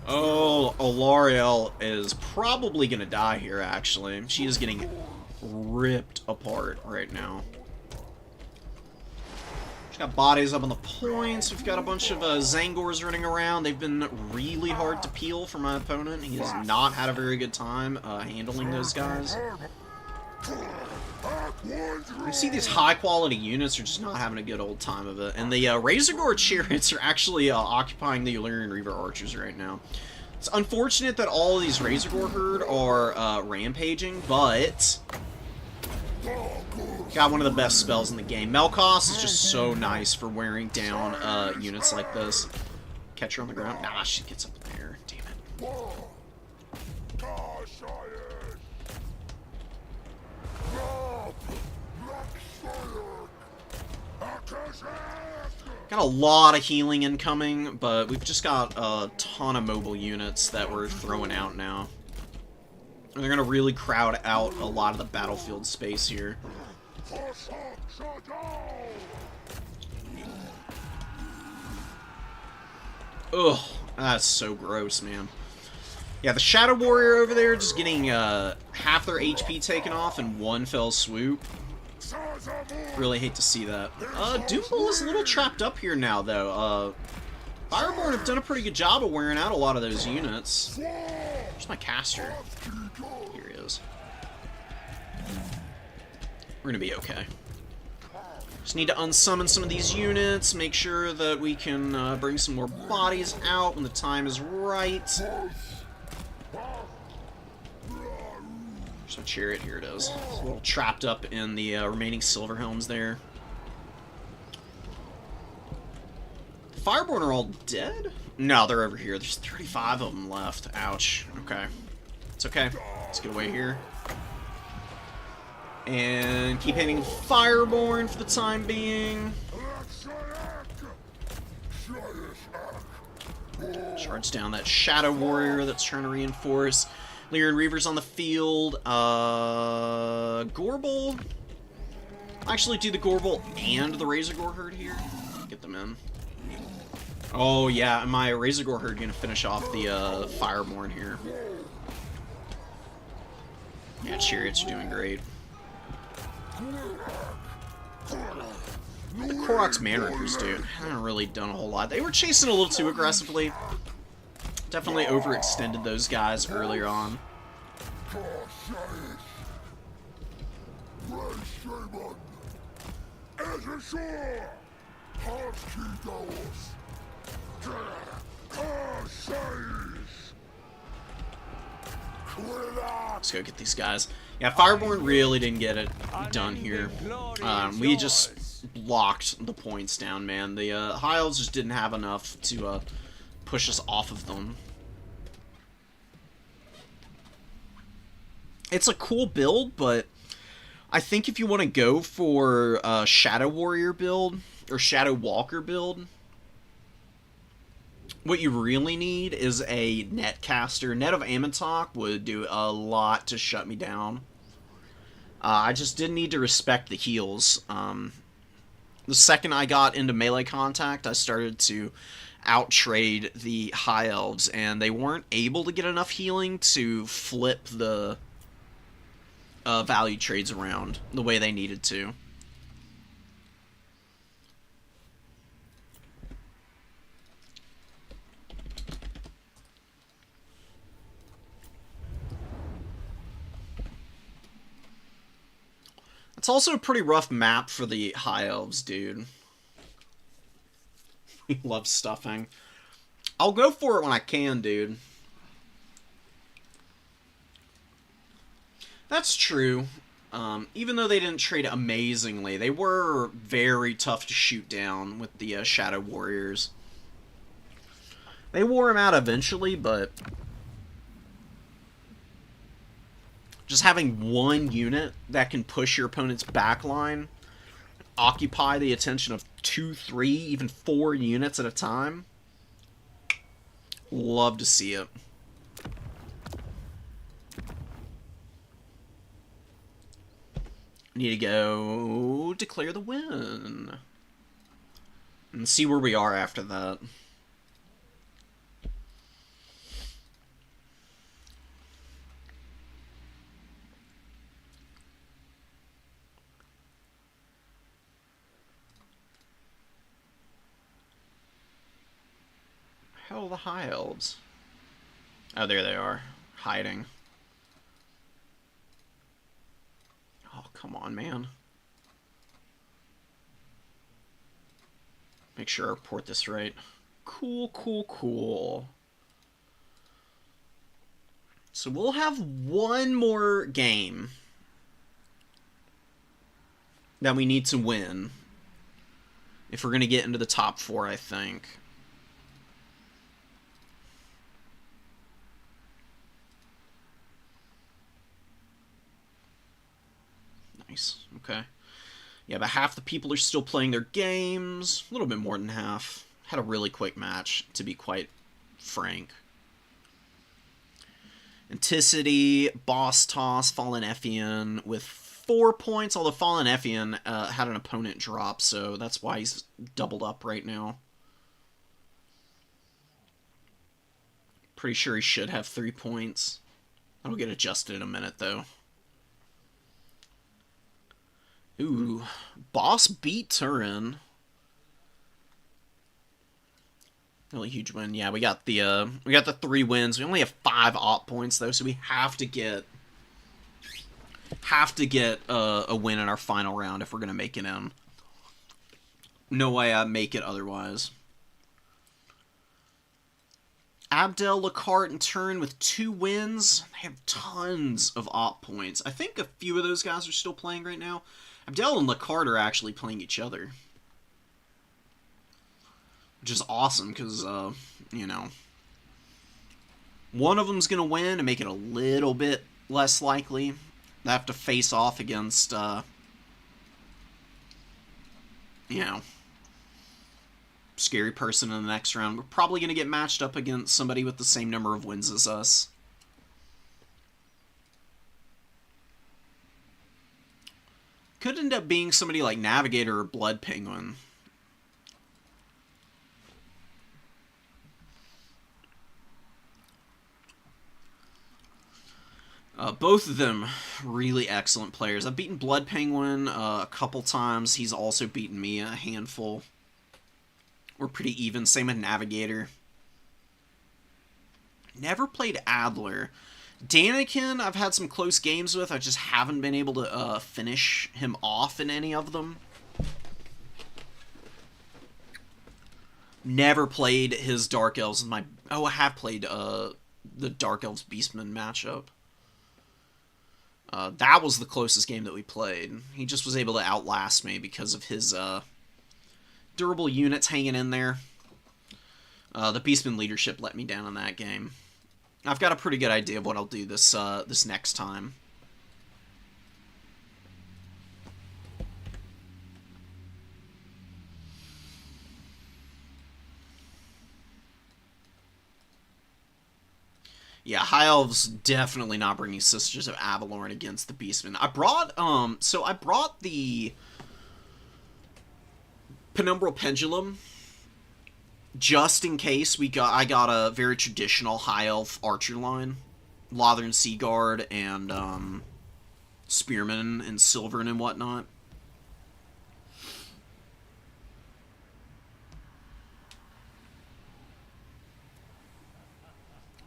Oh, Alariel is probably gonna die here, actually. She is getting ripped apart right now. She's got bodies up on the points. We've got a bunch of Zangors running around. They've been really hard to peel for my opponent. He has not had a very good time handling those guys. You see these high-quality units are just not having a good old time of it. And the Razorgore Chariots are actually occupying the Illyrian Reaver Archers right now. It's unfortunate that all of these Razorgore Herd are rampaging, but got one of the best spells in the game. Melkos is just so nice for wearing down units like this. Catch her on the ground. Nah, she gets up there. Damn it. Got a lot of healing incoming, but we've just got a ton of mobile units that we're throwing out now. And they're going to really crowd out a lot of the battlefield space here. Ugh, that's so gross, man. Yeah, the Shadow Warrior over there just getting half their HP taken off in one fell swoop. Really hate to see that. Doombull is a little trapped up here now, though. Fireborn have done a pretty good job of wearing out a lot of those units. Where's my caster? Here he is. We're gonna be okay. Just need to unsummon some of these units, make sure that we can bring some more bodies out when the time is right. So Chariot, here it is. It's a little trapped up in the remaining Silver Helms there. Fireborn are all dead? No, they're over here. There's 35 of them left. Ouch. Okay. It's okay. Let's get away here. And keep hitting Fireborn for the time being. Charge down that Shadow Warrior that's trying to reinforce. Illyrian Reavers on the field. Gorbel. Actually do the Gorbel and the Razorgore Herd here. Get them in. Oh yeah, my Razorgore herd gonna finish off the Fireborn here. Yeah, Chariots are doing great. The Korok's Manrippers, dude, haven't really done a whole lot. They were chasing a little too aggressively. Definitely overextended those guys earlier on. Let's go get these guys. Yeah, Fireborn really didn't get it done here. We just blocked the points down, man. The High Elves just didn't have enough to push us off of them. It's a cool build, but I think if you want to go for a Shadow Warrior build, or Shadow Walker build, what you really need is a Netcaster. Net of Ammontok would do a lot to shut me down. I just didn't need to respect the heals. The second I got into melee contact, I started to outtrade the High Elves, and they weren't able to get enough healing to flip the value trades around the way they needed to. It's also a pretty rough map for the High Elves, dude. We love stuffing. I'll go for it when I can, dude. That's true. Even though they didn't trade amazingly, they were very tough to shoot down with the Shadow Warriors. They wore him out eventually, but just having one unit that can push your opponent's backline, occupy the attention of 2, 3, even 4 units at a time, love to see it. Need to go declare the win. And see where we are after that. Hell, the High Elves. Oh, there they are. Hiding. Oh, come on, man. Make sure I report this right. Cool, cool, cool. So we'll have one more game that we need to win if we're going to get into the top 4, I think. Nice. Okay. Yeah, but half the people are still playing their games. A little bit more than half. Had a really quick match, to be quite frank. Anticity, Boss Toss, Fallen Effian with 4 points, although Fallen Effian had an opponent drop, so that's why he's doubled up right now. Pretty sure he should have 3 points. That'll get adjusted in a minute, though. Ooh, Boss beat Turin. Really huge win. Yeah, we got the 3 wins. We only have 5 op points though, so we have to get a win in our final round if we're gonna make it in. No way I make it otherwise. Abdel, Lacart, and Turin with 2 wins. They have tons of op points. I think a few of those guys are still playing right now. Abdel and Lacart are actually playing each other. Which is awesome, because, you know, one of them's going to win and make it a little bit less likely. They have to face off against, you know, scary person in the next round. We're probably going to get matched up against somebody with the same number of wins as us. Could end up being somebody like Navigator or Blood Penguin. Both of them really excellent players. I've beaten Blood Penguin a couple times. He's also beaten me a handful. We're pretty even. Same with Navigator. Never played Adler. Daniken, I've had some close games with. I just haven't been able to finish him off in any of them. Never played his Dark Elves in my... Oh, I have played the Dark Elves Beastmen matchup. That was the closest game that we played. He just was able to outlast me because of his durable units hanging in there. The Beastmen leadership let me down in that game. I've got a pretty good idea of what I'll do this this next time. Yeah, High Elves definitely not bringing Sisters of Avalorn against the Beastmen. I brought the Penumbral Pendulum just in case I got a very traditional High Elf archer line. Lothern Seaguard and Spearmen and Silvern and whatnot.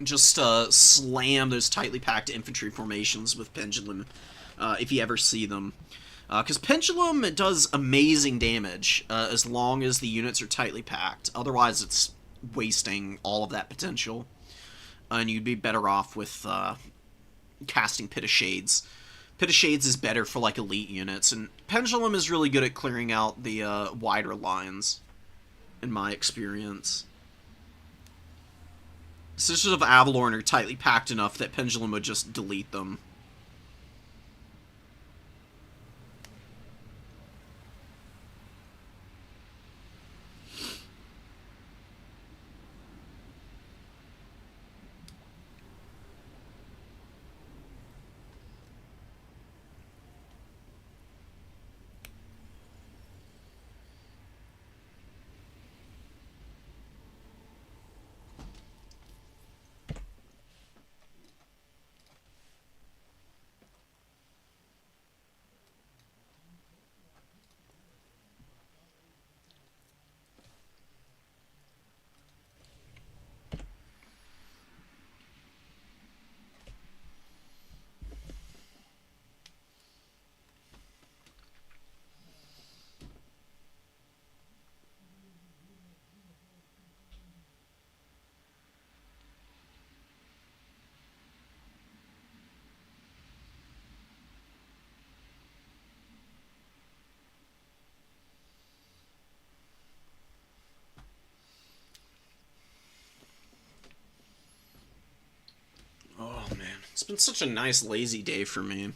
Just slam those tightly packed infantry formations with Pendulum if you ever see them. Because Pendulum does amazing damage as long as the units are tightly packed. Otherwise, it's wasting all of that potential. And you'd be better off with casting Pit of Shades. Pit of Shades is better for like elite units, and Pendulum is really good at clearing out the wider lines, in my experience. Sisters of Avalorn are tightly packed enough that Pendulum would just delete them. It's been such a nice, lazy day for me.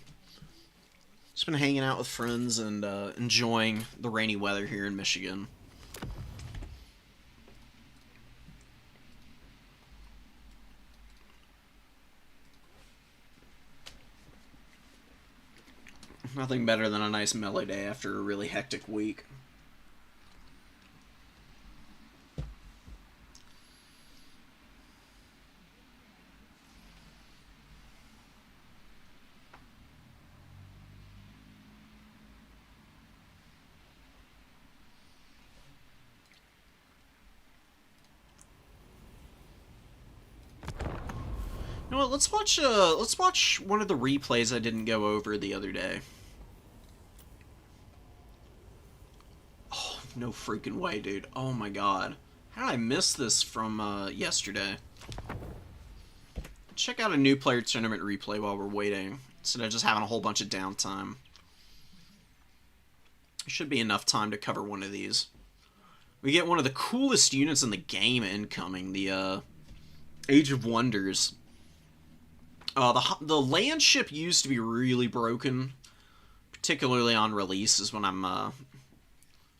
Just been hanging out with friends and enjoying the rainy weather here in Michigan. Nothing better than a nice mellow day after a really hectic week. You know what? Let's watch one of the replays I didn't go over the other day. Oh, no freaking way, dude. Oh my god. How did I miss this from yesterday? Check out a new player tournament replay while we're waiting, instead of just having a whole bunch of downtime. There should be enough time to cover one of these. We get one of the coolest units in the game incoming, the Age of Wonders. The land ship used to be really broken, particularly on release is what I'm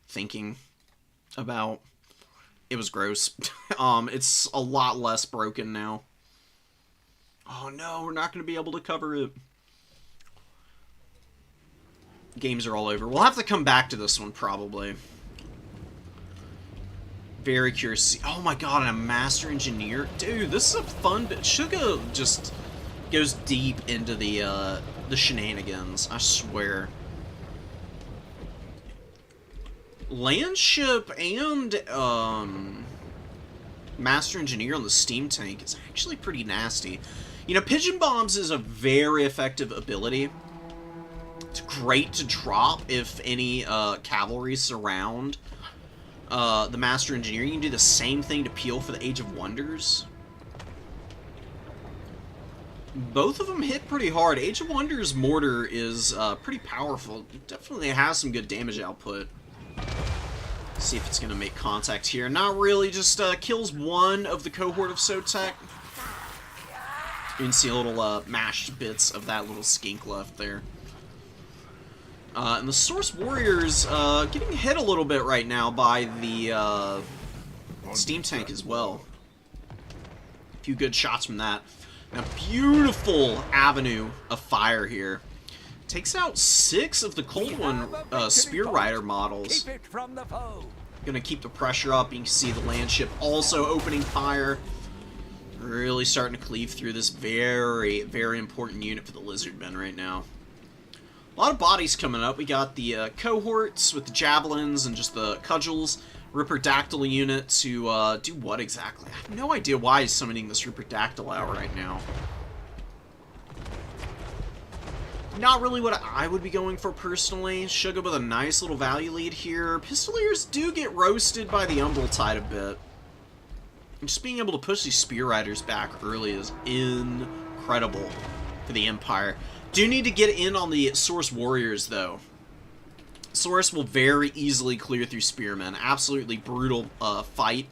thinking about. It was gross. It's a lot less broken now. Oh no, we're not going to be able to cover it. Games are all over. We'll have to come back to this one, probably. Very curious. Oh my god, and a Master Engineer? Dude, this is a fun bit. Suga just Goes deep into the shenanigans, I swear. Landship and Master Engineer on the steam tank is actually pretty nasty. You know, Pigeon Bombs is a very effective ability. It's great to drop if any cavalry surround the Master Engineer. You can do the same thing to peel for the Age of Wonders. Both of them hit pretty hard. Age of Wonders Mortar is pretty powerful. It definitely has some good damage output. Let's see if it's going to make contact here. Not really, just kills one of the cohort of Sotek. You can see a little mashed bits of that little skink left there. And the Source Warriors getting hit a little bit right now by the steam tank as well. A few good shots from that. A beautiful avenue of fire here. Takes out 6 of the Cold One Spear Rider models. Keep it from the foe. Gonna keep the pressure up. You can see the Landship also opening fire. Really starting to cleave through this very, very important unit for the Lizardmen right now. A lot of bodies coming up. We got the cohorts with the javelins and just the cudgels. Ripperdactyl unit to do what exactly? I have no idea why he's summoning this Ripperdactyl out right now. Not really what I would be going for personally. Suga with a nice little value lead here. Pistoliers do get roasted by the Umbral Tide a bit. Just being able to push these Spear Riders back early is incredible for the Empire. Do need to get in on the Source Warriors though. Source will very easily clear through Spearmen. Absolutely brutal fight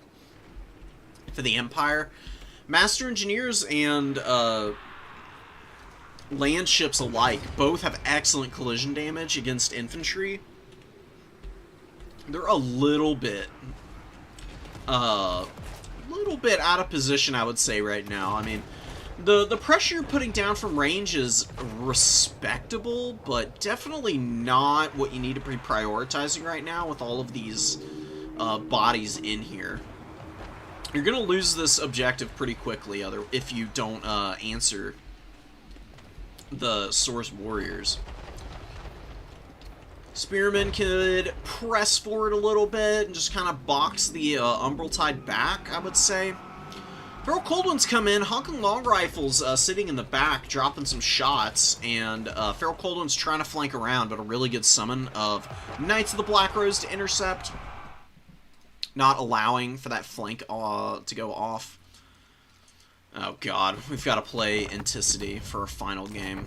for the Empire. Master Engineers and Landships alike both have excellent collision damage against infantry. They're a little bit out of position, I would say, right now. I mean, the pressure you're putting down from range is respectable, but definitely not what you need to be prioritizing right now with all of these bodies in here. You're going to lose this objective pretty quickly if you don't answer the Source Warriors. Spearmen could press forward a little bit and just kind of box the Umbral Tide back, I would say. Feral Cold Ones come in, honking long rifles sitting in the back, dropping some shots, and Feral Cold Ones trying to flank around, but a really good summon of Knights of the Black Rose to intercept, not allowing for that flank to go off. Oh god, we've got to play Anticity for our final game.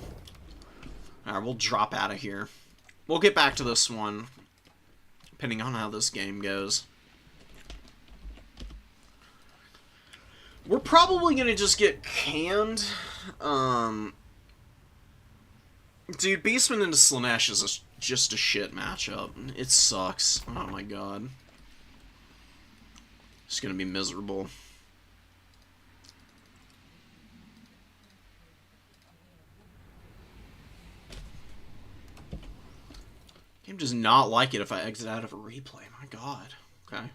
Alright, we'll drop out of here. We'll get back to this one, depending on how this game goes. We're probably going to just get canned. Dude, Beastmen into Slaanesh is just a shit matchup. It sucks. Oh my god. It's going to be miserable. Game does not like it if I exit out of a replay. My god. Okay.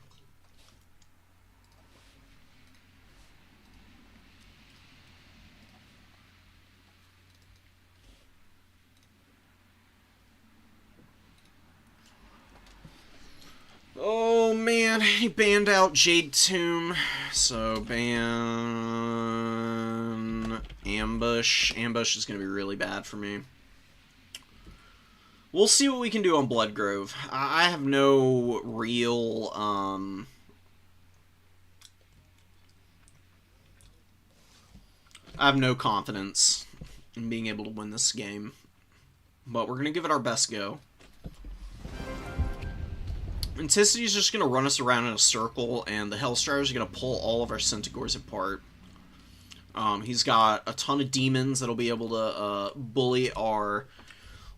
Oh man, he banned out Jade Tomb. So ban Ambush. Ambush is going to be really bad for me. We'll see what we can do on Bloodgrove. I have no real, I have no confidence in being able to win this game. But we're going to give it our best go. Anticity's just going to run us around in a circle, and the Hellstriders are going to pull all of our Centaurs apart. He's got a ton of demons that'll be able to bully our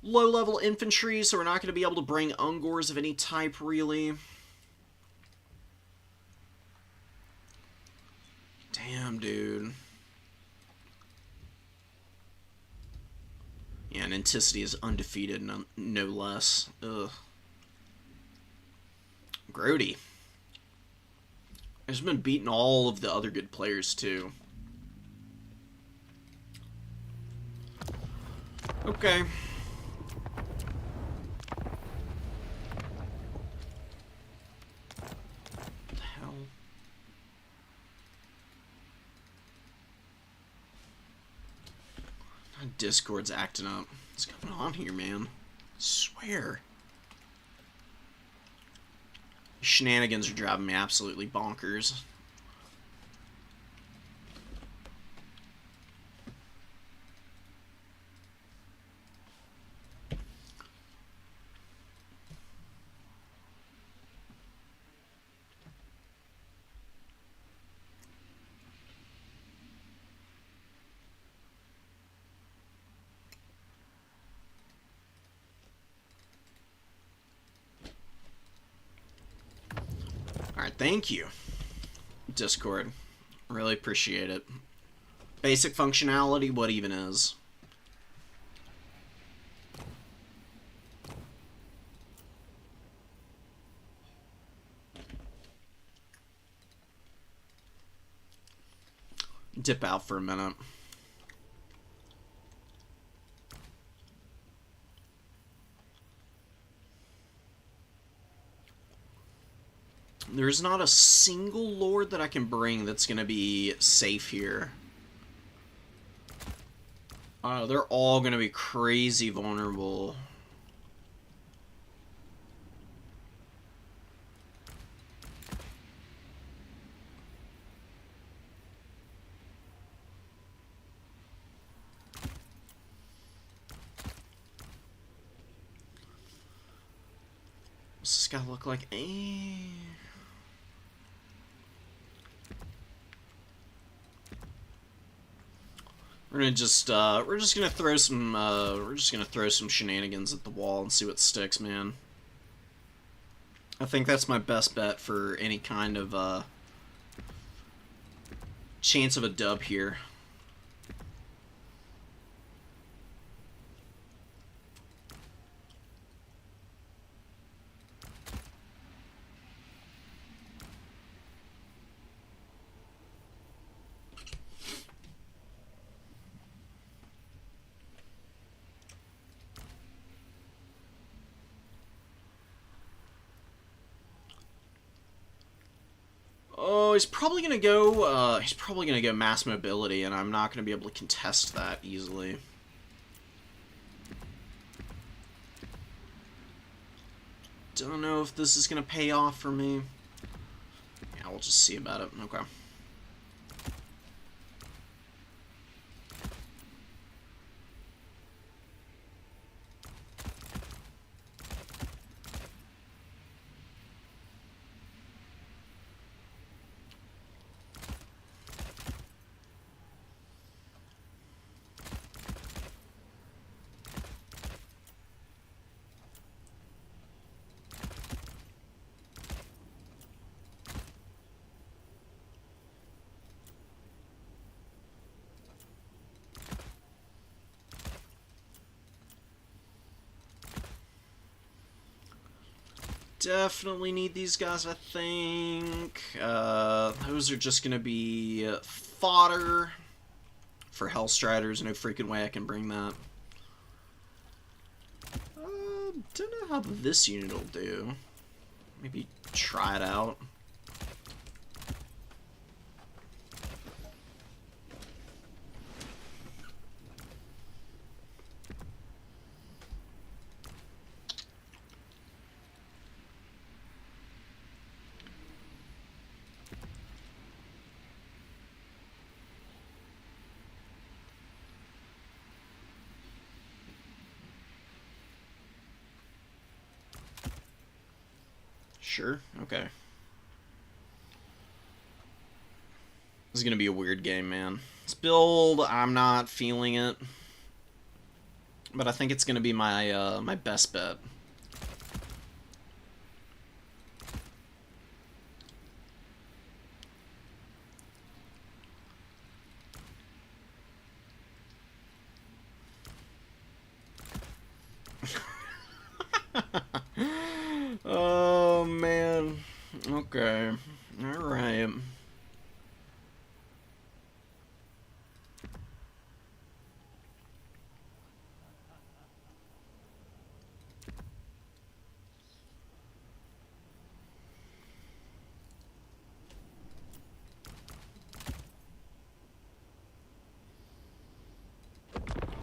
low-level infantry, so we're not going to be able to bring Ungors of any type, really. Damn, dude. Yeah, and Anticity is undefeated, no less. Ugh. Grody. He's been beating all of the other good players, too. Okay. What the hell? Discord's acting up. What's going on here, man? I swear. Shenanigans are driving me absolutely bonkers. Alright, thank you, Discord. Really appreciate it. Basic functionality, what even is? Dip out for a minute. There's not a single lord that I can bring that's gonna be safe here. They're all gonna be crazy vulnerable. What's this guy look like? We're just gonna throw some shenanigans at the wall and see what sticks, man. I think that's my best bet for any kind of chance of a dub here. Oh, he's probably gonna go mass mobility, and I'm not gonna be able to contest that easily. Don't know if this is gonna pay off for me. Yeah, we'll just see about it. Okay. Definitely need these guys, I think. Those are just gonna be fodder for Hellstriders. No freaking way I can bring that. Don't know how this unit will do. Maybe try it out. Sure, okay. This is gonna be a weird game, man. This build, I'm not feeling it. But I think it's gonna be my my best bet. Oh, man. Okay. Alright.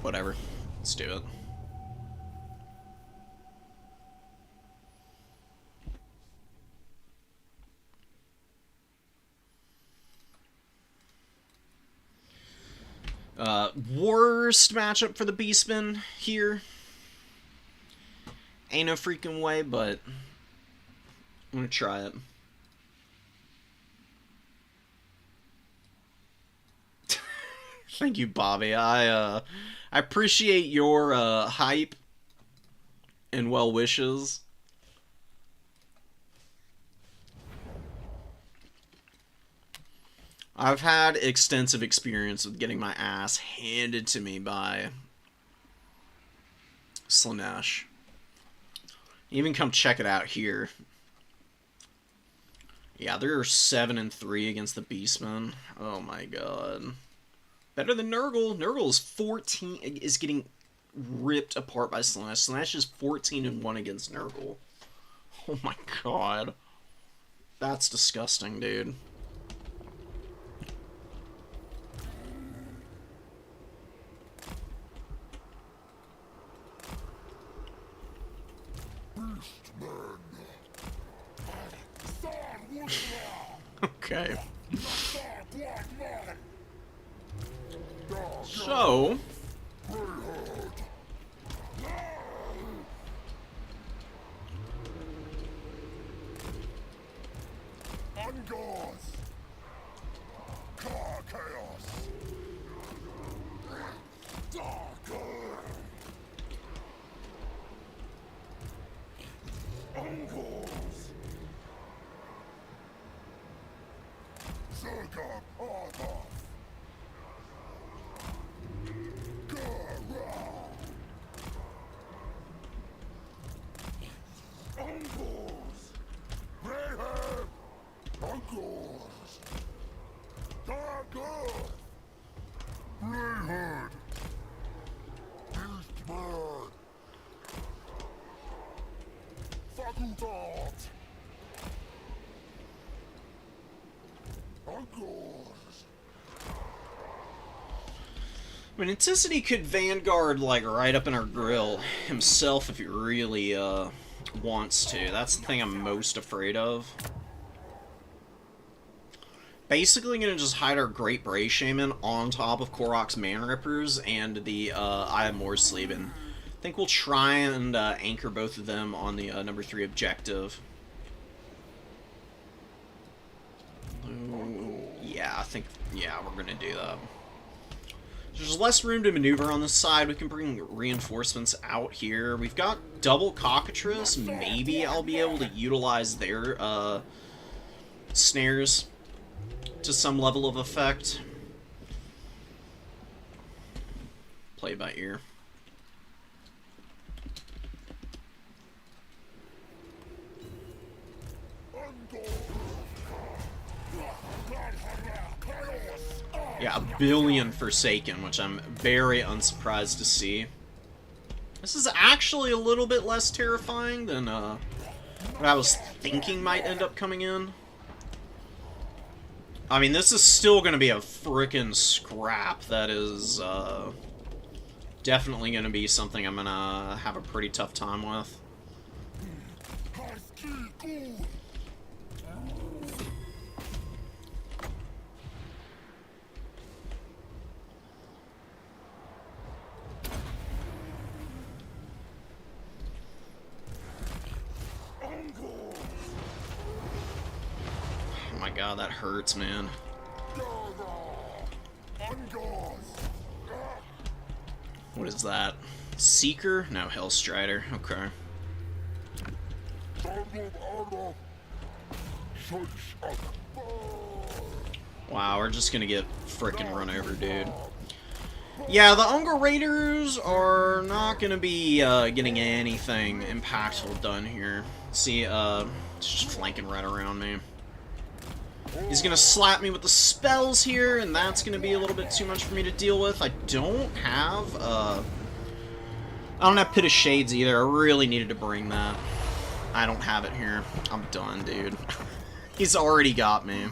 Whatever. Let's do it. Worst matchup for the Beastmen here. Ain't no freaking way, but I'm gonna try it. Thank you, Bobby. I appreciate your hype and well wishes. I've had extensive experience with getting my ass handed to me by Slaanesh. Even come check it out here. Yeah, they're 7-3 against the Beastmen. Oh my god. Better than Nurgle. Nurgle is getting ripped apart by Slaanesh. Slaanesh is 14-1 against Nurgle. Oh my god. That's disgusting, dude. Okay. So... I mean, Anticity could Vanguard, like, right up in our grill himself if he really, wants to. That's the thing I'm most afraid of. Basically gonna just hide our Great Bray Shaman on top of Korok's Man Rippers and the, Eye of Moor Sleeve, and I think we'll try and, anchor both of them on the, number 3 objective. Yeah, I think, yeah, we're gonna do that. There's less room to maneuver on this side. We can bring reinforcements out here. We've got double Cockatrice. Maybe I'll be able to utilize their snares to some level of effect. Play by ear. Yeah, 1 billion Forsaken, which I'm very unsurprised to see. This is actually a little bit less terrifying than what I was thinking might end up coming in. I mean, this is still going to be a frickin' scrap. That is definitely going to be something I'm going to have a pretty tough time with. Oh my god, that hurts, man. What is that? Seeker? No, Hellstrider. Okay. Wow, we're just gonna get frickin' run over, dude. Yeah, the Unger Raiders are not gonna be getting anything impactful done here. See, it's just flanking right around me. He's gonna slap me with the spells here, and that's gonna be a little bit too much for me to deal with. I don't have Pit of Shades either. I really needed to bring that. I don't have it here. I'm done, dude. He's already got me.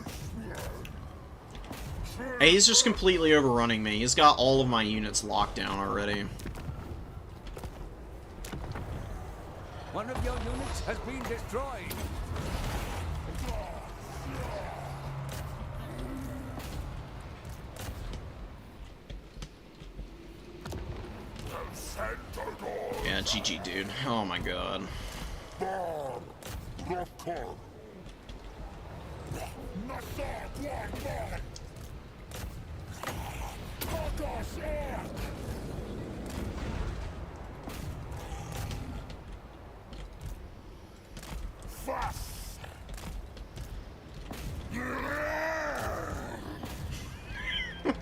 Hey, he's just completely overrunning me. He's got all of my units locked down already. One of your units has been destroyed. Yeah, GG, dude. Oh my god.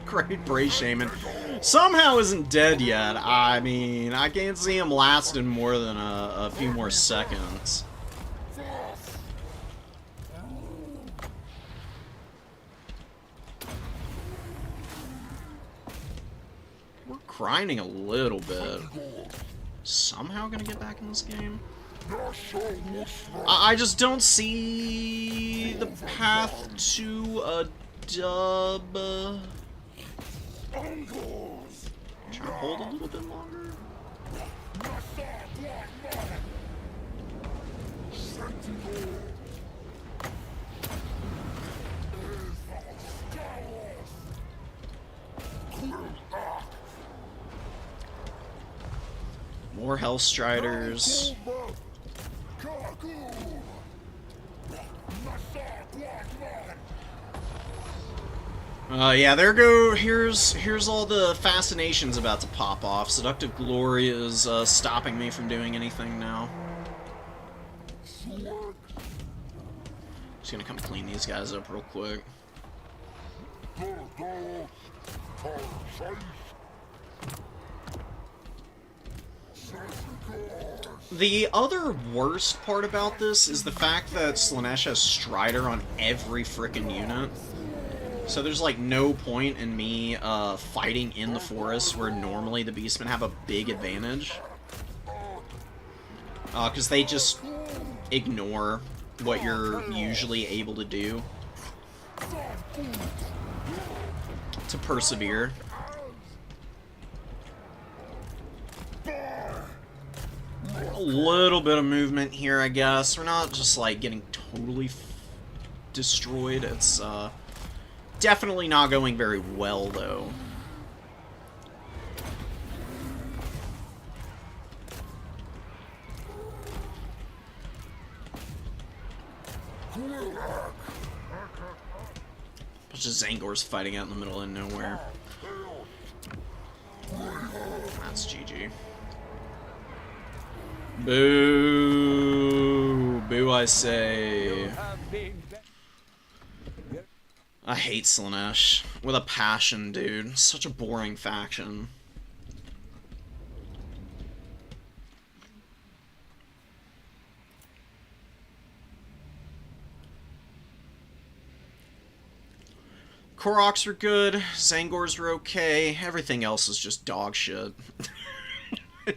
Great Bray Shaman. Somehow isn't dead yet. I mean, I can't see him lasting more than a few more seconds. We're grinding a little bit. Somehow gonna get back in this game? I just don't see the path to a dub. Try to hold a little bit longer. More Hellstriders. Yeah, there go. Here's all the fascinations about to pop off. Seductive Glory is stopping me from doing anything now. Just gonna come clean these guys up real quick. The other worst part about this is the fact that Slaanesh has Strider on every frickin' unit. So there's like no point in me fighting in the forest where normally the Beastmen have a big advantage. Because they just ignore what you're usually able to do to persevere. A little bit of movement here, I guess. We're not just like getting totally destroyed. It's definitely not going very well, though. Bunch of Zangors fighting out in the middle of nowhere. That's GG. Boo! Boo, I say. I hate Slaanesh with a passion, dude. Such a boring faction. Koroks are good, Zangors are okay, everything else is just dog shit.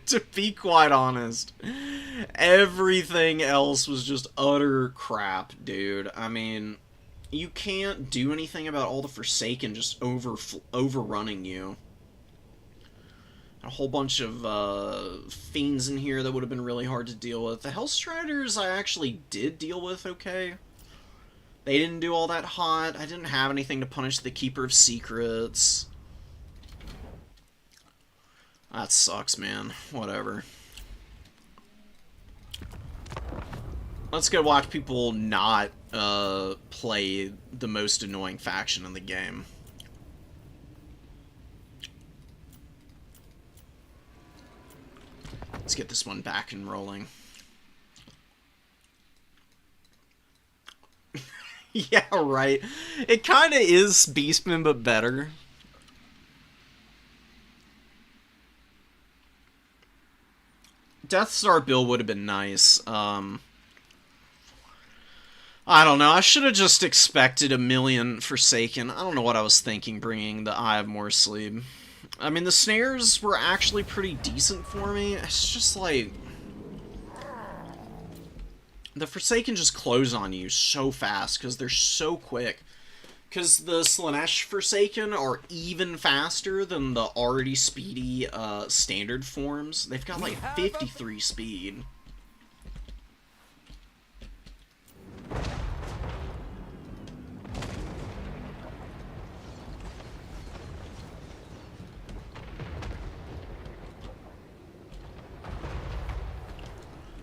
To be quite honest, everything else was just utter crap, dude. I mean, you can't do anything about all the Forsaken just overrunning you. A whole bunch of fiends in here that would have been really hard to deal with. The Hellstriders I actually did deal with okay. They didn't do all that hot. I didn't have anything to punish the Keeper of Secrets. That sucks, man. Whatever. Let's go watch people not play the most annoying faction in the game. Let's get this one back and rolling. Yeah, right. It kind of is Beastmen, but better. Death Star build would have been nice. I don't know. I should have just expected a million Forsaken. I don't know what I was thinking bringing the Eye of Morsleep. I mean, the snares were actually pretty decent for me. It's just like... the Forsaken just close on you so fast because they're so quick. Because the Slaanesh Forsaken are even faster than the already speedy standard forms. They've got like 53 speed.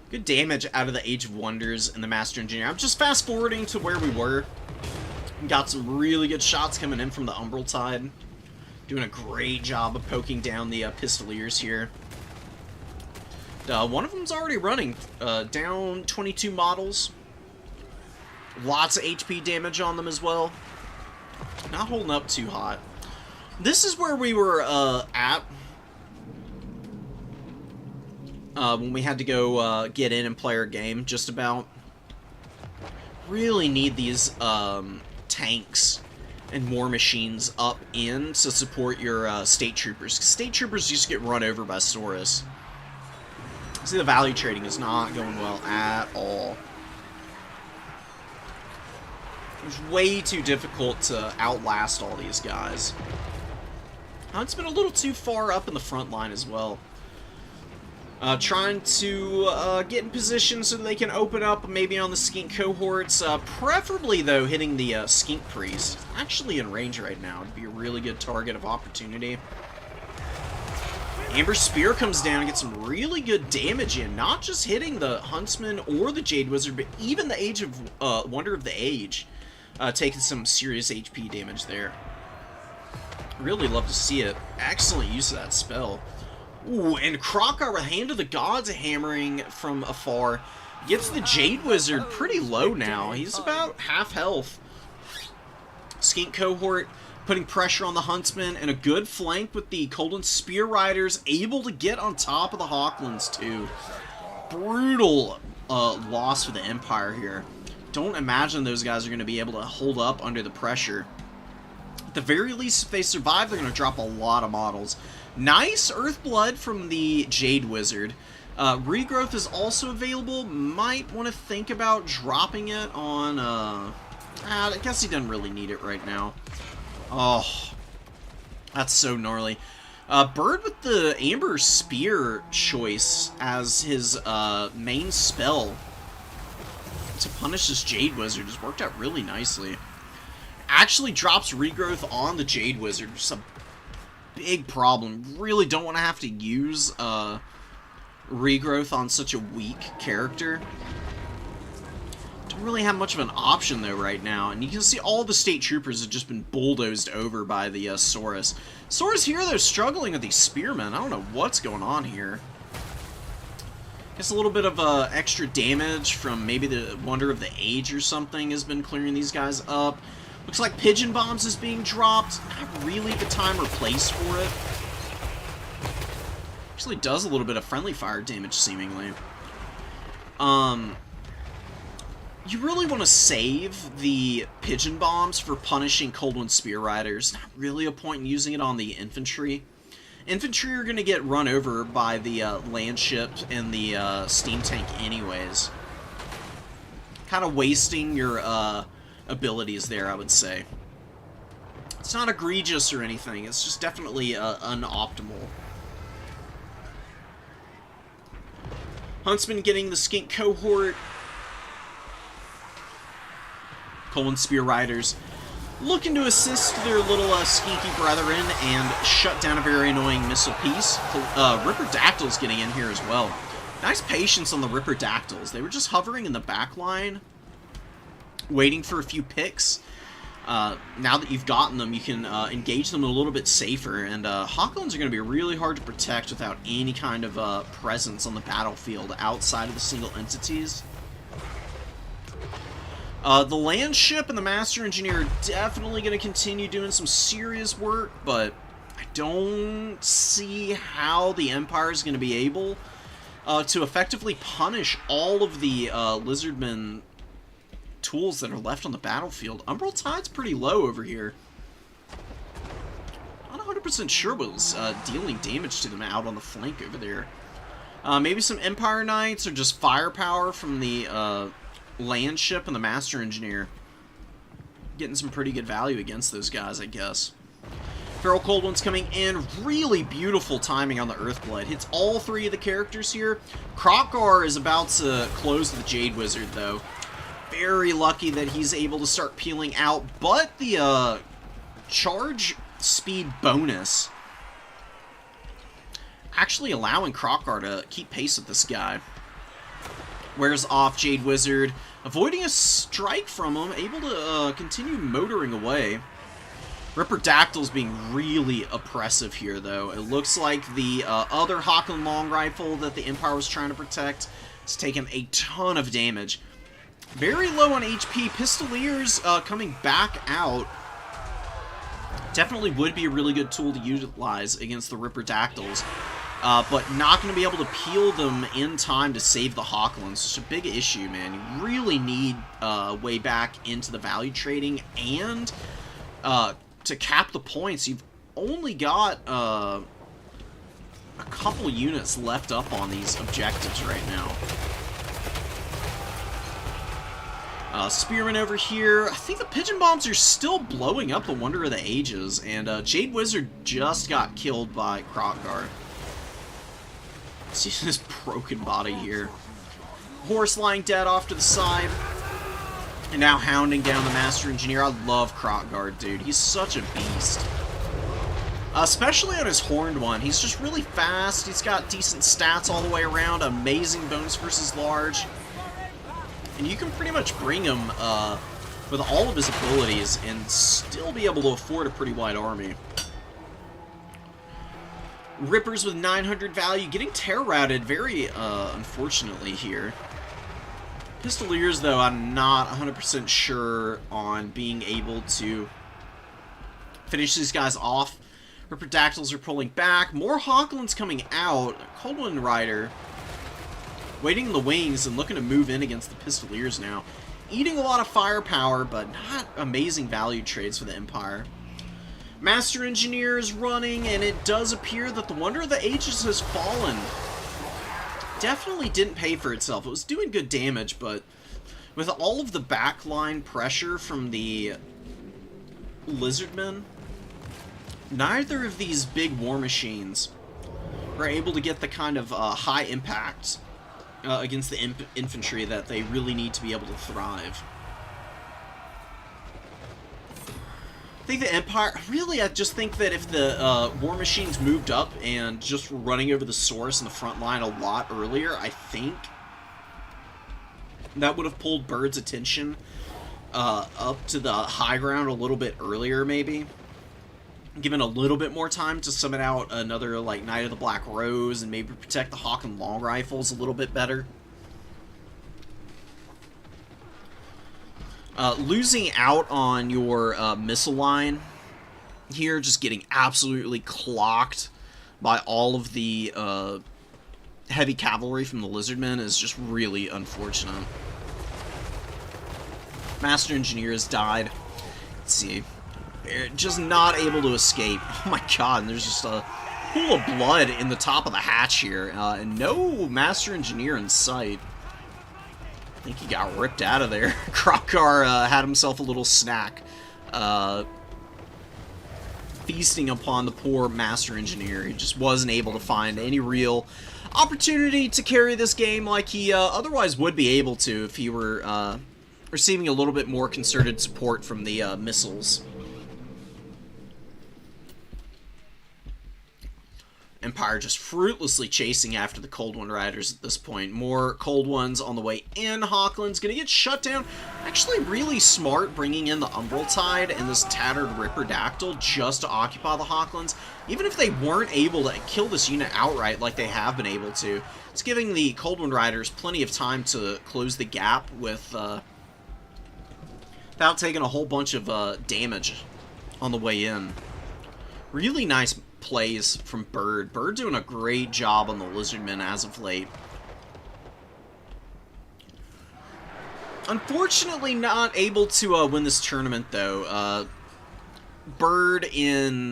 Good damage out of the Age of Wonders and the Master Engineer. I'm just fast forwarding to where we were. Got some really good shots coming in from the Umbral Tide. Doing a great job of poking down the Pistoliers here. One of them's already running. Down 22 models. Lots of HP damage on them as well. Not holding up too hot. This is where we were at. When we had to go get in and play our game, just about. Really need these tanks and war machines up in to support your state troopers. State troopers just get run over by Saurus. See, the value trading is not going well at all. It's way too difficult to outlast all these guys. It's been a little too far up in the front line as well. Trying to get in position so that they can open up maybe on the Skink cohorts. Preferably, though, hitting the Skink Priest. Actually in range right now. It'd be a really good target of opportunity. Amber Spear comes down and gets some really good damage in. Not just hitting the Huntsman or the Jade Wizard, but even the Age of Wonder of the Age. Taking some serious HP damage there. Really love to see it. Excellent use of that spell. Ooh, and Krokar with Hand of the Gods hammering from afar. Gets the Jade Wizard pretty low now. He's about half health. Skink cohort putting pressure on the Huntsman, and a good flank with the Colden Spear Riders, able to get on top of the Hawklands too. Brutal loss for the Empire here. Don't imagine those guys are going to be able to hold up under the pressure. At the very least, if they survive, they're going to drop a lot of models. Nice Earthblood from the Jade Wizard. Regrowth is also available. Might want to think about dropping it on... I guess he doesn't really need it right now. Oh, that's so gnarly. Bird with the Amber Spear choice as his main spell to punish this Jade Wizard just worked out really nicely. Actually drops Regrowth on the Jade Wizard. Just a big problem. Really don't want to have to use Regrowth on such a weak character. Don't really have much of an option though right now. And you can see all the state troopers have just been bulldozed over by the Saurus. Saurus here though struggling with these spearmen. I don't know what's going on here. Guess a little bit of extra damage from maybe the Wonder of the Age or something has been clearing these guys up. Looks like Pigeon Bombs is being dropped. Not really the time or place for it. Actually does a little bit of friendly fire damage, seemingly. You really want to save the Pigeon Bombs for punishing Coldwind Spear Riders. Not really a point in using it on the infantry. Infantry are going to get run over by the land ship and the steam tank anyways. Kind of wasting your abilities there, I would say. It's not egregious or anything, it's just definitely unoptimal. Huntsman getting the Skink cohort. Colin Spear Riders looking to assist their little skinky brethren and shut down a very annoying missile piece. Ripper Dactyls getting in here as well. Nice patience on the Ripper Dactyls. They were just hovering in the back line, waiting for a few picks. Now that you've gotten them, you can engage them a little bit safer, and Hawklands are going to be really hard to protect without any kind of presence on the battlefield outside of the single entities. The land ship and the Master Engineer are definitely going to continue doing some serious work, but I don't see how the Empire is going to be able to effectively punish all of the Lizardmen tools that are left on the battlefield. Umbral Tide's pretty low over here. Not 100% sure what was dealing damage to them out on the flank over there. Maybe some Empire Knights or just firepower from the land ship and the Master Engineer. getting some pretty good value against those guys, I guess. Feral Cold One's coming in. Really beautiful timing on the Earthblood. Hits all 3 of the characters here. Krokgar is about to close the Jade Wizard, though. Very lucky that he's able to start peeling out, but the charge speed bonus actually allowing Krokgar to keep pace with this guy. Wears off Jade Wizard, avoiding a strike from him, able to continue motoring away. Ripperdactyl's being really oppressive here, though. It looks like the other Hockland Long Rifle that the Empire was trying to protect has taken a ton of damage. Very low on HP. Pistoliers coming back out. Definitely would be a really good tool to utilize against the Ripperdactyls. But not going to be able to peel them in time to save the Hocklands. It's a big issue, man. You really need way back into the value trading and to cap the points. You've only got a couple units left up on these objectives right now. Spearman over here. I think the Pigeon Bombs are still blowing up the Wonder of the Ages, and Jade Wizard just got killed by Krokgar. See this broken body here. Horse lying dead off to the side. And now hounding down the Master Engineer. I love Krokgar, dude. He's such a beast. Especially on his horned one. He's just really fast. He's got decent stats all the way around. Amazing bonus versus large. And you can pretty much bring him with all of his abilities and still be able to afford a pretty wide army. Rippers with 900 value, getting terror-routed very unfortunately here. Pistoliers, though, I'm not 100% sure on being able to finish these guys off. Ripperdactyls are pulling back. More Hocklands coming out. Cold One Rider waiting in the wings and looking to move in against the Pistoliers now. Eating a lot of firepower, but not amazing value trades for the Empire. Master Engineer is running, and it does appear that the Wonder of the Ages has fallen. Definitely didn't pay for itself. It was doing good damage, but with all of the backline pressure from the Lizardmen, neither of these big war machines were able to get the kind of high impact against the infantry that they really need to be able to thrive. I think the Empire, really, I just think that if the war machines moved up and just were running over the source in the front line a lot earlier, I think that would have pulled Bird's attention up to the high ground a little bit earlier, maybe. Given a little bit more time to summon out another, like, Knight of the Black Rose and maybe protect the Hawk and Long Rifles a little bit better. Losing out on your missile line here, just getting absolutely clocked by all of the heavy cavalry from the Lizardmen is just really unfortunate. Master Engineer has died. Let's see. Just not able to escape. Oh my god, and there's just a pool of blood in the top of the hatch here. And no Master Engineer in sight. I think he got ripped out of there. Krokgar had himself a little snack. Feasting upon the poor Master Engineer. He just wasn't able to find any real opportunity to carry this game like he otherwise would be able to if he were receiving a little bit more concerted support from the missiles. Empire just fruitlessly chasing after the Cold One Riders at this point. More Cold Ones on the way in. Hockland's gonna get shut down. Actually really smart bringing in the Umbral Tide and this tattered Ripperdactyl just to occupy the Hocklands. Even if they weren't able to kill this unit outright like they have been able to, it's giving the Cold One Riders plenty of time to close the gap with without taking a whole bunch of damage on the way in. Really nice plays from Bird. Bird doing a great job on the Lizardmen as of late. Unfortunately not able to win this tournament, though. Bird in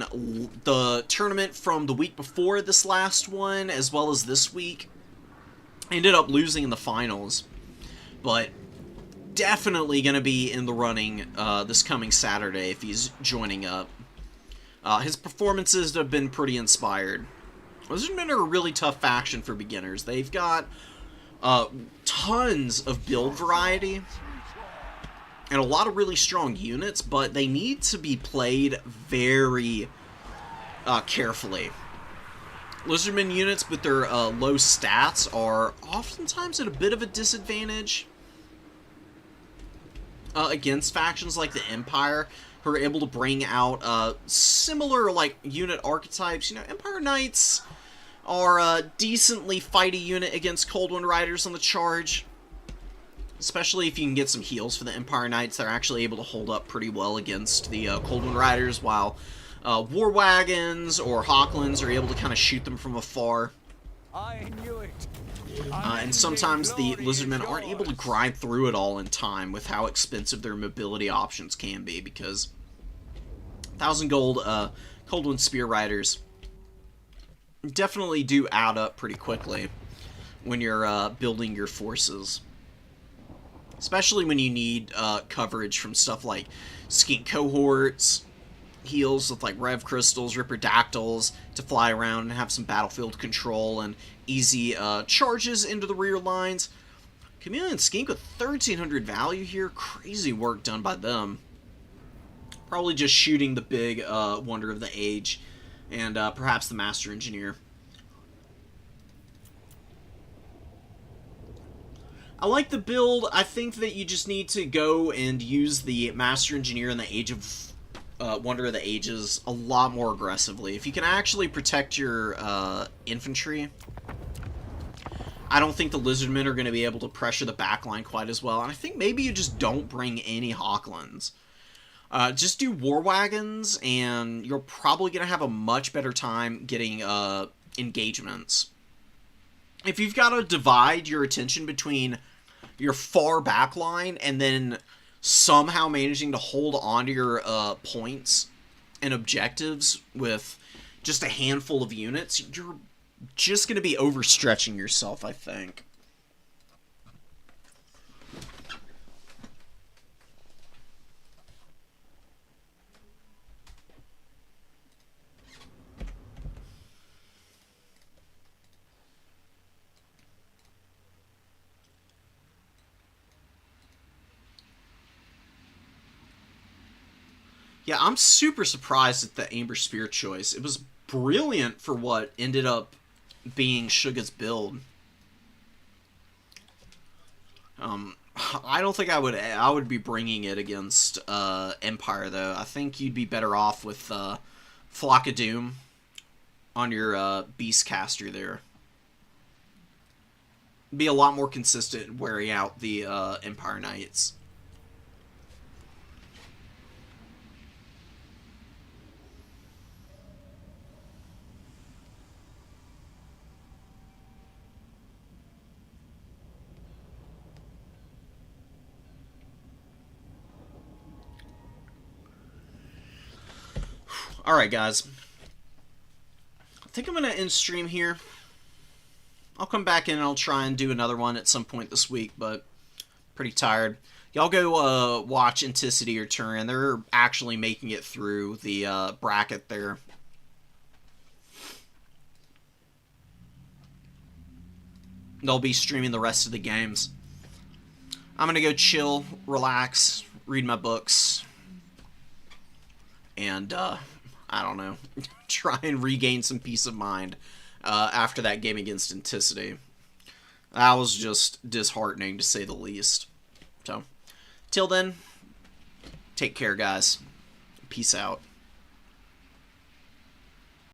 the tournament from the week before this last one, as well as this week, ended up losing in the finals. But definitely going to be in the running this coming Saturday if he's joining up. His performances have been pretty inspired. Lizardmen are a really tough faction for beginners. They've got tons of build variety and a lot of really strong units, but they need to be played very carefully. Lizardmen units with their low stats are oftentimes at a bit of a disadvantage against factions like the Empire, who are able to bring out similar like unit archetypes. You know, Empire Knights are a decently fighty unit against Cold Wind Riders on the charge. Especially if you can get some heals for the Empire Knights, they're actually able to hold up pretty well against the Cold Wind Riders, while War Wagons or Hawklands are able to kind of shoot them from afar. I knew it. And sometimes the Lizardmen aren't able to grind through it all in time with how expensive their mobility options can be, because 1,000 gold Cold Wind Spear Riders definitely do add up pretty quickly when you're building your forces. Especially when you need coverage from stuff like Skink Cohorts, heals with like Rev Crystals, Ripperdactyls to fly around and have some battlefield control and easy charges into the rear lines. Chameleon Skink with 1,300 value here. Crazy work done by them. Probably just shooting the big Wonder of the Age and perhaps the Master Engineer. I like the build. I think that you just need to go and use the Master Engineer and the Age of Wonder of the Ages a lot more aggressively. If you can actually protect your infantry, I don't think the Lizardmen are going to be able to pressure the backline quite as well. And I think maybe you just don't bring any Hawklands. Just do War Wagons, and you're probably going to have a much better time getting engagements. If you've got to divide your attention between your far back line and then somehow managing to hold on to your points and objectives with just a handful of units, you're just going to be overstretching yourself, I think. Yeah, I'm super surprised at the Amber Spear choice. It was brilliant for what ended up being Suga's build. I don't think I would be bringing it against Empire, though. I think you'd be better off with Flock of Doom on your Beastcaster there. Be a lot more consistent wearing out the Empire Knights. Alright, guys. I think I'm going to end stream here. I'll come back in and I'll try and do another one at some point this week, but pretty tired. Y'all go watch Anticity or Turin. They're actually making it through the bracket there. They'll be streaming the rest of the games. I'm going to go chill, relax, read my books, and I don't know, try and regain some peace of mind after that game against Anticity. That was just disheartening, to say the least. So, till then, take care, guys. Peace out.